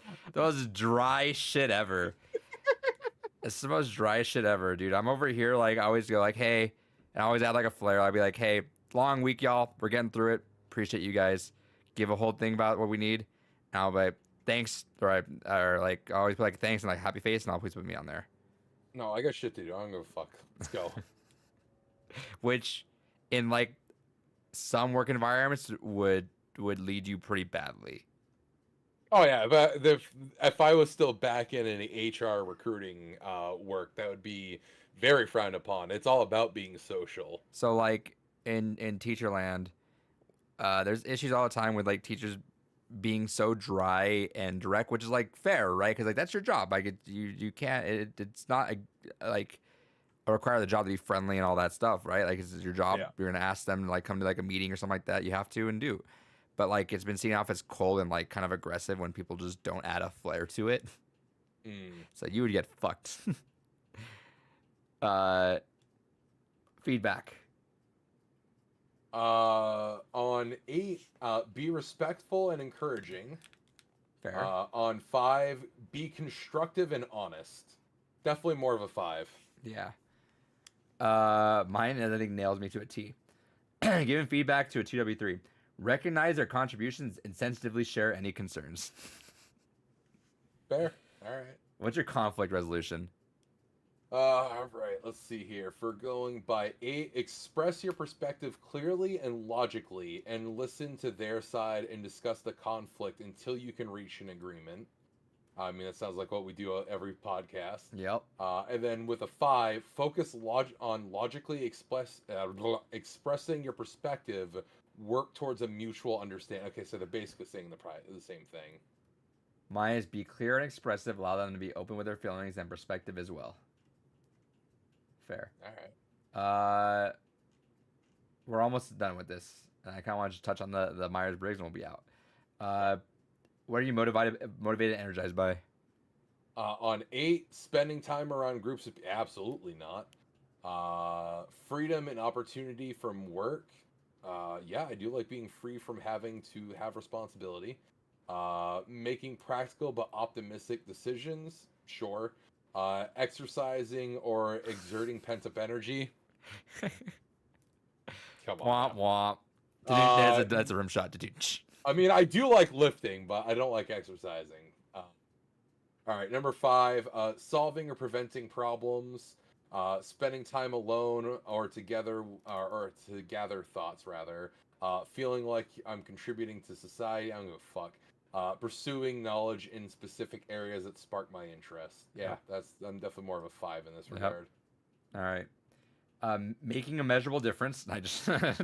[SPEAKER 1] dry shit ever. It's the most dry shit ever, dude. I'm over here like I always go like, hey, and I always add like a flair. I'll be like, hey, long week, y'all. We're getting through it. Appreciate you guys. Give a whole thing about what we need. And I'll be like, thanks, or like I always put like thanks and like happy face, and I'll please put me on there.
[SPEAKER 2] No, I got shit to do. I don't give a fuck. Let's go.
[SPEAKER 1] Which, in like some work environments, would lead you pretty badly.
[SPEAKER 2] Oh yeah, but if I was still back in an HR recruiting work, that would be very frowned upon. It's all about being social.
[SPEAKER 1] So like in teacher land, there's issues all the time with like teachers being so dry and direct, which is like fair, right? Because like that's your job. Like you can't. It's not like a require of the job to be friendly and all that stuff, right? Like it's your job.
[SPEAKER 2] Yeah.
[SPEAKER 1] You're gonna ask them to like come to like a meeting or something like that. You have to and do. But like it's been seen off as cold and like kind of aggressive when people just don't add a flair to it. So you would get fucked. Feedback.
[SPEAKER 2] On 8, be respectful and encouraging.
[SPEAKER 1] Fair.
[SPEAKER 2] On 5, be constructive and honest. Definitely more of a 5.
[SPEAKER 1] Yeah. Mine I think nails me to a T. Giving feedback to a 2W3. Recognize their contributions and sensitively share any concerns.
[SPEAKER 2] Fair. All right.
[SPEAKER 1] What's your conflict resolution?
[SPEAKER 2] All right. Let's see here. If we're going by 8, express your perspective clearly and logically, and listen to their side and discuss the conflict until you can reach an agreement. I mean, that sounds like what we do every podcast.
[SPEAKER 1] Yep.
[SPEAKER 2] And then with a 5, focus on logically expressing your perspective. Work towards a mutual understanding. Okay, so they're basically saying the same thing.
[SPEAKER 1] Mine is be clear and expressive. Allow them to be open with their feelings and perspective as well. Fair.
[SPEAKER 2] All right.
[SPEAKER 1] We're almost done with this. And I kind of want to touch on the Myers-Briggs and we'll be out. What are you motivated and energized by?
[SPEAKER 2] On 8, spending time around groups of absolutely not. Freedom and opportunity from work. Yeah, I do like being free from having to have responsibility. Making practical but optimistic decisions. Sure. Exercising or exerting pent-up energy. Come on.
[SPEAKER 1] Womp womp. That's a rim shot.
[SPEAKER 2] I mean, I do like lifting, but I don't like exercising. All right, number 5, solving or preventing problems. spending time alone or together, or to gather thoughts rather. Feeling like I'm contributing to society. I don't give a fuck. Pursuing knowledge in specific areas that spark my interest. Yeah,
[SPEAKER 1] Yep.
[SPEAKER 2] I'm definitely more of a 5 in this
[SPEAKER 1] Yep.
[SPEAKER 2] regard.
[SPEAKER 1] All right. Making a measurable difference. I just, I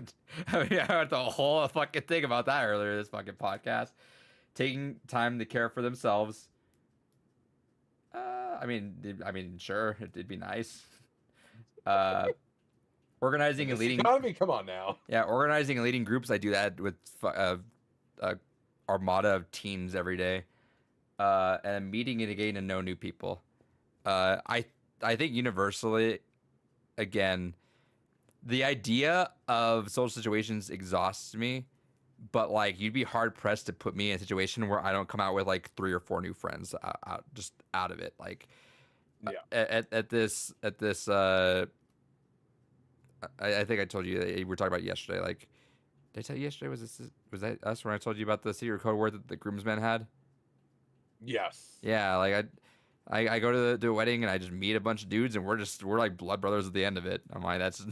[SPEAKER 1] mean, I heard the whole fucking thing about that earlier this fucking podcast. Taking time to care for themselves. Sure, it'd be nice. Uh,
[SPEAKER 2] In
[SPEAKER 1] organizing and
[SPEAKER 2] this
[SPEAKER 1] leading.
[SPEAKER 2] economy, come on now.
[SPEAKER 1] Yeah, organizing and leading groups. I do that with a armada of teams every day. And meeting and getting to know new people. I think universally, again, the idea of social situations exhausts me, but like you'd be hard pressed to put me in a situation where I don't come out with like 3 or 4 new friends just out of it. Like
[SPEAKER 2] Yeah.
[SPEAKER 1] at this I think I told you we were talking about yesterday. Like, did I tell you yesterday? Was that us when I told you about the secret code word that the groomsmen had?
[SPEAKER 2] Yes.
[SPEAKER 1] Yeah, like I go to the wedding and I just meet a bunch of dudes and we're like blood brothers at the end of it. I'm like that's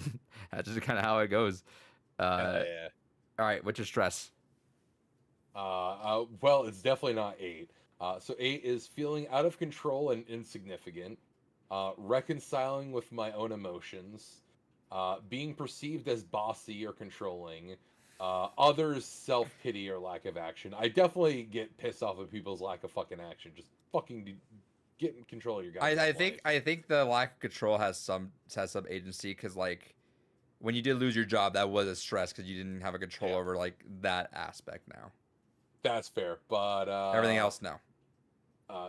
[SPEAKER 1] that's just kind of how it goes.
[SPEAKER 2] Hell
[SPEAKER 1] Uh,
[SPEAKER 2] yeah.
[SPEAKER 1] all right, what's your stress?
[SPEAKER 2] Well, it's definitely not 8. So 8 is feeling out of control and insignificant, reconciling with my own emotions, being perceived as bossy or controlling, others' self pity or lack of action. I definitely get pissed off at people's lack of fucking action. Just fucking get in control of your guys' life.
[SPEAKER 1] I think the lack of control has some agency because like when you did lose your job, that was a stress because you didn't have a control
[SPEAKER 2] Yeah.
[SPEAKER 1] over like that aspect now.
[SPEAKER 2] That's fair, but
[SPEAKER 1] Everything else, no.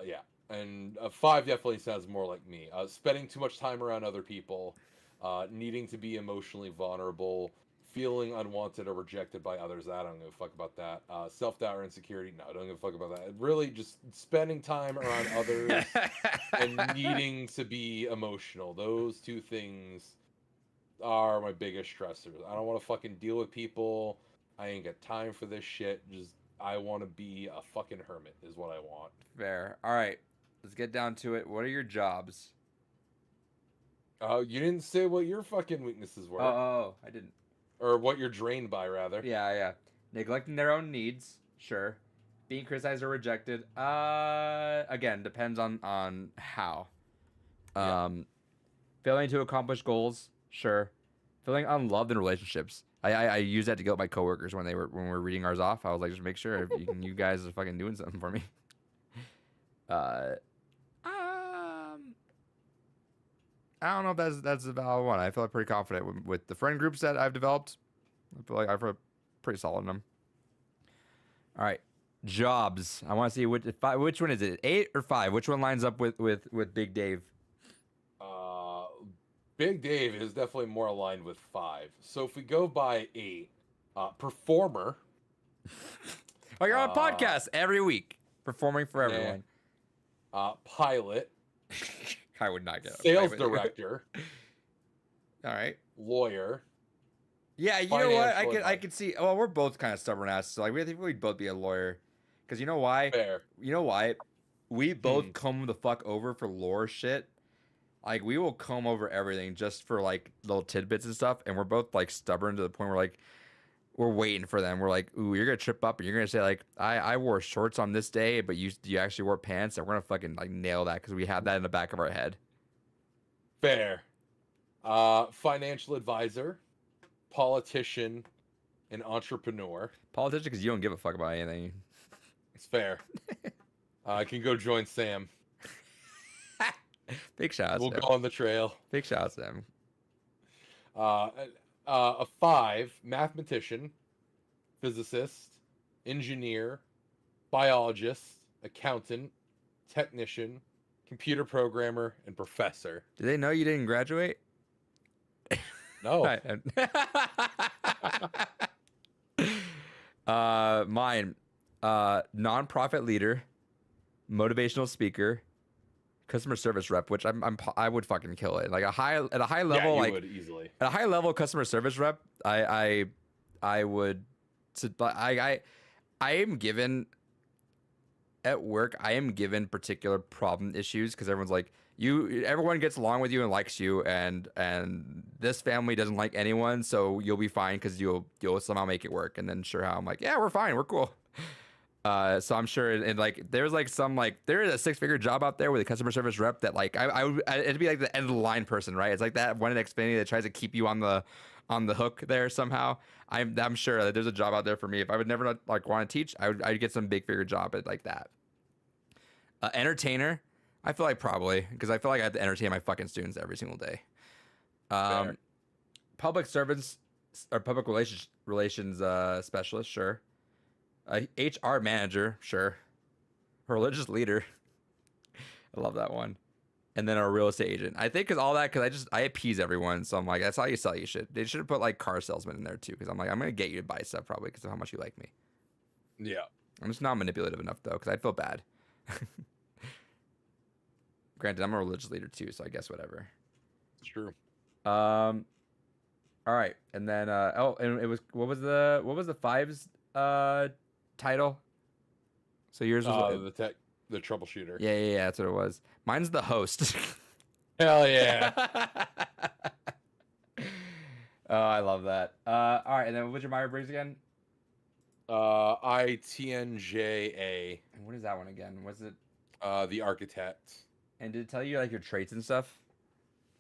[SPEAKER 2] Yeah, and 5 definitely sounds more like me. Spending too much time around other people, needing to be emotionally vulnerable, feeling unwanted or rejected by others. I don't give a fuck about that. Self-doubt or insecurity. No, I don't give a fuck about that. Really, just spending time around others and needing to be emotional. Those 2 things are my biggest stressors. I don't want to fucking deal with people. I ain't got time for this shit. Just I want to be a fucking hermit is what I want.
[SPEAKER 1] Fair. All right, let's get down to it. What are your jobs?
[SPEAKER 2] You didn't say what your fucking weaknesses were,
[SPEAKER 1] I didn't.
[SPEAKER 2] or what you're drained by, rather.
[SPEAKER 1] Yeah. Neglecting their own needs, sure. Being criticized or rejected, again, depends on how.
[SPEAKER 2] Yeah.
[SPEAKER 1] Failing to accomplish goals, sure. Feeling unloved in relationships. I use that to go with my coworkers when we were reading ours off. I was like, just make sure if you guys are fucking doing something for me. I don't know if that's a valid one. I feel pretty confident with the friend groups that I've developed. I feel like I feel pretty solid in them. All right, jobs. I want to see which one is it, 8 or 5? Which one lines up with Big Dave?
[SPEAKER 2] Big Dave is definitely more aligned with 5. So if we go by 8, performer.
[SPEAKER 1] Oh, you're on a podcast every week performing for
[SPEAKER 2] Yeah.
[SPEAKER 1] everyone.
[SPEAKER 2] Pilot.
[SPEAKER 1] I would not get it.
[SPEAKER 2] Sales director.
[SPEAKER 1] All right.
[SPEAKER 2] Lawyer.
[SPEAKER 1] Yeah, you know what?
[SPEAKER 2] Financial
[SPEAKER 1] I could see. Well, we're both kind of stubborn asses. So like, we think we'd both be a lawyer, because you know why?
[SPEAKER 2] Fair.
[SPEAKER 1] You know why? We both comb the fuck over for lore shit. Like, we will comb over everything just for like little tidbits and stuff, and we're both like stubborn to the point where like we're waiting for them. We're like, ooh, you're gonna trip up and you're gonna say like, I wore shorts on this day, but you actually wore pants, and we're gonna fucking like nail that because we have that in the back of our head.
[SPEAKER 2] Fair. Financial advisor, politician, and entrepreneur.
[SPEAKER 1] Politician, because you don't give a fuck about anything.
[SPEAKER 2] It's fair. I can go join Sam.
[SPEAKER 1] Big shout out
[SPEAKER 2] We'll
[SPEAKER 1] to
[SPEAKER 2] go
[SPEAKER 1] him.
[SPEAKER 2] on the trail.
[SPEAKER 1] Big shout out to him.
[SPEAKER 2] A 5, mathematician, physicist, engineer, biologist, accountant, technician, computer programmer, and professor.
[SPEAKER 1] Do they know you didn't graduate?
[SPEAKER 2] No.
[SPEAKER 1] Mine, nonprofit leader, motivational speaker, customer service rep, which I would fucking kill it. Like at a high level,
[SPEAKER 2] Yeah, you
[SPEAKER 1] like
[SPEAKER 2] would easily.
[SPEAKER 1] at a high level customer service rep, I would. I am given at work, I am given particular problem issues because everyone's like, everyone gets along with you and likes you, and this family doesn't like anyone, so you'll be fine because you'll somehow make it work. And then sure how I'm like, yeah, we're fine, we're cool. So I'm sure, and like there's like there is a 6-figure job out there with a customer service rep that like it'd be like the end of the line person, right? It's like that one in Xfinity that tries to keep you on the hook there somehow. I'm sure that there's a job out there for me. If I would never like want to teach, I'd get some big figure job at like that. Entertainer, I feel like probably because I feel like I have to entertain my fucking students every single day. Public servants or public relations specialist, sure. HR manager, sure. Religious leader, I love that one. And then a real estate agent. I think because I appease everyone, so I'm like, that's how you sell you shit. They should have put like car salesman in there too, because I'm like, I'm gonna get you to buy stuff probably because of how much you like me.
[SPEAKER 2] Yeah.
[SPEAKER 1] I'm just not manipulative enough though, because I'd feel bad. Granted, I'm a religious leader too, so I guess whatever.
[SPEAKER 2] It's true.
[SPEAKER 1] All right, and then and it was what was the fives title? So yours was
[SPEAKER 2] the troubleshooter.
[SPEAKER 1] Yeah, that's what it was. Mine's the host.
[SPEAKER 2] Hell yeah.
[SPEAKER 1] Oh, I love that. All right, and then what's your Myers-Briggs again?
[SPEAKER 2] ITNJA.
[SPEAKER 1] And what is that one again? Was it
[SPEAKER 2] the architect?
[SPEAKER 1] And did it tell you like your traits and stuff?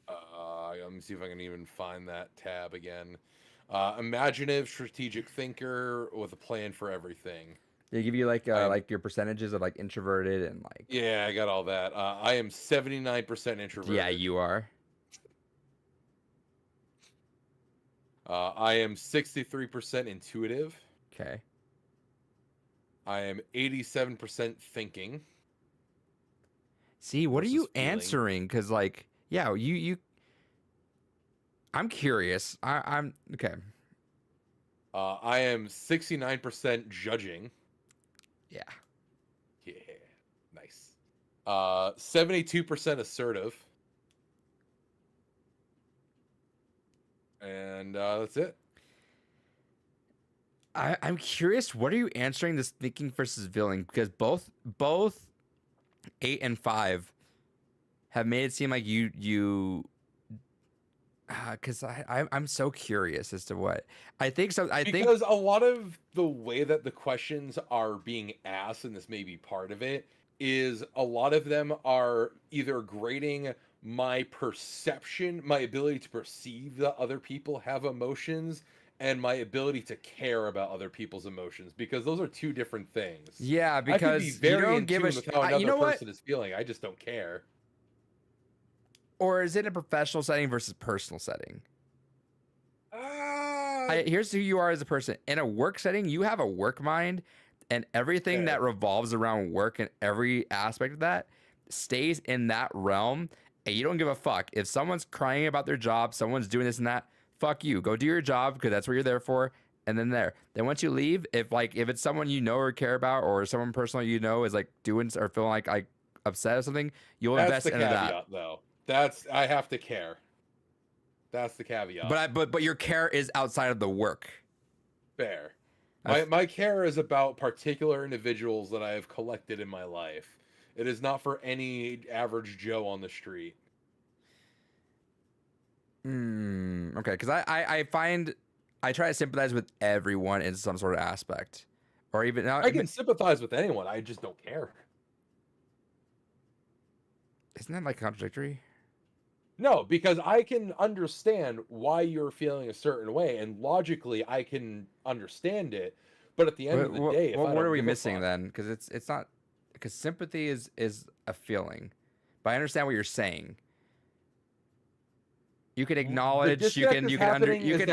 [SPEAKER 2] Let me see if I can even find that tab again. Imaginative, strategic thinker with a plan for everything.
[SPEAKER 1] They give you like your percentages of like introverted and like.
[SPEAKER 2] Yeah, I got all that. I am 79% introverted.
[SPEAKER 1] Yeah, you are.
[SPEAKER 2] I am 63% intuitive.
[SPEAKER 1] Okay.
[SPEAKER 2] I am 87% thinking.
[SPEAKER 1] See, what are you answering? Because like, yeah, you. I'm curious. I'm okay.
[SPEAKER 2] I am 69% judging.
[SPEAKER 1] Yeah.
[SPEAKER 2] Yeah. Nice. 72% assertive. And that's it.
[SPEAKER 1] I'm curious. What are you answering this thinking versus feeling? Because both 8 and 5 have made it seem like you. Because I'm so curious as to what I think.
[SPEAKER 2] Because a lot of the way that the questions are being asked, and this may be part of it, is a lot of them are either grading my perception, my ability to perceive that other people have emotions, and my ability to care about other people's emotions, because those are two different things.
[SPEAKER 1] Yeah, because
[SPEAKER 2] I could be very
[SPEAKER 1] you don't
[SPEAKER 2] in
[SPEAKER 1] give
[SPEAKER 2] tune
[SPEAKER 1] a
[SPEAKER 2] with how another
[SPEAKER 1] you know
[SPEAKER 2] person is feeling. I just don't care.
[SPEAKER 1] Or is it a professional setting versus personal setting? Here's who you are as a person. In a work setting, you have a work mind, and everything that revolves around work and every aspect of that stays in that realm, and you don't give a fuck. If someone's crying about their job, someone's doing this and that, fuck you. Go do your job because that's what you're there for. And then then once you leave, if it's someone you know or care about, or someone personal you know is like doing or feeling like upset or something, you'll invest into that.
[SPEAKER 2] Though. I have to care. That's the caveat.
[SPEAKER 1] But your care is outside of the work.
[SPEAKER 2] Fair. My care is about particular individuals that I have collected in my life. It is not for any average Joe on the street.
[SPEAKER 1] Okay, because I find I try to sympathize with everyone in some sort of aspect, or even now
[SPEAKER 2] I can sympathize with anyone. I just don't care.
[SPEAKER 1] Isn't that like contradictory?
[SPEAKER 2] No, because I can understand why you're feeling a certain way, and logically I can understand it. But at the end of the day,
[SPEAKER 1] what are we missing then? Because it's not, because sympathy is a feeling, but I understand what you're saying. You can acknowledge. You can.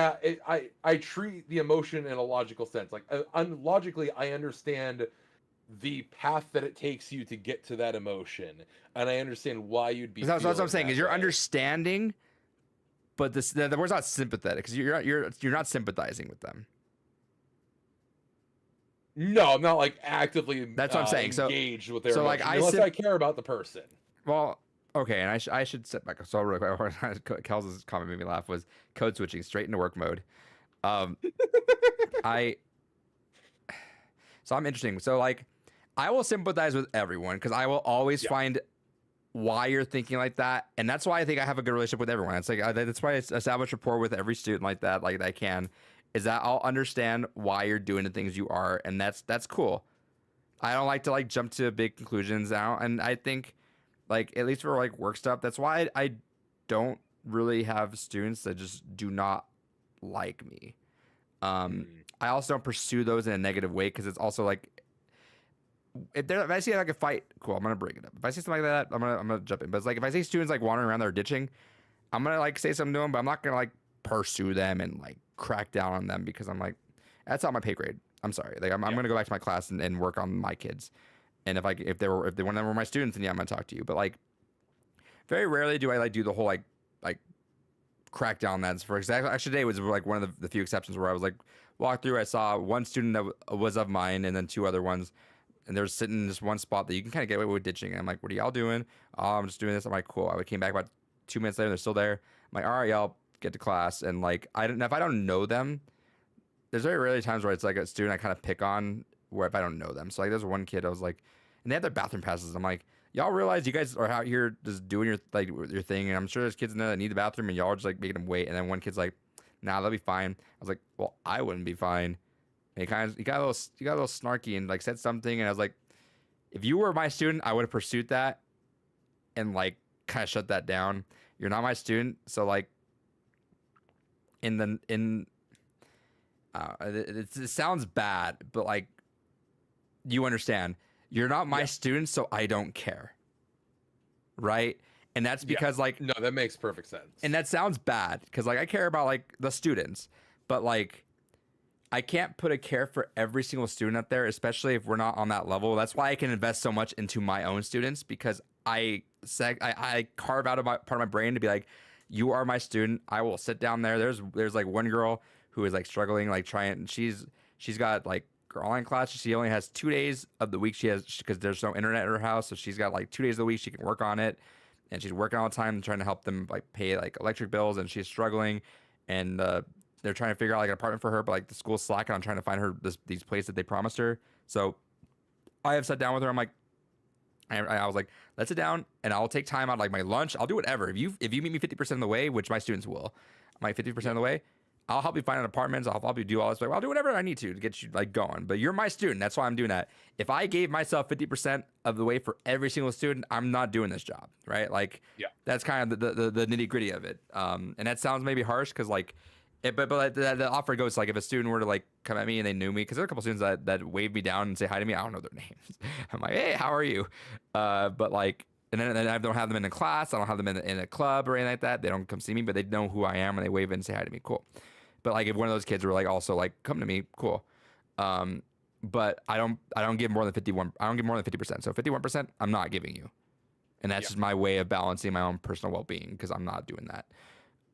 [SPEAKER 2] I treat the emotion in a logical sense. Like logically, I understand the path that it takes you to get to that emotion, and I understand why you'd be.
[SPEAKER 1] That's what I'm saying. Is you're understanding, but the word's not sympathetic, because you're not sympathizing with them.
[SPEAKER 2] No, I'm not like actively.
[SPEAKER 1] That's what I'm saying.
[SPEAKER 2] Engaged with their
[SPEAKER 1] so
[SPEAKER 2] emotion,
[SPEAKER 1] like
[SPEAKER 2] unless I care about the person.
[SPEAKER 1] Well, okay, and I should sit back. So really quick, Kels's comment made me laugh. Was code switching straight into work mode. So I'm interesting. So like, I will sympathize with everyone because I will always
[SPEAKER 2] Yeah.
[SPEAKER 1] find why you're thinking like that, and that's why I think I have a good relationship with everyone. It's like that's why I establish rapport with every student like that, like I can, is that I'll understand why you're doing the things you are, and that's cool. I don't like to like jump to big conclusions now, and I think like at least for like work stuff, that's why I don't really have students that just do not like me.
[SPEAKER 2] Mm.
[SPEAKER 1] I also don't pursue those in a negative way because it's also like if I see like a fight, cool, I'm gonna bring it up. If I see something like that, I'm gonna jump in. But it's like if I see students like wandering around there ditching, I'm gonna like say something to them, but I'm not gonna like pursue them and like crack down on them because I'm like, that's not my pay grade. I'm sorry. Like I'm gonna go back to my class and work on my kids. And if they one of them were my students, then yeah, I'm gonna talk to you. But like very rarely do I like do the whole like crack down on that. For example, actually today was like one of the few exceptions where I was like walked through. I saw one student that was of mine and then two other ones, and they're sitting in this one spot that you can kind of get away with ditching. And I'm like, what are y'all doing? Oh, I'm just doing this. I'm like, cool. I came back about 2 minutes later. They're still there. I'm like, all right, y'all get to class. And like, I don't if I don't know them, there's very rarely times where it's like a student I kind of pick on where if I don't know them. So like, there's one kid I was like, and they have their bathroom passes. I'm like, y'all realize you guys are out here just doing your like your thing, and I'm sure there's kids in there that need the bathroom, and y'all are just like making them wait. And then one kid's like, nah, they'll be fine. I was like, well, I wouldn't be fine. And he got a little snarky and like said something, and I was like, if you were my student, I would have pursued that and like kind of shut that down. You're not my student, so like it sounds bad, but like you understand, you're not my student, so I don't care, right? And that's because like
[SPEAKER 2] No, that makes perfect sense.
[SPEAKER 1] and that sounds bad because like I care about like the students, but like I can't put a care for every single student out there, especially if we're not on that level. That's why I can invest so much into my own students because I carve out part of my brain to be like, you are my student. I will sit down there. There's like one girl who is like struggling, like trying. She's got like online class. She only has 2 days of the week she has because there's no internet at her house, so she's got like 2 days of the week she can work on it, and she's working all the time trying to help them like pay like electric bills, and she's struggling, and they're trying to figure out like an apartment for her, but like the school's slacking on trying to find her these places that they promised her. So I have sat down with her. I'm like, I was like, let's sit down and I'll take time out like my lunch. I'll do whatever. If you meet me 50% of the way, which my students will, I'm like 50% of the way, I'll help you find an apartment. I'll help you do all this. Like, well, I'll do whatever I need to get you like going. But you're my student. That's why I'm doing that. If I gave myself 50% of the way for every single student, I'm not doing this job, right? Like, that's kind of the nitty gritty of it. And that sounds maybe harsh because like, but like the offer goes like if a student were to like come at me and they knew me because there are a couple students that wave me down and say hi to me. I don't know their names. I'm like, hey, how are you? But like, and then I don't have them in a class. I don't have them in a club or anything like that. They don't come see me, but they know who I am and they wave in and say hi to me. Cool. But like if one of those kids were like also like come to me, cool. But I don't give more than 51. I don't give more than 50%. So 51%, I'm not giving you, and that's just my way of balancing my own personal well-being because I'm not doing that.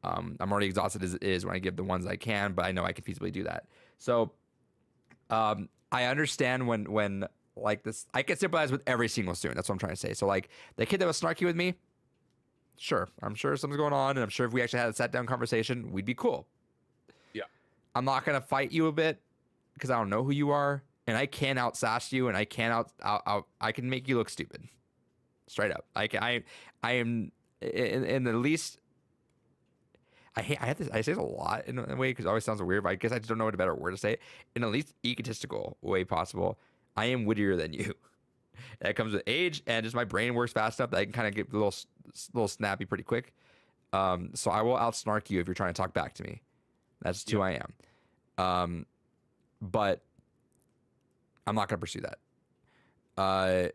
[SPEAKER 1] I'm already exhausted as it is when I give the ones I can, but I know I can feasibly do that. So I understand when like this, I can sympathize with every single student. That's what I'm trying to say. So like the kid that was snarky with me, sure, I'm sure something's going on, and I'm sure if we actually had a sat down conversation, we'd be cool.
[SPEAKER 2] Yeah,
[SPEAKER 1] I'm not gonna fight you a bit because I don't know who you are, and I can out sass you, and I can I can make you look stupid, straight up. I am in the least. I say this a lot in a way because it always sounds weird, but I guess I just don't know what a better word to say. In the least egotistical way possible, I am wittier than you. That comes with age, and just my brain works fast enough that I can kind of get a little snappy pretty quick. So I will outsnark you if you're trying to talk back to me. That's just who I am. But I'm not going to pursue that.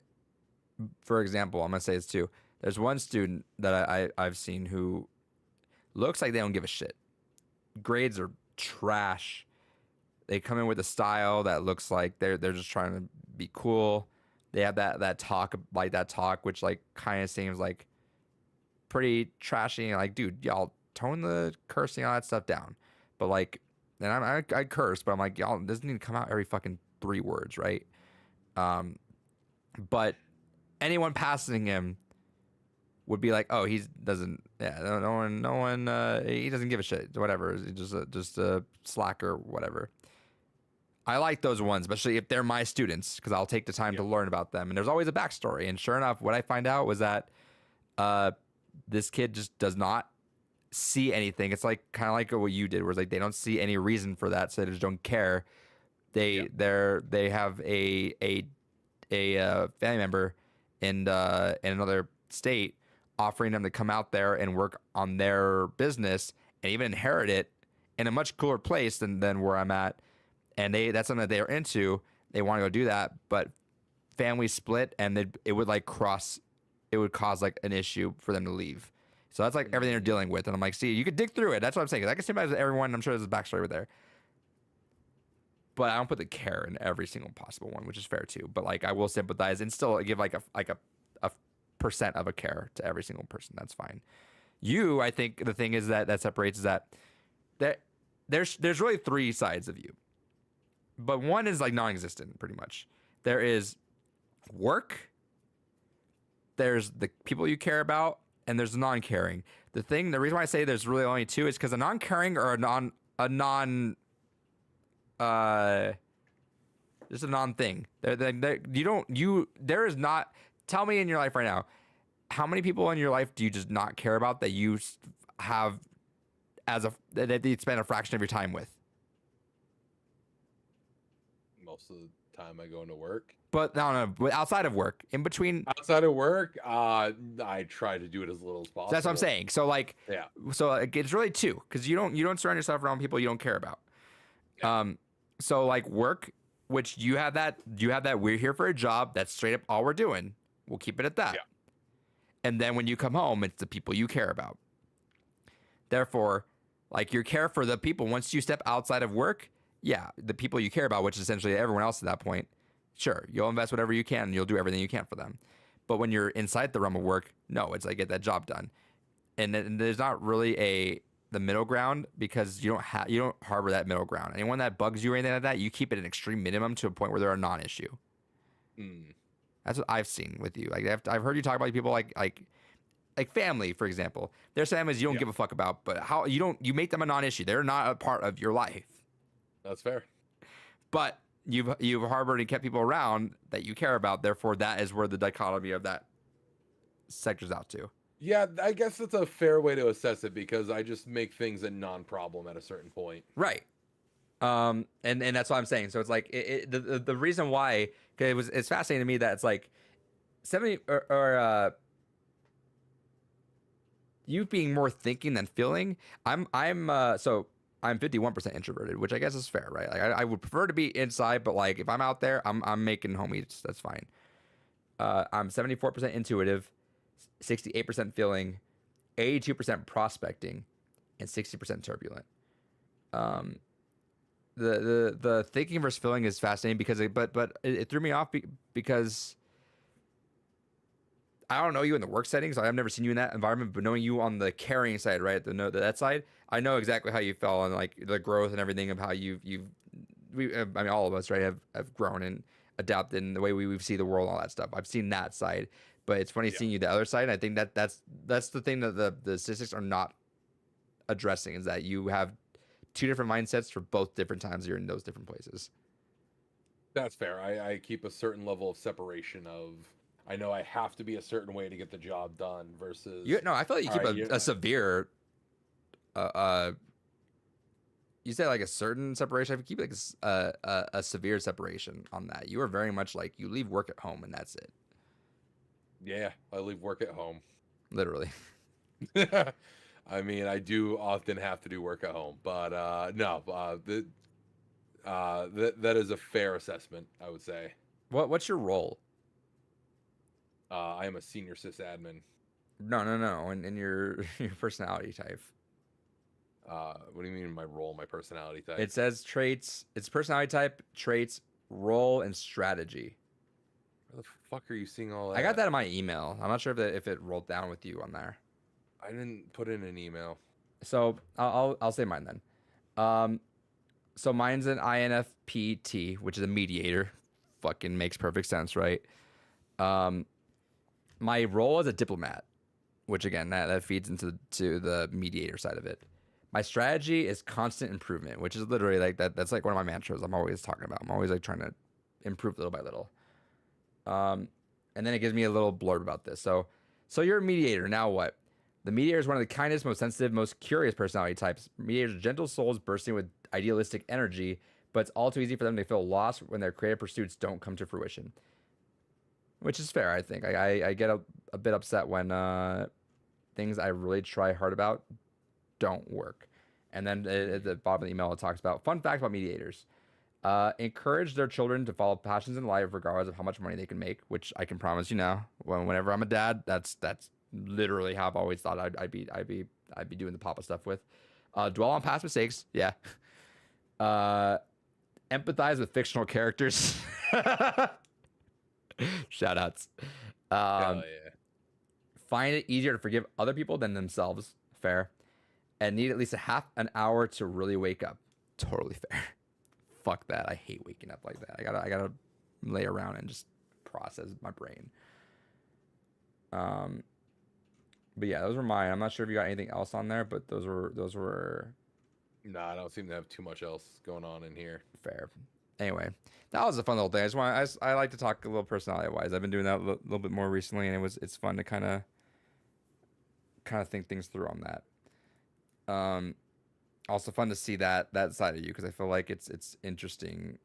[SPEAKER 1] For example, I'm going to say this too. There's one student that I've seen who looks like they don't give a shit. Grades are trash. They come in with a style that looks like they're just trying to be cool. They have that talk, which like kind of seems like pretty trashy. Like, dude, y'all tone the cursing, all that stuff down. But like, and I curse, but I'm like, y'all, this doesn't need to come out every fucking 3 words, right? But anyone passing him would be like, oh, he doesn't, no one, he doesn't give a shit, whatever. He's just a slacker, whatever. I like those ones, especially if they're my students, because I'll take the time to learn about them. And there's always a backstory. And sure enough, what I find out was that this kid just does not see anything. It's like kind of like what you did, where it's like they don't see any reason for that, so they just don't care. They have a family member in another state offering them to come out there and work on their business and even inherit it in a much cooler place than where I'm at. And that's something that they're into. They want to go do that, but family split, and it would cause like an issue for them to leave. So that's like everything they're dealing with. And I'm like, see, you could dig through it. That's what I'm saying. 'Cause I can sympathize with everyone. I'm sure there's a backstory with there. But I don't put the care in every single possible one, which is fair too. But like I will sympathize and still give like a percent of a care to every single person. That's fine. You, I think the thing is that separates is that there's really three sides of you. But one is like non-existent pretty much. There is work, there's the people you care about, and there's the non-caring. The reason why I say there's really only two is because a non-caring or just a non-thing. There is not. Tell me in your life right now, how many people in your life do you just not care about that you have that you spend a fraction of your time with?
[SPEAKER 2] Most of the time I go into work.
[SPEAKER 1] But no, outside of work, in between.
[SPEAKER 2] Outside of work, I try to do it as little as possible.
[SPEAKER 1] So that's what I'm saying. So like,
[SPEAKER 2] yeah.
[SPEAKER 1] So like, it's really two, because you don't surround yourself around people you don't care about. Yeah. So like work, which you have that we're here for a job. That's straight up all we're doing. We'll keep it at that.
[SPEAKER 2] Yeah.
[SPEAKER 1] And then when you come home, it's the people you care about. Therefore, like your care for the people, once you step outside of work, yeah, the people you care about, which is essentially everyone else at that point, sure, you'll invest whatever you can and you'll do everything you can for them. But when you're inside the realm of work, no, it's like get that job done. And there's not really the middle ground, because you don't harbor that middle ground. Anyone that bugs you or anything like that, you keep it an extreme minimum to a point where they're a non-issue. That's what I've seen with you. Like I've heard you talk about people like family, for example. There's families you don't give a fuck about, but how you make them a non-issue. They're not a part of your life.
[SPEAKER 2] That's fair.
[SPEAKER 1] But you've harbored and kept people around that you care about. Therefore, that is where the dichotomy of that sector's out to.
[SPEAKER 2] Yeah, I guess that's a fair way to assess it, because I just make things a non-problem at a certain point.
[SPEAKER 1] Right. And that's what I'm saying. So it's like the reason why, because it's fascinating to me that it's like 70 or you being more thinking than feeling. I'm 51% introverted, which I guess is fair, right? Like I would prefer to be inside, but like if I'm out there, I'm making homies. That's fine. I'm 74% intuitive, 68% feeling, 82% prospecting, and 60% turbulent. The thinking versus feeling is fascinating because it threw me off because I don't know you in the work settings. I've never seen you in that environment, but knowing you on the carrying side, right, that side, I know exactly how you felt and like the growth and everything of how all of us, right, have grown and adapted in the way we see the world, all that stuff. I've seen that side, but it's funny seeing you the other side. And I think that's the thing that the statistics are not addressing, is that you have two different mindsets for both different times you're in those different places.
[SPEAKER 2] That's fair. I keep a certain level of separation of, I know I have to be a certain way to get the job done versus...
[SPEAKER 1] I feel like you keep a severe... you say like a certain separation. I keep like a severe separation on that. You are very much like you leave work at home and that's it.
[SPEAKER 2] Yeah, I leave work at home.
[SPEAKER 1] Literally.
[SPEAKER 2] I mean, I do often have to do work at home, but that is a fair assessment, I would say.
[SPEAKER 1] What's your role?
[SPEAKER 2] I am a senior sysadmin.
[SPEAKER 1] No. In your personality type.
[SPEAKER 2] What do you mean my role, my personality type?
[SPEAKER 1] It says traits. It's personality type, traits, role, and strategy.
[SPEAKER 2] Where the fuck are you seeing all that?
[SPEAKER 1] I got that in my email. I'm not sure if it rolled down with you on there.
[SPEAKER 2] I didn't put in an email.
[SPEAKER 1] So I'll say mine then. So mine's an INFPT, which is a mediator. Fucking makes perfect sense, right? My role is a diplomat, which again that feeds into the mediator side of it. My strategy is constant improvement, which is literally like that. That's like one of my mantras I'm always talking about. I'm always like trying to improve little by little. And then it gives me a little blurb about this. So you're a mediator. Now what? The mediator is one of the kindest, most sensitive, most curious personality types. Mediators are gentle souls bursting with idealistic energy, but it's all too easy for them to feel lost when their creative pursuits don't come to fruition. Which is fair, I think. I get a bit upset when things I really try hard about don't work. And then at the bottom of the email, it talks about fun facts about mediators. Encourage their children to follow passions in life regardless of how much money they can make, which I can promise you now. Whenever I'm a dad, that's literally how I've always thought I'd be doing the papa stuff with. Dwell on past mistakes, yeah. Empathize with fictional characters. Shout outs.
[SPEAKER 2] Hell yeah.
[SPEAKER 1] Find it easier to forgive other people than themselves. Fair. And need at least a half an hour to really wake up. Totally fair. Fuck that. I hate waking up like that. I gotta lay around and just process my brain. But yeah, those were mine. I'm not sure if you got anything else on there, but those were
[SPEAKER 2] No, I don't seem to have too much else going on in here.
[SPEAKER 1] fair. Anyway, that was a fun little thing. I like to talk a little personality wise. I've been doing that a little bit more recently, and it's fun to kind of think things through on that. Also fun to see that side of you, because I feel like it's interesting.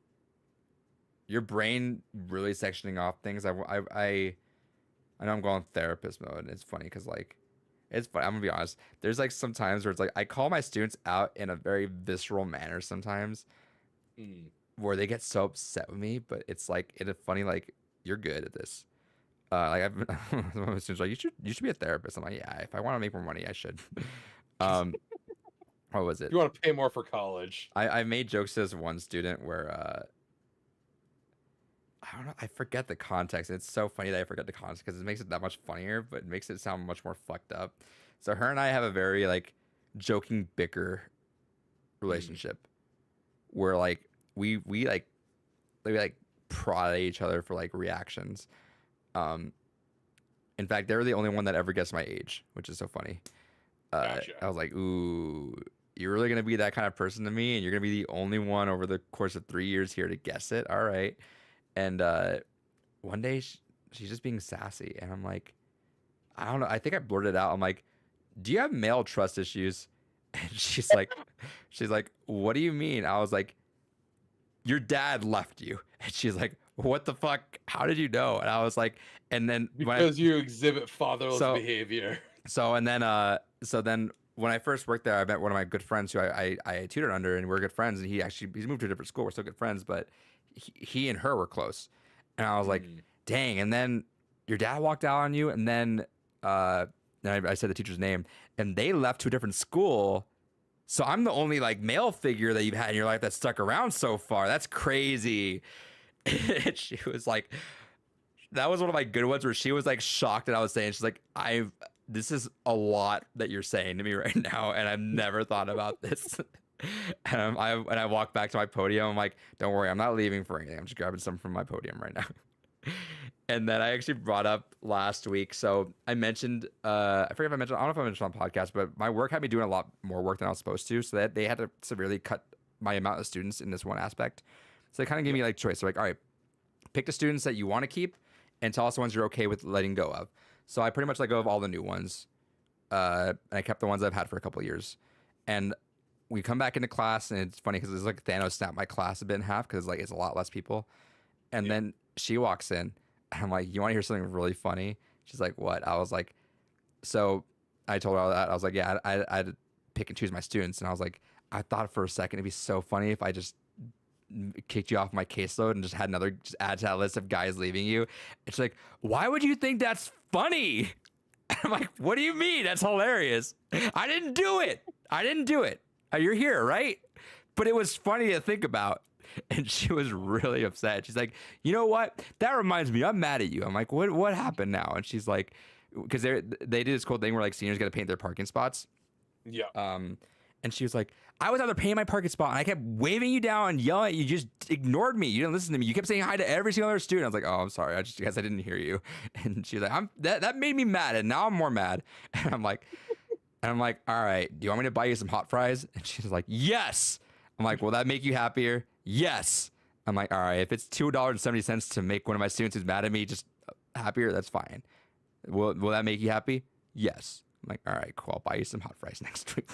[SPEAKER 1] Your brain really sectioning off things. I know I'm going therapist mode, and it's funny because like it's funny. I'm gonna be honest. There's like some times where it's like I call my students out in a very visceral manner sometimes, where they get so upset with me, but it's like in a funny like you're good at this. Like I've been, some of my students are like you should be a therapist. I'm like, yeah, if I want to make more money, I should. What was it?
[SPEAKER 2] You want to pay more for college?
[SPEAKER 1] I made jokes to this one student where I don't know. I forget the context. It's so funny that I forget the context because it makes it that much funnier, but it makes it sound much more fucked up. So her and I have a very like joking bicker relationship where like we like prod at each other for like reactions. In fact, they're the only one that ever guessed my age, which is so funny.
[SPEAKER 2] Gotcha.
[SPEAKER 1] I was like, ooh, you're really gonna be that kind of person to me, and you're gonna be the only one over the course of 3 years here to guess it. All right. And one day she's just being sassy, and I'm like, I don't know. I think I blurted out. I'm like, do you have male trust issues? And she's like, what do you mean? I was like, your dad left you. And she's like, what the fuck? How did you know? And I was like, and then
[SPEAKER 2] because you exhibit fatherless behavior.
[SPEAKER 1] So then when I first worked there, I met one of my good friends who I tutored under, and we're good friends. And he's moved to a different school. We're still good friends, but he and her were close. And I was like, dang. And then your dad walked out on you, and then I said the teacher's name, and they left to a different school. So I'm the only like male figure that you've had in your life that stuck around so far. That's crazy. And she was like, that was one of my good ones where she was like shocked that I was saying, she's like, this is a lot that you're saying to me right now, and I've never thought about this. And I walk back to my podium. I'm like, don't worry, I'm not leaving for anything. I'm just grabbing something from my podium right now. And then I actually brought up last week. So I mentioned, I forget if I mentioned, I don't know if I mentioned on podcast, but my work had me doing a lot more work than I was supposed to. So that they had to severely cut my amount of students in this one aspect. So they kind of gave me like choice. They're like, all right, pick the students that you want to keep and tell us the ones you're okay with letting go of. So I pretty much let go of all the new ones. And I kept the ones I've had for a couple of years. And we come back into class, and it's funny because it's like Thanos snapped my class a bit in half because like it's a lot less people. And then she walks in, and I'm like, you want to hear something really funny? She's like, what? I was like, so I told her all that. I was like, yeah, I'd pick and choose my students. And I was like, I thought for a second it'd be so funny if I just kicked you off my caseload and just had just add to that list of guys leaving you. It's like, why would you think that's funny? And I'm like, what do you mean? That's hilarious. I didn't do it. You're here, right? But it was funny to think about. And she was really upset. She's like, you know what? That reminds me, I'm mad at you. I'm like, what happened now? And she's like, because they did this cool thing where like seniors got to paint their parking spots.
[SPEAKER 2] Yeah.
[SPEAKER 1] And she was like, I was out there painting my parking spot, and I kept waving you down and yelling at you. You just ignored me. You didn't listen to me. You kept saying hi to every single other student. I was like, oh, I'm sorry. I guess I didn't hear you. And she was like, that made me mad, and now I'm more mad. And I'm like, And I'm like, all right, do you want me to buy you some hot fries? And she's like, yes. I'm like, will that make you happier? Yes. I'm like, all right, if it's $2.70 to make one of my students who's mad at me just happier, that's fine. Will that make you happy? Yes. I'm like, all right, cool. I'll buy you some hot fries next week.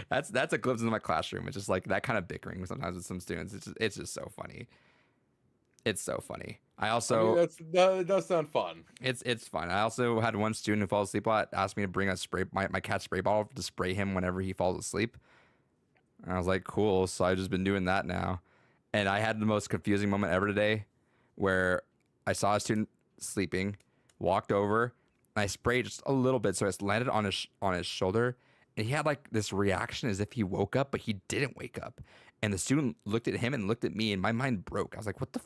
[SPEAKER 1] That's a glimpse into my classroom. It's just like that kind of bickering sometimes with some students. It's just so funny. It's so funny. I also
[SPEAKER 2] that does sound fun.
[SPEAKER 1] it's fun. I also had one student who falls asleep a lot ask me to bring a my cat's spray bottle to spray him whenever he falls asleep. And I was like, cool. So I've just been doing that now. And I had the most confusing moment ever today where I saw a student sleeping, walked over, and I sprayed just a little bit so it landed on his shoulder. And he had like this reaction as if he woke up, but he didn't wake up. And the student looked at him and looked at me, and my mind broke. I was like, what the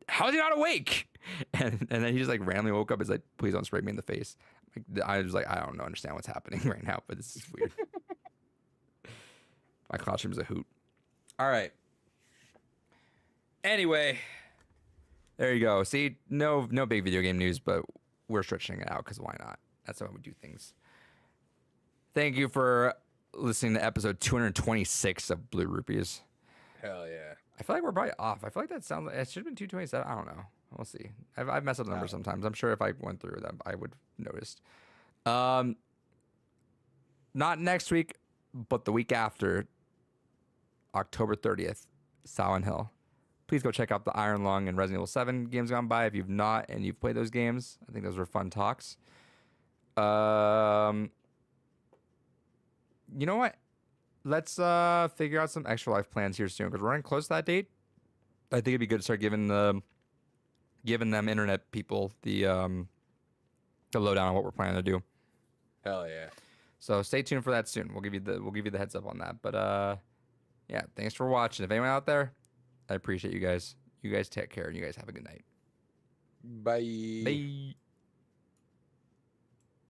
[SPEAKER 1] how is he not awake? And then he just like randomly woke up. He's like, please don't spray me in the face. Like, I was like, I don't understand what's happening right now, but this is weird. My classroom's a hoot. All right. Anyway, there you go. See, no big video game news, but we're stretching it out because why not? That's how we do things. Thank you for listening to episode 226 of Blue Rupees.
[SPEAKER 2] Hell yeah.
[SPEAKER 1] I feel like we're probably off. I feel like that sounds like it should have been 227. I don't know. We'll see. I've messed up the numbers sometimes. I'm sure if I went through them, I would have noticed. Not next week, but the week after, October 30th, Silent Hill. Please go check out the Iron Lung and Resident Evil 7 games gone by if you've not and you've played those games. I think those were fun talks. You know what? Let's figure out some extra life plans here soon because we're running close to that date. I think it'd be good to start giving them internet people the lowdown on what we're planning to do.
[SPEAKER 2] Hell yeah.
[SPEAKER 1] So stay tuned for that soon. We'll give you the heads up on that. But yeah, thanks for watching. If anyone out there, I appreciate you guys. You guys take care and you guys have a good night.
[SPEAKER 2] Bye.
[SPEAKER 1] Bye.